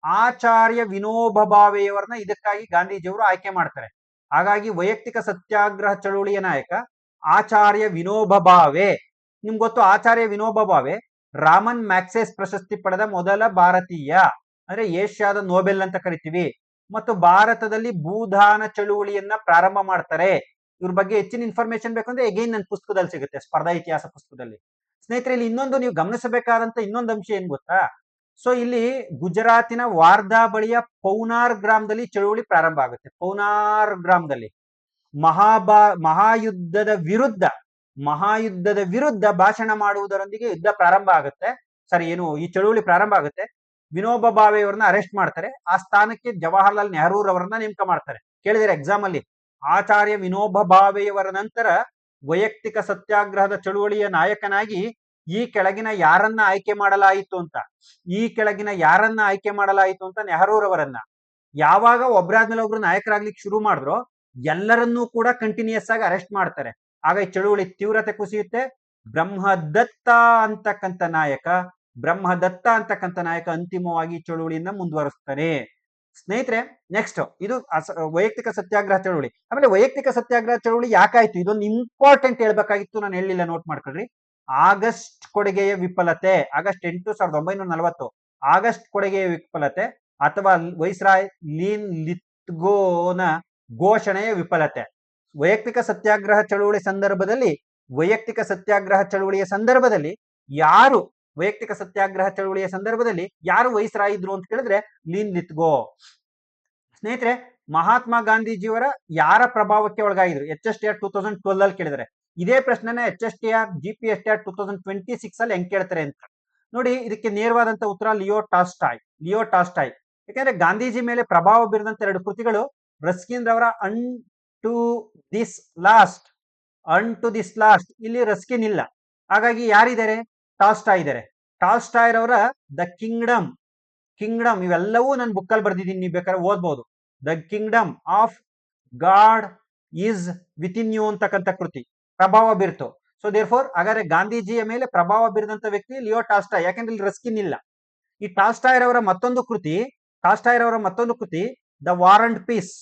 ಆಚಾರ್ಯ ವಿನೋಬ ಭಾವೆಯವರನ್ನ ಇದಕ್ಕಾಗಿ ಗಾಂಧೀಜಿಯವರು ಆಯ್ಕೆ ಮಾಡ್ತಾರೆ. ಹಾಗಾಗಿ ವೈಯಕ್ತಿಕ ಸತ್ಯಾಗ್ರಹ ಚಳುವಳಿಯ ನಾಯಕ ಆಚಾರ್ಯ ವಿನೋಬ ಭಾವೆ. ನಿಮ್ಗೆ ಗೊತ್ತು, ಆಚಾರ್ಯ ವಿನೋಬ ಭಾವೆ ರಾಮನ್ ಮ್ಯಾಕ್ಸೆಸ್ ಪ್ರಶಸ್ತಿ ಪಡೆದ ಮೊದಲ ಭಾರತೀಯ, ಅಂದ್ರೆ ಏಷ್ಯಾದ ನೋಬೆಲ್ ಅಂತ ಕರಿತೀವಿ. ಮತ್ತು ಭಾರತದಲ್ಲಿ ಭೂದಾನ ಚಳುವಳಿಯನ್ನ ಪ್ರಾರಂಭ ಮಾಡ್ತಾರೆ. ಇವ್ರ ಬಗ್ಗೆ ಹೆಚ್ಚಿನ ಇನ್ಫಾರ್ಮೇಶನ್ ಬೇಕಂದ್ರೆ ಎಗೈನ್ ನನ್ನ ಪುಸ್ತಕದಲ್ಲಿ ಸಿಗುತ್ತೆ, ಸ್ಪರ್ಧಾ ಇತಿಹಾಸ ಪುಸ್ತಕದಲ್ಲಿ. ಸ್ನೇಹಿತರೆ, ಇಲ್ಲಿ ಇನ್ನೊಂದು ನೀವು ಗಮನಿಸಬೇಕಾದಂತ ಇನ್ನೊಂದು ಅಂಶ ಏನ್ ಗೊತ್ತಾ? ಸೊ ಇಲ್ಲಿ ಗುಜರಾತಿನ ವಾರ್ಧಾ ಬಳಿಯ ಪೌನಾರ್ ಗ್ರಾಮದಲ್ಲಿ ಚಳುವಳಿ ಪ್ರಾರಂಭ ಆಗುತ್ತೆ. ಪೌನಾರ್ ಗ್ರಾಮದಲ್ಲಿ ಮಹಾಯುದ್ಧದ ವಿರುದ್ಧ ಭಾಷಣ ಮಾಡುವುದರೊಂದಿಗೆ ಯುದ್ಧ ಪ್ರಾರಂಭ ಆಗುತ್ತೆ. ಈ ಚಳುವಳಿ ಪ್ರಾರಂಭ ಆಗುತ್ತೆ. ವಿನೋಬ ಭಾವೆಯವರನ್ನ ಅರೆಸ್ಟ್ ಮಾಡ್ತಾರೆ. ಆ ಸ್ಥಾನಕ್ಕೆ ಜವಾಹರ್ಲಾಲ್ ನೆಹರು ಅವರನ್ನ ನೇಮಕ ಮಾಡ್ತಾರೆ. ಕೇಳಿದರೆ ಎಕ್ಸಾಮ್ ಅಲ್ಲಿ, ಆಚಾರ್ಯ ವಿನೋಬ ಭಾವೆಯವರ ನಂತರ ವೈಯಕ್ತಿಕ ಸತ್ಯಾಗ್ರಹದ ಚಳುವಳಿಯ ನಾಯಕನಾಗಿ ಈ ಕೆಳಗಿನ ಯಾರನ್ನ ಆಯ್ಕೆ ಮಾಡಲಾಯಿತು ಅಂತ ನೆಹರೂರವರನ್ನ. ಯಾವಾಗ ಒಬ್ಬರಾದ್ಮೇಲೆ ಒಬ್ರು ನಾಯಕರಾಗ್ಲಿಕ್ಕೆ ಶುರು ಮಾಡಿದ್ರು, ಎಲ್ಲರನ್ನೂ ಕೂಡ ಕಂಟಿನ್ಯೂಸ್ ಆಗಿ ಅರೆಸ್ಟ್ ಮಾಡ್ತಾರೆ. ಆಗ ಈ ಚಳುವಳಿ ತೀವ್ರತೆ ಕುಸಿಯುತ್ತೆ. ಬ್ರಹ್ಮದತ್ತ ಅಂತಕ್ಕಂಥ ನಾಯಕ ಅಂತಿಮವಾಗಿ ಚಳುವಳಿಯನ್ನ ಮುಂದುವರಿಸ್ತಾನೆ. ಸ್ನೇಹಿತರೆ, ನೆಕ್ಸ್ಟ್ ಇದು ವೈಯಕ್ತಿಕ ಸತ್ಯಾಗ್ರಹ ಚಳುವಳಿ. ಆಮೇಲೆ ವೈಯಕ್ತಿಕ ಸತ್ಯಾಗ್ರಹ ಚಳುವಳಿ ಯಾಕಾಯ್ತು, ಇದೊಂದು ಇಂಪಾರ್ಟೆಂಟ್ ಹೇಳ್ಬೇಕಾಗಿತ್ತು, ನಾನು ಹೇಳಿಲ್ಲ, ನೋಟ್ ಮಾಡ್ಕೊಳ್ರಿ. ಆಗಸ್ಟ್ ಕೊಡುಗೆಯ ವಿಫಲತೆ, ಆಗಸ್ಟ್ 8, 1940, ಆಗಸ್ಟ್ ಕೊಡುಗೆಯ ವಿಫಲತೆ ಅಥವಾ ವೈಸ್ರಾಯ್ ಲೀನ್ ಲಿತ್ಗೋನ ಘೋಷಣೆಯ ವಿಫಲತೆ. ವೈಯಕ್ತಿಕ ಸತ್ಯಾಗ್ರಹ ಚಳುವಳಿಯ ಸಂದರ್ಭದಲ್ಲಿ ಯಾರು ವೈಸ್ರಾಯ್ ಇದ್ರು ಅಂತ ಕೇಳಿದ್ರೆ ಲೀನ್ ಲಿತ್ಗೋ. ಸ್ನೇಹಿತರೆ, ಮಹಾತ್ಮ ಗಾಂಧೀಜಿಯವರ ಯಾರ ಪ್ರಭಾವಕ್ಕೆ ಒಳಗಾಗಿದ್ರು? HSTR 2012 ಅಲ್ಲಿ ಕೇಳಿದರೆ. ಇದೇ ಪ್ರಶ್ನೆನ HSTR GPSTR 2026 ಅಲ್ಲಿ ಹೆಂಗ್ ಕೇಳ್ತಾರೆ ಅಂತ ನೋಡಿ. ಇದಕ್ಕೆ ನೇರವಾದಂತ ಉತ್ತರ ಲಿಯೋ ಟಾಲ್ಸ್ಟಾಯ್. ಯಾಕಂದ್ರೆ ಗಾಂಧೀಜಿ ಮೇಲೆ ಪ್ರಭಾವ ಬೀರಿದಂತ 2 ಕೃತಿಗಳು ರಸ್ಕಿನ್ ರವರ ಅನ್ ಟು ದಿಸ್ ಲಾಸ್ಟ್. ಇಲ್ಲಿ ರಸ್ಕಿನ್ ಇಲ್ಲ, ಹಾಗಾಗಿ ಯಾರಿದ್ದಾರೆ? ಟಾಲ್ಸ್ಟಾಯ್ ಇದ್ದಾರೆ. ಟಾಲ್ಸ್ಟಾಯ್ ರವರ ದ ಕಿಂಗ್ಡಮ್ ಇವೆಲ್ಲವೂ ನನ್ನ ಬುಕ್ಕಲ್ಲಿ ಬರ್ದಿದ್ದೀನಿ, ನೀವು ಬೇಕಾದ್ರೆ ಓದ್ಬಹುದು. The kingdom of God is within you ಅಂತಕ್ಕಂಥ ಕೃತಿ ಪ್ರಭಾವ ಬೀರ್ತು. ಸೊ ದೇರ್ಫೋರ್ ಹಾಗಾದ್ರೆ ಗಾಂಧೀಜಿಯ ಮೇಲೆ ಪ್ರಭಾವ ಬೀರಿದಂತ ವ್ಯಕ್ತಿ ಲಿಯೋ ಟಾಲ್ಸ್ಟಾಯ್, ಯಾಕಂದ್ರೆ ಇಲ್ಲಿ ರಸ್ಕಿನ್ ಇಲ್ಲ. ಈ ಟಾಲ್ಸ್ಟಾಯ್ ರವರ ಮತ್ತೊಂದು ಕೃತಿ ದ ವಾರ್ ಅಂಡ್ ಪೀಸ್.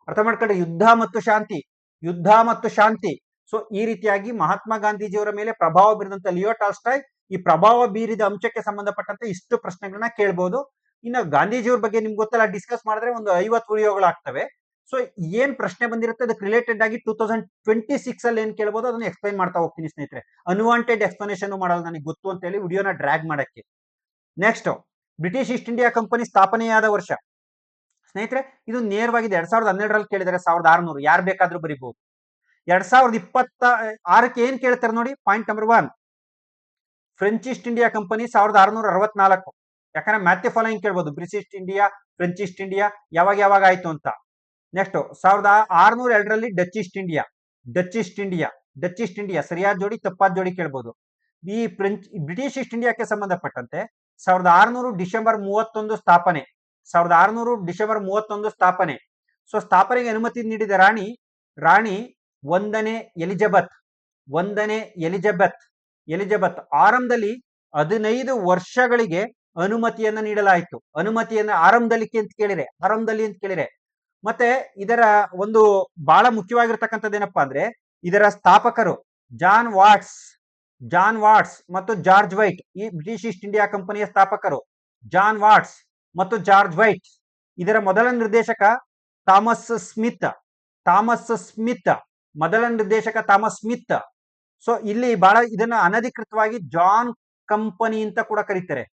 ಅರ್ಥ ಮಾಡ್ಕೊಳ್ಳಿ, ಯುದ್ಧ ಮತ್ತು ಶಾಂತಿ. ಸೊ ಈ ರೀತಿಯಾಗಿ ಮಹಾತ್ಮ ಗಾಂಧೀಜಿಯವರ ಮೇಲೆ ಪ್ರಭಾವ ಬೀರಿದಂತ ಲಿಯೋ ಟಾಲ್ಸ್ಟಾಯ್ ಈ ಪ್ರಭಾವ ಬೀರಿದ ಅಂಶಕ್ಕೆ ಸಂಬಂಧಪಟ್ಟಂತೆ ಇಷ್ಟು ಪ್ರಶ್ನೆಗಳನ್ನ ಕೇಳಬಹುದು. ಇನ್ನು ಗಾಂಧೀಜಿಯವ್ರ ಬಗ್ಗೆ ನಿಮ್ಗೆ ಗೊತ್ತಲ್ಲ, ಡಿಸ್ಕಸ್ ಮಾಡಿದ್ರೆ ಒಂದು 50 ವಿಡಿಯೋಗಳಾಗ್ತವೆ. ಸೊ ಏನ್ ಪ್ರಶ್ನೆ ಬಂದಿರುತ್ತೆ ಅದಕ್ಕೆ ರಿಲೇಟೆಡ್ ಆಗಿ 2026 ಅಲ್ಲಿ ಏನ್ ಕೇಳಬಹುದು ಅದನ್ನ ಎಕ್ಸ್ಪ್ಲೈನ್ ಮಾಡ್ತಾ ಹೋಗ್ತೀನಿ ಸ್ನೇಹಿತರೆ. ಅನ್ವಾಂಟೆಡ್ ಎಕ್ಸ್ಪ್ಲನೇಷನ್ ಮಾಡಲ್ಲ, ನನಗೆ ಗೊತ್ತು ಅಂತ ಹೇಳಿ ವಿಡಿಯೋನ ಡ್ರ್ಯಾಗ್ ಮಾಡಕ್ಕೆ. Next, British East India company ಸ್ಥಾಪನೆಯಾದ ವರ್ಷ. ಸ್ನೇಹಿತರೆ, ಇದು ನೇರವಾಗಿ 2012 ಕೇಳಿದರೆ 1600, ಯಾರು ಬೇಕಾದ್ರೂ ಬರೀಬಹುದು. 2026 ಏನ್ ಕೇಳ್ತಾರೆ ನೋಡಿ. Point number 1, French East India company 1664. ಯಾಕಂದ್ರೆ ಮ್ಯಾಥ್ಯೂ ಫಾಲೋಯಿಂಗ್ ಕೇಳ್ಬೋದು, British East India, French East India ಯಾವಾಗ ಆಯ್ತು ಅಂತ. ನೆಕ್ಸ್ಟ್ 1602 ಡಚ್ ಈಸ್ಟ್ ಇಂಡಿಯಾ ಸರಿಯಾದ ಜೋಡಿ ತಪ್ಪಾದ ಜೋಡಿ ಕೇಳ್ಬೋದು. ಈ ಬ್ರಿಟಿಷ್ ಈಸ್ಟ್ ಇಂಡಿಯಾಕ್ಕೆ ಸಂಬಂಧಪಟ್ಟಂತೆ 1600 ಡಿಸೆಂಬರ್ 31 ಸ್ಥಾಪನೆ. ಸೊ ಸ್ಥಾಪನೆಗೆ ಅನುಮತಿ ನೀಡಿದ ರಾಣಿ 1ನೇ ಎಲಿಜಬೆತ್. ಆರಂಭದಲ್ಲಿ 15 ವರ್ಷಗಳಿಗೆ ಅನುಮತಿಯನ್ನ ನೀಡಲಾಯಿತು. ಆರಂಭದಲ್ಲಿ ಅಂತ ಕೇಳಿರೆ. ಮತ್ತೆ ಇದರ ಒಂದು ಬಹಳ ಮುಖ್ಯವಾಗಿರ್ತಕ್ಕಂಥದ್ದು ಏನಪ್ಪಾ ಅಂದ್ರೆ, ಇದರ ಸ್ಥಾಪಕರು ಜಾನ್ ವಾಟ್ಸ್ ಮತ್ತು ಜಾರ್ಜ್ ವೈಟ್. ಈ ಬ್ರಿಟಿಷ್ ಈಸ್ಟ್ ಇಂಡಿಯಾ ಕಂಪನಿಯ ಸ್ಥಾಪಕರು ಜಾನ್ ವಾಟ್ಸ್ ಮತ್ತು ಜಾರ್ಜ್ ವೈಟ್. ಇದರ ಮೊದಲ ನಿರ್ದೇಶಕ ಥಾಮಸ್ ಸ್ಮಿತ್. ಸೊ ಇಲ್ಲಿ ಬಹಳ ಇದನ್ನ ಅನಧಿಕೃತವಾಗಿ ಜಾನ್ ಕಂಪನಿ ಅಂತ ಕೂಡ ಕರೀತಾರೆ.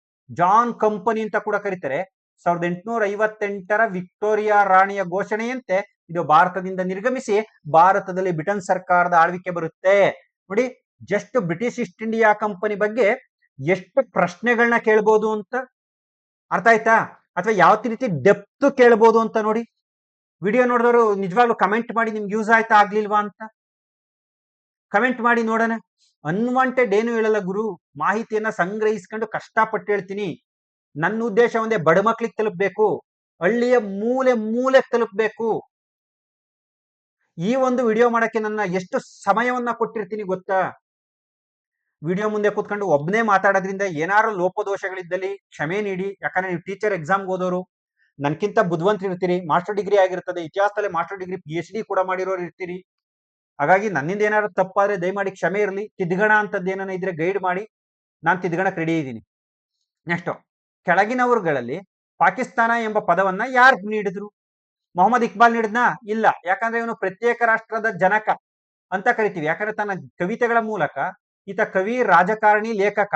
1858ರ ವಿಕ್ಟೋರಿಯಾ ರಾಣಿಯ ಘೋಷಣೆಯಂತೆ ಇದು ಭಾರತದಿಂದ ನಿರ್ಗಮಿಸಿ ಭಾರತದಲ್ಲಿ ಬ್ರಿಟನ್ ಸರ್ಕಾರದ ಆಳ್ವಿಕೆ ಬರುತ್ತೆ. ನೋಡಿ, just British East India company ಬಗ್ಗೆ ಎಷ್ಟು ಪ್ರಶ್ನೆಗಳನ್ನ ಕೇಳ್ಬೋದು ಅಂತ ಅರ್ಥ ಆಯ್ತಾ? ಅಥವಾ ಯಾವ ರೀತಿ ಡೆಪ್ತ್ ಕೇಳ್ಬೋದು ಅಂತ ನೋಡಿ. ವಿಡಿಯೋ ನೋಡಿದವರು ನಿಜವಾಗ್ಲೂ ಕಮೆಂಟ್ ಮಾಡಿ, ನಿಮ್ಗೆ ಯೂಸ್ ಆಯ್ತಾ ಆಗ್ಲಿಲ್ವಾ ಅಂತ ಕಮೆಂಟ್ ಮಾಡಿ ನೋಡೋಣ. ಅನ್ವಾಂಟೆಡ್ ಏನು ಹೇಳಲ್ಲ ಗುರು, ಮಾಹಿತಿಯನ್ನ ಸಂಗ್ರಹಿಸ್ಕೊಂಡು ಕಷ್ಟಪಟ್ಟು ಹೇಳ್ತೀನಿ. ನನ್ನ ಉದ್ದೇಶ ಒಂದೇ, ಬಡ ಮಕ್ಳಿಗೆ ತಲುಪಬೇಕು, ಹಳ್ಳಿಯ ಮೂಲೆ ತಲುಪಬೇಕು. ಈ ಒಂದು ವಿಡಿಯೋ ಮಾಡಕ್ಕೆ ನನ್ನ ಎಷ್ಟು ಸಮಯವನ್ನ ಕೊಟ್ಟಿರ್ತೀನಿ ಗೊತ್ತಾ? ವಿಡಿಯೋ ಮುಂದೆ ಕೂತ್ಕೊಂಡು ಒಬ್ಬನೇ ಮಾತಾಡೋದ್ರಿಂದ ಏನಾದ್ರು ಲೋಪದೋಷಗಳಿದ್ದಲ್ಲಿ ಕ್ಷಮೆ ನೀಡಿ. ಯಾಕಂದ್ರೆ ನೀವು ಟೀಚರ್ ಎಕ್ಸಾಮ್ಗೆ ಓದೋರು, ನನ್ಕಿಂತ ಬುದ್ಧಿವಂತರು ಇರ್ತೀರಿ, ಮಾಸ್ಟರ್ ಡಿಗ್ರಿ ಆಗಿರ್ತದೆ, ಇತಿಹಾಸದಲ್ಲಿ ಮಾಸ್ಟರ್ ಡಿಗ್ರಿ PhD ಕೂಡ ಮಾಡಿರೋರು ಇರ್ತೀರಿ. ಹಾಗಾಗಿ ನನ್ನಿಂದ ಏನಾದ್ರು ತಪ್ಪಾದ್ರೆ ದಯಮಾಡಿ ಕ್ಷಮೆ ಇರಲಿ. ತಿದ್ಗಣ ಅಂತದ್ದು ಏನಾನ ಇದ್ರೆ ಗೈಡ್ ಮಾಡಿ, ನಾನು ತಿದ್ಗಣಕ್ಕೆ ರೆಡಿ ಇದ್ದೀನಿ. ನೆಕ್ಸ್ಟ್, ಕೆಳಗಿನವರುಗಳಲ್ಲಿ ಪಾಕಿಸ್ತಾನ ಎಂಬ ಪದವನ್ನ ಯಾರು ನೀಡಿದ್ರು? ಮೊಹಮ್ಮದ್ ಇಕ್ಬಾಲ್ ನೀಡಿದ್ನಾ? ಇಲ್ಲ. ಯಾಕಂದ್ರೆ ಇವನು ಪ್ರತ್ಯೇಕ ರಾಷ್ಟ್ರದ ಜನಕ ಅಂತ ಕರಿತೀವಿ. ಯಾಕಂದ್ರೆ ತನ್ನ ಕವಿತೆಗಳ ಮೂಲಕ ಈತ ಕವಿ, ರಾಜಕಾರಣಿ, ಲೇಖಕ.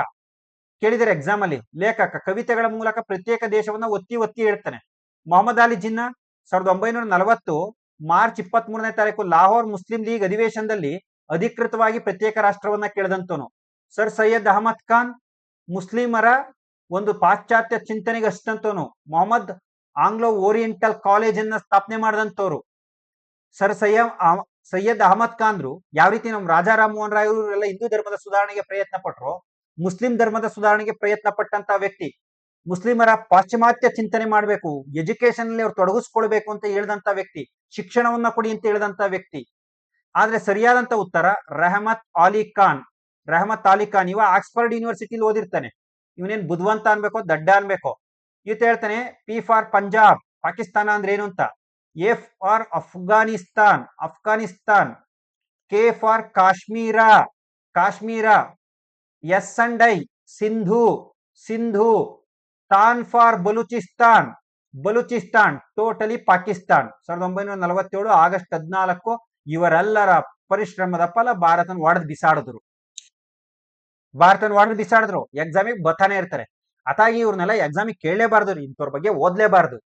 ಕೇಳಿದರೆ ಎಕ್ಸಾಮ್ ಅಲ್ಲಿ, ಲೇಖಕ ಕವಿತೆಗಳ ಮೂಲಕ ಪ್ರತ್ಯೇಕ ದೇಶವನ್ನ ಒತ್ತಿ ಒತ್ತಿ ಹೇಳ್ತಾನೆ. ಮೊಹಮ್ಮದ್ ಅಲಿ ಜಿನ್ನಾ 1940 ಮಾರ್ಚ್ 23ನೇ ತಾರೀಕು ಲಾಹೋರ್ ಮುಸ್ಲಿಂ ಲೀಗ್ ಅಧಿವೇಶನದಲ್ಲಿ ಅಧಿಕೃತವಾಗಿ ಪ್ರತ್ಯೇಕ ರಾಷ್ಟ್ರವನ್ನ ಕೇಳಿದಂತವನು. ಸರ್ ಸೈಯದ್ ಅಹಮದ್ ಖಾನ್ ಮುಸ್ಲಿಮರ ಒಂದು ಪಾಶ್ಚಾತ್ಯ ಚಿಂತನೆಗೆ ಹಚ್ಚಿದಂತವನು. ಮೊಹಮ್ಮದ್ ಆಂಗ್ಲೋ ಓರಿಯೆಂಟಲ್ ಕಾಲೇಜ್ ಅನ್ನ ಸ್ಥಾಪನೆ ಮಾಡಿದಂತವ್ರು. ಸರ್ ಸೈಯದ್ ಅಹಮದ್ ಖಾನ್ರು ಯಾವ ರೀತಿ ನಮ್ಮ ರಾಜಾ ರಾಮಮೋಹನ್ ರಾಯ್ ಎಲ್ಲ ಹಿಂದೂ ಧರ್ಮದ ಸುಧಾರಣೆಗೆ ಪ್ರಯತ್ನ ಪಟ್ಟರು, ಮುಸ್ಲಿಂ ಧರ್ಮದ ಸುಧಾರಣೆಗೆ ಪ್ರಯತ್ನ ಪಟ್ಟಂತ ವ್ಯಕ್ತಿ. ಮುಸ್ಲಿಮರ ಪಾಶ್ಚಿಮಾತ್ಯ ಚಿಂತನೆ ಮಾಡಬೇಕು, ಎಜುಕೇಶನ್ ಅಲ್ಲಿ ಅವ್ರು ತೊಡಗಿಸ್ಕೊಳ್ಬೇಕು ಅಂತ ಹೇಳಿದಂತ ವ್ಯಕ್ತಿ, ಶಿಕ್ಷಣವನ್ನ ಕೊಡಿ ಅಂತ ಹೇಳಿದಂತ ವ್ಯಕ್ತಿ. ಆದ್ರೆ ಸರಿಯಾದಂತ ಉತ್ತರ ರೆಹಮತ್ ಅಲಿ ಖಾನ್. ರೆಹಮತ್ ಅಲಿ ಖಾನ್ ಇವ ಆಕ್ಸ್ಫರ್ಡ್ ಯೂನಿವರ್ಸಿಟಿಲಿ ಓದಿರ್ತಾನೆ. ಇವನೇನ್ ಬುದ್ಧಿವಂತ ಅನ್ಬೇಕೋ ದಡ್ಡ ಅನ್ಬೇಕೋ? ಈತ ಹೇಳ್ತಾನೆ P ಫಾರ್ ಪಂಜಾಬ್, ಪಾಕಿಸ್ತಾನ ಅಂದ್ರೆ ಏನು ಅಂತ. A for Afghanistan, Afghanistan. K for Kashmir, Kashmir. S and I Sindhu, Sindhu. ತಾನ್ for Baluchistan, Baluchistan. Totally Pakistan. 1947 August 14 ಇವರೆಲ್ಲರ ಪರಿಶ್ರಮದ ಫಲ ಭಾರತನ ಒಡೆದು ಬಿಸಾಡಿದ್ರು. ಭಾರತನ ಒಡೆದು ಬಿಸಾಡಿದ್ರು. ಎಕ್ಸಾಮಿಗೆ ಬತಾನೆ ಇರ್ತಾರೆ. ಅತಾಗಿ ಇವ್ರನ್ನೆಲ್ಲ ಎಕ್ಸಾಮಿಗೆ ಕೇಳಲೇಬಾರ್ದು, ಇಂಥವ್ರ ಬಗ್ಗೆ ಓದ್ಲೇಬಾರ್ದು.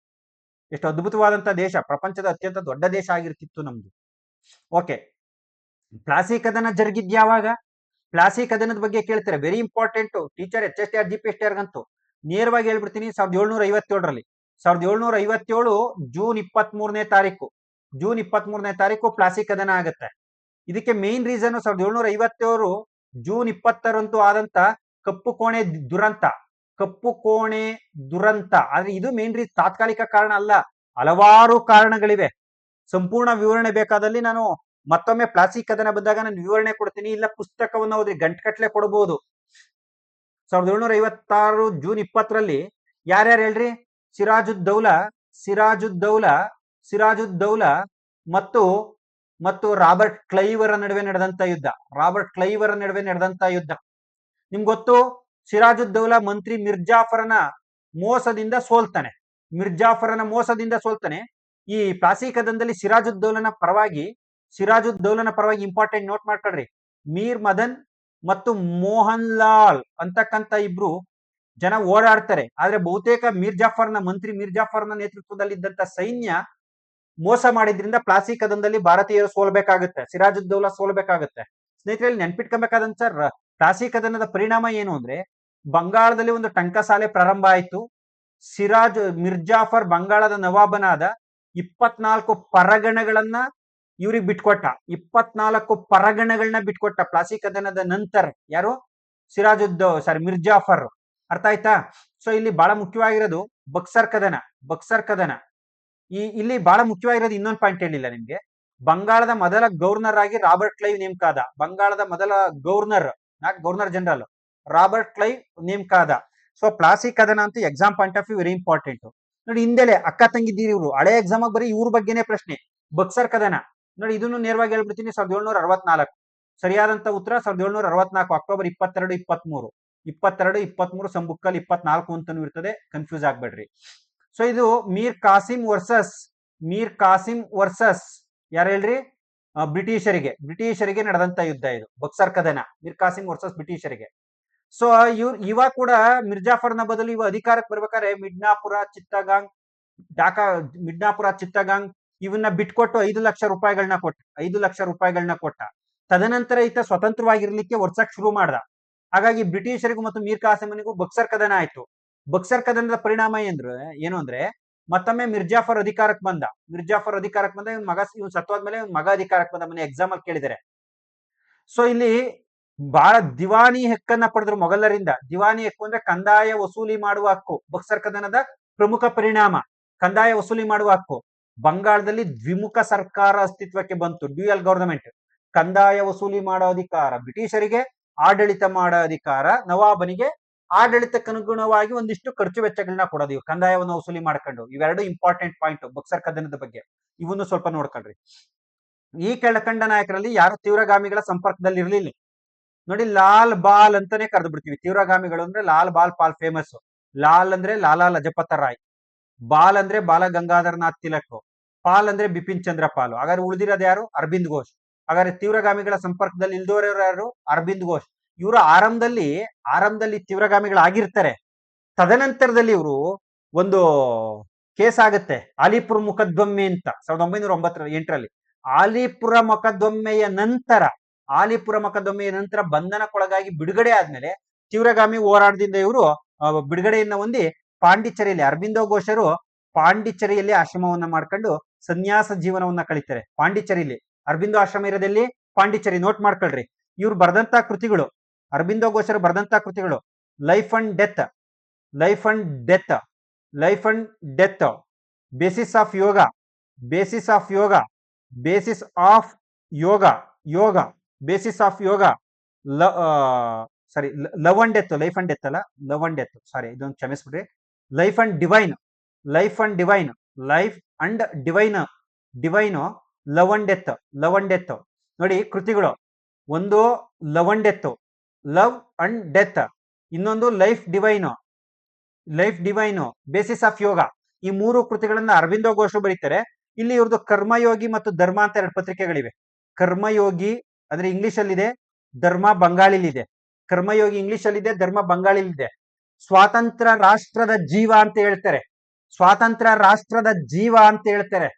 ಎಷ್ಟು ಅದ್ಭುತವಾದಂತ ದೇಶ, ಪ್ರಪಂಚದ ಅತ್ಯಂತ ದೊಡ್ಡ ದೇಶ ಆಗಿರ್ತಿತ್ತು ನಮ್ದು. ಓಕೆ, ಪ್ಲಾಸಿ ಕದನ ಜರುಗಿದ್ಯಾವಾಗ? ಪ್ಲಾಸಿ ಕದನದ ಬಗ್ಗೆ ಕೇಳ್ತಾರೆ, very important. Teacher HSTR GPSTR ಗಂತೂ ನೇರವಾಗಿ ಹೇಳ್ಬಿಡ್ತೀನಿ. 1757ರಲ್ಲಿ 1757 ಜೂನ್ 23ನೇ ತಾರೀಕು, ಜೂನ್ 23ನೇ ತಾರೀಕು ಪ್ಲಾಸಿ ಕದನ ಆಗುತ್ತೆ. ಇದಕ್ಕೆ ಮೇನ್ ರೀಸನ್ 1757 ಜೂನ್ 20ರಂದು ಆದಂತ ಕಪ್ಪು ಕೋಣೆ ದುರಂತ, ಕಪ್ಪು ಕೋಣೆ ದುರಂತ. ಆದ್ರೆ ಇದು ಮೇನ್ ತಾತ್ಕಾಲಿಕ ಕಾರಣ ಅಲ್ಲ, ಹಲವಾರು ಕಾರಣಗಳಿವೆ. ಸಂಪೂರ್ಣ ವಿವರಣೆ ಬೇಕಾದಲ್ಲಿ ನಾನು ಮತ್ತೊಮ್ಮೆ ಪ್ಲಾಸಿ ಕದನ ಬಂದಾಗ ನಾನು ವಿವರಣೆ ಕೊಡ್ತೀನಿ, ಇಲ್ಲ ಪುಸ್ತಕವನ್ನು ಓದಿ ಗಂಟೆಗಟ್ಟಲೆ ಕೊಡಬಹುದು. 1756 ಜೂನ್ 20ರಲ್ಲಿ ಯಾರ್ಯಾರು ಹೇಳ್ರಿ? ಸಿರಾಜುದ್ದೌಲಾ, ಸಿರಾಜುದ್ದೌಲಾ, ಸಿರಾಜುದ್ದೌಲಾ ಮತ್ತು ರಾಬರ್ಟ್ ಕ್ಲೈವರ ನಡುವೆ ನಡೆದಂತ ಯುದ್ಧ, ರಾಬರ್ಟ್ ಕ್ಲೈವರ ನಡುವೆ ನಡೆದಂತ ಯುದ್ಧ. ನಿಮ್ಗೆ ಗೊತ್ತು, ಸಿರಾಜುದ್ದೌಲಾ ಮಂತ್ರಿ ಮಿರ್ಜಾಫರನ ಮೋಸದಿಂದ ಸೋಲ್ತಾನೆ. ಮಿರ್ಜಾಫರನ ಮೋಸದಿಂದ ಸೋಲ್ತಾನೆ. ಈ ಪ್ಲಾಸಿ ಕದನದಲ್ಲಿ ಸಿರಾಜುದ್ದೌಲನ ಪರವಾಗಿ ಇಂಪಾರ್ಟೆಂಟ್ ನೋಟ್ ಮಾಡ್ಕೊಳ್ರಿ, ಮೀರ್ ಮದನ್ ಮತ್ತು ಮೋಹನ್ ಲಾಲ್ ಅಂತಕ್ಕಂತ ಇಬ್ರು ಜನ ಓಡಾಡ್ತಾರೆ. ಆದ್ರೆ ಬಹುತೇಕ ಮಂತ್ರಿ ಮಿರ್ಜಾಫರ್ನ ನೇತೃತ್ವದಲ್ಲಿದ್ದಂತ ಸೈನ್ಯ ಮೋಸ ಮಾಡಿದ್ರಿಂದ ಪ್ಲಾಸಿ ಕದನದಲ್ಲಿ ಭಾರತೀಯರು ಸೋಲ್ಬೇಕಾಗುತ್ತೆ, ಸಿರಾಜುದ್ದೌಲಾ ಸೋಲ್ಬೇಕಾಗುತ್ತೆ. ಸ್ನೇಹಿತರಲ್ಲಿ ನೆನ್ಪಿಟ್ಕೊಬೇಕಾದಂತ ಪ್ಲಾಸಿ ಕದನದ ಪರಿಣಾಮ ಏನು ಅಂದ್ರೆ, ಬಂಗಾಳದಲ್ಲಿ ಒಂದು ಟಂಕಸಾಲೆ ಪ್ರಾರಂಭ ಆಯ್ತು. ಮಿರ್ಜಾಫರ್ ಬಂಗಾಳದ ನವಾಬನಾದ. 24 ಪರಗಣಗಳನ್ನ ಇವ್ರಿಗೆ ಬಿಟ್ಕೊಟ್ಟ, 24 ಪರಗಣಗಳನ್ನ ಬಿಟ್ಕೊಟ್ಟ ಪ್ಲಾಸಿ ಕದನದ ನಂತರ. ಯಾರು? ಮಿರ್ಜಾಫರ್. ಅರ್ಥ ಆಯ್ತಾ? ಸೊ ಇಲ್ಲಿ ಬಹಳ ಮುಖ್ಯವಾಗಿರೋದು ಬಕ್ಸರ್ ಕದನ, ಬಕ್ಸರ್ ಕದನ. ಇಲ್ಲಿ ಬಹಳ ಮುಖ್ಯವಾಗಿರೋದು ಇನ್ನೊಂದು ಪಾಯಿಂಟ್ ಹೇಳಿಲ್ಲ ನಿಮ್ಗೆ. ಬಂಗಾಳದ ಮೊದಲ ಗವರ್ನರ್ ಆಗಿ ರಾಬರ್ಟ್ ಕ್ಲೈವ್ ನೇಮಕ ಆದ. ಬಂಗಾಳದ ಮೊದಲ ಗವರ್ನರ್ ಜನರಲ್ ರಾಬರ್ಟ್ ಕ್ಲೈವ್ ನೇಮಕ ಆದ. ಸೊ ಪ್ಲಾಸಿ ಕದನ ಅಂತ exam point of view very important. ನೋಡಿ, ಹಿಂದೆಲೆ ಅಕ್ಕ ತಂಗಿದ್ದೀರಿ ಇವರು, ಹಳೆ ಎಕ್ಸಾಮ್ ಬರೀ ಇವ್ರ ಬಗ್ಗೆನೇ ಪ್ರಶ್ನೆ. ಬಕ್ಸರ್ ಕದನ ನೋಡಿ, ಇದನ್ನು ನೇರವಾಗಿ ಹೇಳ್ಬಿಡ್ತೀನಿ. 1764 ಸರಿಯಾದಂತ ಉತ್ತರ. 1764 ಅಕ್ಟೋಬರ್ 22, 23, 22, 23 ಸಂಬುಕ್ಕಲ್ಲಿ 24 ಅಂತಾನು ಇರ್ತದೆ, ಕನ್ಫ್ಯೂಸ್ ಆಗ್ಬೇಡ್ರಿ. ಸೊ ಇದು ಮೀರ್ ಕಾಸಿಂ ವರ್ಸಸ್ ಯಾರು ಹೇಳ್ರಿ? ಬ್ರಿಟಿಷರಿಗೆ ನಡೆದಂತ ಯುದ್ಧ ಇದು, ಬಕ್ಸರ್ ಕದನ. ಮೀರ್ ಕಾಸಿಂ ವರ್ಸಸ್ ಬ್ರಿಟಿಷರಿಗೆ. ಸೊ ಇವ ಕೂಡ ಮಿರ್ಜಾಫರ್ನ ಬದಲು ಇವ ಅಧಿಕಾರಕ್ಕೆ ಬರ್ಬೇಕಾದ್ರೆ ಮಿಡ್ನಾಪುರ, ಚಿತ್ತಗಾಂಗ್ ಇವನ್ನ ಬಿಟ್ಕೊಟ್ಟು 5 ಲಕ್ಷ ರೂಪಾಯಿಗಳನ್ನ ಕೊಟ್ಟ. ತದನಂತರ ಈತ ಸ್ವತಂತ್ರವಾಗಿರ್ಲಿಕ್ಕೆ ವರ್ಷಕ್ಕೆ ಶುರು ಮಾಡ್ದ. ಹಾಗಾಗಿ ಬ್ರಿಟಿಷರಿಗೂ ಮತ್ತು ಮೀರ್ ಕಾಸಿಮನಿಗೂ ಬಕ್ಸರ್ ಕದನ ಆಯ್ತು. ಬಕ್ಸರ್ ಕದನದ ಪರಿಣಾಮ ಏನು ಅಂದ್ರೆ ಮತ್ತೊಮ್ಮೆ ಮಿರ್ಜಾಫರ್ ಅಧಿಕಾರಕ್ಕೆ ಬಂದ. ಇವನ್ ಸತ್ತೋದ್ಮೇಲೆ ಇವನ್ ಮಗ ಅಧಿಕಾರಕ್ಕೆ ಬಂದ. ಮನೆ ಎಕ್ಸಾಮ್ ಅಲ್ಲಿ ಕೇಳಿದರೆ. ಸೊ ಇಲ್ಲಿ ಬಹಳ ದಿವಾನಿ ಹಕ್ಕನ್ನ ಪಡೆದ್ರು ಮೊಘಲರಿಂದ. ದಿವಾನಿ ಹಕ್ಕು ಅಂದ್ರೆ ಕಂದಾಯ ವಸೂಲಿ ಮಾಡುವ ಹಕ್ಕು. ಬಕ್ಸರ್ ಕದನದ ಪ್ರಮುಖ ಪರಿಣಾಮ ಕಂದಾಯ ವಸೂಲಿ ಮಾಡುವ ಹಕ್ಕು. ಬಂಗಾಳದಲ್ಲಿ ದ್ವಿಮುಖ ಸರ್ಕಾರ ಅಸ್ತಿತ್ವಕ್ಕೆ ಬಂತು, ಡ್ಯೂಯಲ್ ಗವರ್ನಮೆಂಟ್. ಕಂದಾಯ ವಸೂಲಿ ಮಾಡೋ ಅಧಿಕಾರ ಬ್ರಿಟಿಷರಿಗೆ, ಆಡಳಿತ ಮಾಡೋ ಅಧಿಕಾರ ನವಾಬನಿಗೆ ಆಡಳಿತಕ್ಕನುಗುಣವಾಗಿ ಒಂದಿಷ್ಟು ಖರ್ಚು ವೆಚ್ಚಗಳನ್ನ ಕೊಡೋದು, ಇವು ಕಂದಾಯವನ್ನು ವಸೂಲಿ ಮಾಡ್ಕೊಂಡು. ಇವೆರಡು ಇಂಪಾರ್ಟೆಂಟ್ ಪಾಯಿಂಟ್ ಬಕ್ಸರ್ ಕದನದ ಬಗ್ಗೆ, ಇವನ್ನು ಸ್ವಲ್ಪ ನೋಡ್ಕೊಳ್ರಿ. ಈ ಕೆಳಕಂಡ ನಾಯಕರಲ್ಲಿ ಯಾರು ತೀವ್ರಗಾಮಿಗಳ ಸಂಪರ್ಕದಲ್ಲಿ ಇರ್ಲಿಲ್ಲ ನೋಡಿ. ಲಾಲ್ ಬಾಲ್ ಅಂತಾನೆ ಕರೆದು ಬಿಡ್ತೀವಿ. ತೀವ್ರಗಾಮಿಗಳು ಅಂದ್ರೆ ಲಾಲ್ ಬಾಲ್ ಪಾಲ್ ಫೇಮಸ್. ಲಾಲ್ ಅಂದ್ರೆ ಲಾಲಾ ಲಜಪತ ರಾಯ್, ಬಾಲ್ ಅಂದ್ರೆ ಬಾಲ ಗಂಗಾಧರನಾಥ್ ತಿಲಕ್, ಪಾಲ್ ಅಂದ್ರೆ ಬಿಪಿನ್ ಚಂದ್ರ ಪಾಲ್. ಹಾಗಾದ್ರೆ ಉಳಿದಿರೋದು ಯಾರು? ಅರವಿಂದ್ ಘೋಷ್. ಹಾಗಾದ್ರೆ ತೀವ್ರಗಾಮಿಗಳ ಸಂಪರ್ಕದಲ್ಲಿ ಇಲ್ದೋರು ಯಾರು? ಅರವಿಂದ್ ಘೋಷ್. ಇವರು ಆರಂಭದಲ್ಲಿ ತೀವ್ರಗಾಮಿಗಳಾಗಿರ್ತಾರೆ. ತದನಂತರದಲ್ಲಿ ಇವರು ಒಂದು ಕೇಸ್ ಆಗುತ್ತೆ, ಆಲಿಪುರ ಮೊಕದ್ದಮೆ ಅಂತ 1908ರಲ್ಲಿ. ಆಲಿಪುರ ಮೊಕದ್ದಮೆಯ ನಂತರ ಬಂಧನಕ್ಕೊಳಗಾಗಿ ಬಿಡುಗಡೆ ಆದ್ಮೇಲೆ ತೀವ್ರಗಾಮಿ ಹೋರಾಟದಿಂದ ಇವರು ಬಿಡುಗಡೆಯನ್ನ ಹೊಂದಿ ಪಾಂಡಿಚೇರಿಯಲ್ಲಿ ಅರವಿಂದ ಘೋಷರು ಪಾಂಡಿಚೇರಿಯಲ್ಲಿ ಆಶ್ರಮವನ್ನ ಮಾಡ್ಕೊಂಡು ಸನ್ಯಾಸ ಜೀವನವನ್ನ ಕಳೀತಾರೆ. ಪಾಂಡಿಚೇರಿಯಲ್ಲಿ ಅರವಿಂದ ಆಶ್ರಮ ಇರೋದಲ್ಲಿ ಪಾಂಡಿಚೇರಿ. ನೋಟ್ ಮಾಡ್ಕೊಳ್ರಿ. ಇವ್ರು ಬರೆದಂತ ಕೃತಿಗಳು, ಅರವಿಂದ ಘೋಷರು ಬರೆದಂತ ಕೃತಿಗಳು: life and death, basis of yoga, basis of yoga, love and death ಅಲ್ಲ, ಲವ್ ಅಂಡ್ ಡೆತ್, ಸಾರಿ, ಇದೊಂದು ಕ್ಷಮಿಸ್ಬಿಡ್ರಿ. Life and divine, love and death ನೋಡಿ ಕೃತಿಗಳು. ಒಂದು ಲವ್ ಅಂಡ್ ಡೆತ್, ಇನ್ನೊಂದು life divine, basis of yoga. ಈ ಮೂರು ಕೃತಿಗಳನ್ನ ಅರವಿಂದ ಘೋಷ್ ಬರೀತಾರೆ. ಇಲ್ಲಿ ಇವ್ರದ್ದು ಕರ್ಮಯೋಗಿ ಮತ್ತು ಧರ್ಮ ಅಂತ ಎರಡು ಪತ್ರಿಕೆಗಳಿವೆ. ಕರ್ಮಯೋಗಿ ಅಂದ್ರೆ ಇಂಗ್ಲಿಷ್ ಅಲ್ಲಿದೆ, ಧರ್ಮ ಬಂಗಾಳಿಲಿದೆ. ಕರ್ಮಯೋಗಿ ಇಂಗ್ಲಿಷ್ ಅಲ್ಲಿದೆ, ಧರ್ಮ ಬಂಗಾಳಿಲಿದೆ. ಸ್ವಾತಂತ್ರ್ಯ ರಾಷ್ಟ್ರದ ಜೀವ ಅಂತ ಹೇಳ್ತಾರೆ.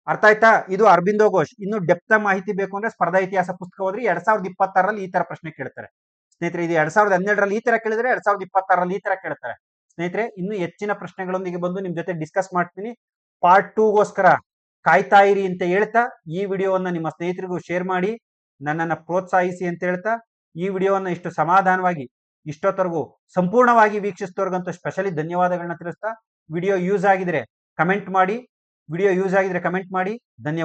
ಅರ್ಥ ಆಯ್ತಾ? ಇದು ಅರವಿಂದ ಘೋಷ್. ಇನ್ನು ಡೆಪ್ತ ಮಾಹಿತಿ ಬೇಕು ಅಂದ್ರೆ ಸ್ಪರ್ಧಾ ಇತಿಹಾಸ ಪುಸ್ತಕ ಹೋದ್ರಿ. 2026ರಲ್ಲಿ ಈ ತರ ಪ್ರಶ್ನೆ ಕೇಳ್ತಾರೆ ಸ್ನೇಹಿತರೆ. ಇದು 2012ರಲ್ಲಿ ಈ ತರ ಕೇಳಿದ್ರೆ 2026ರಲ್ಲಿ ಈ ತರ ಕೇಳ್ತಾರೆ ಸ್ನೇಹಿತರೆ. ಇನ್ನು ಹೆಚ್ಚಿನ ಪ್ರಶ್ನೆಗಳೊಂದಿಗೆ ಬಂದು ನಿಮ್ ಜೊತೆ ಡಿಸ್ಕಸ್ ಮಾಡ್ತೀನಿ. ಪಾರ್ಟ್ 2ಗೋಸ್ಕರ ಕಾಯ್ತಾ ಇರಿ ಅಂತ ಹೇಳ್ತಾ, ಈ ವಿಡಿಯೋವನ್ನ ನಿಮ್ಮ ಸ್ನೇಹಿತರಿಗೂ ಶೇರ್ ಮಾಡಿ ನನ್ನನ್ನು ಪ್ರೋತ್ಸಾಹಿಸಿ ಅಂತ ಹೇಳ್ತಾ, ಈ ವಿಡಿಯೋವನ್ನ ಇಷ್ಟು ಸಮಾಧಾನವಾಗಿ ಇಷ್ಟೊತ್ತರೆಗೂ ಸಂಪೂರ್ಣವಾಗಿ ವೀಕ್ಷಿಸಿದವ್ರಿಗಂತೂ ಸ್ಪೆಷಲಿ ಧನ್ಯವಾದಗಳನ್ನ ತಿಳಿಸ್ತಾ, ವಿಡಿಯೋ ಯೂಸ್ ಆಗಿದ್ರೆ ಕಮೆಂಟ್ ಮಾಡಿ. ಧನ್ಯವಾದ.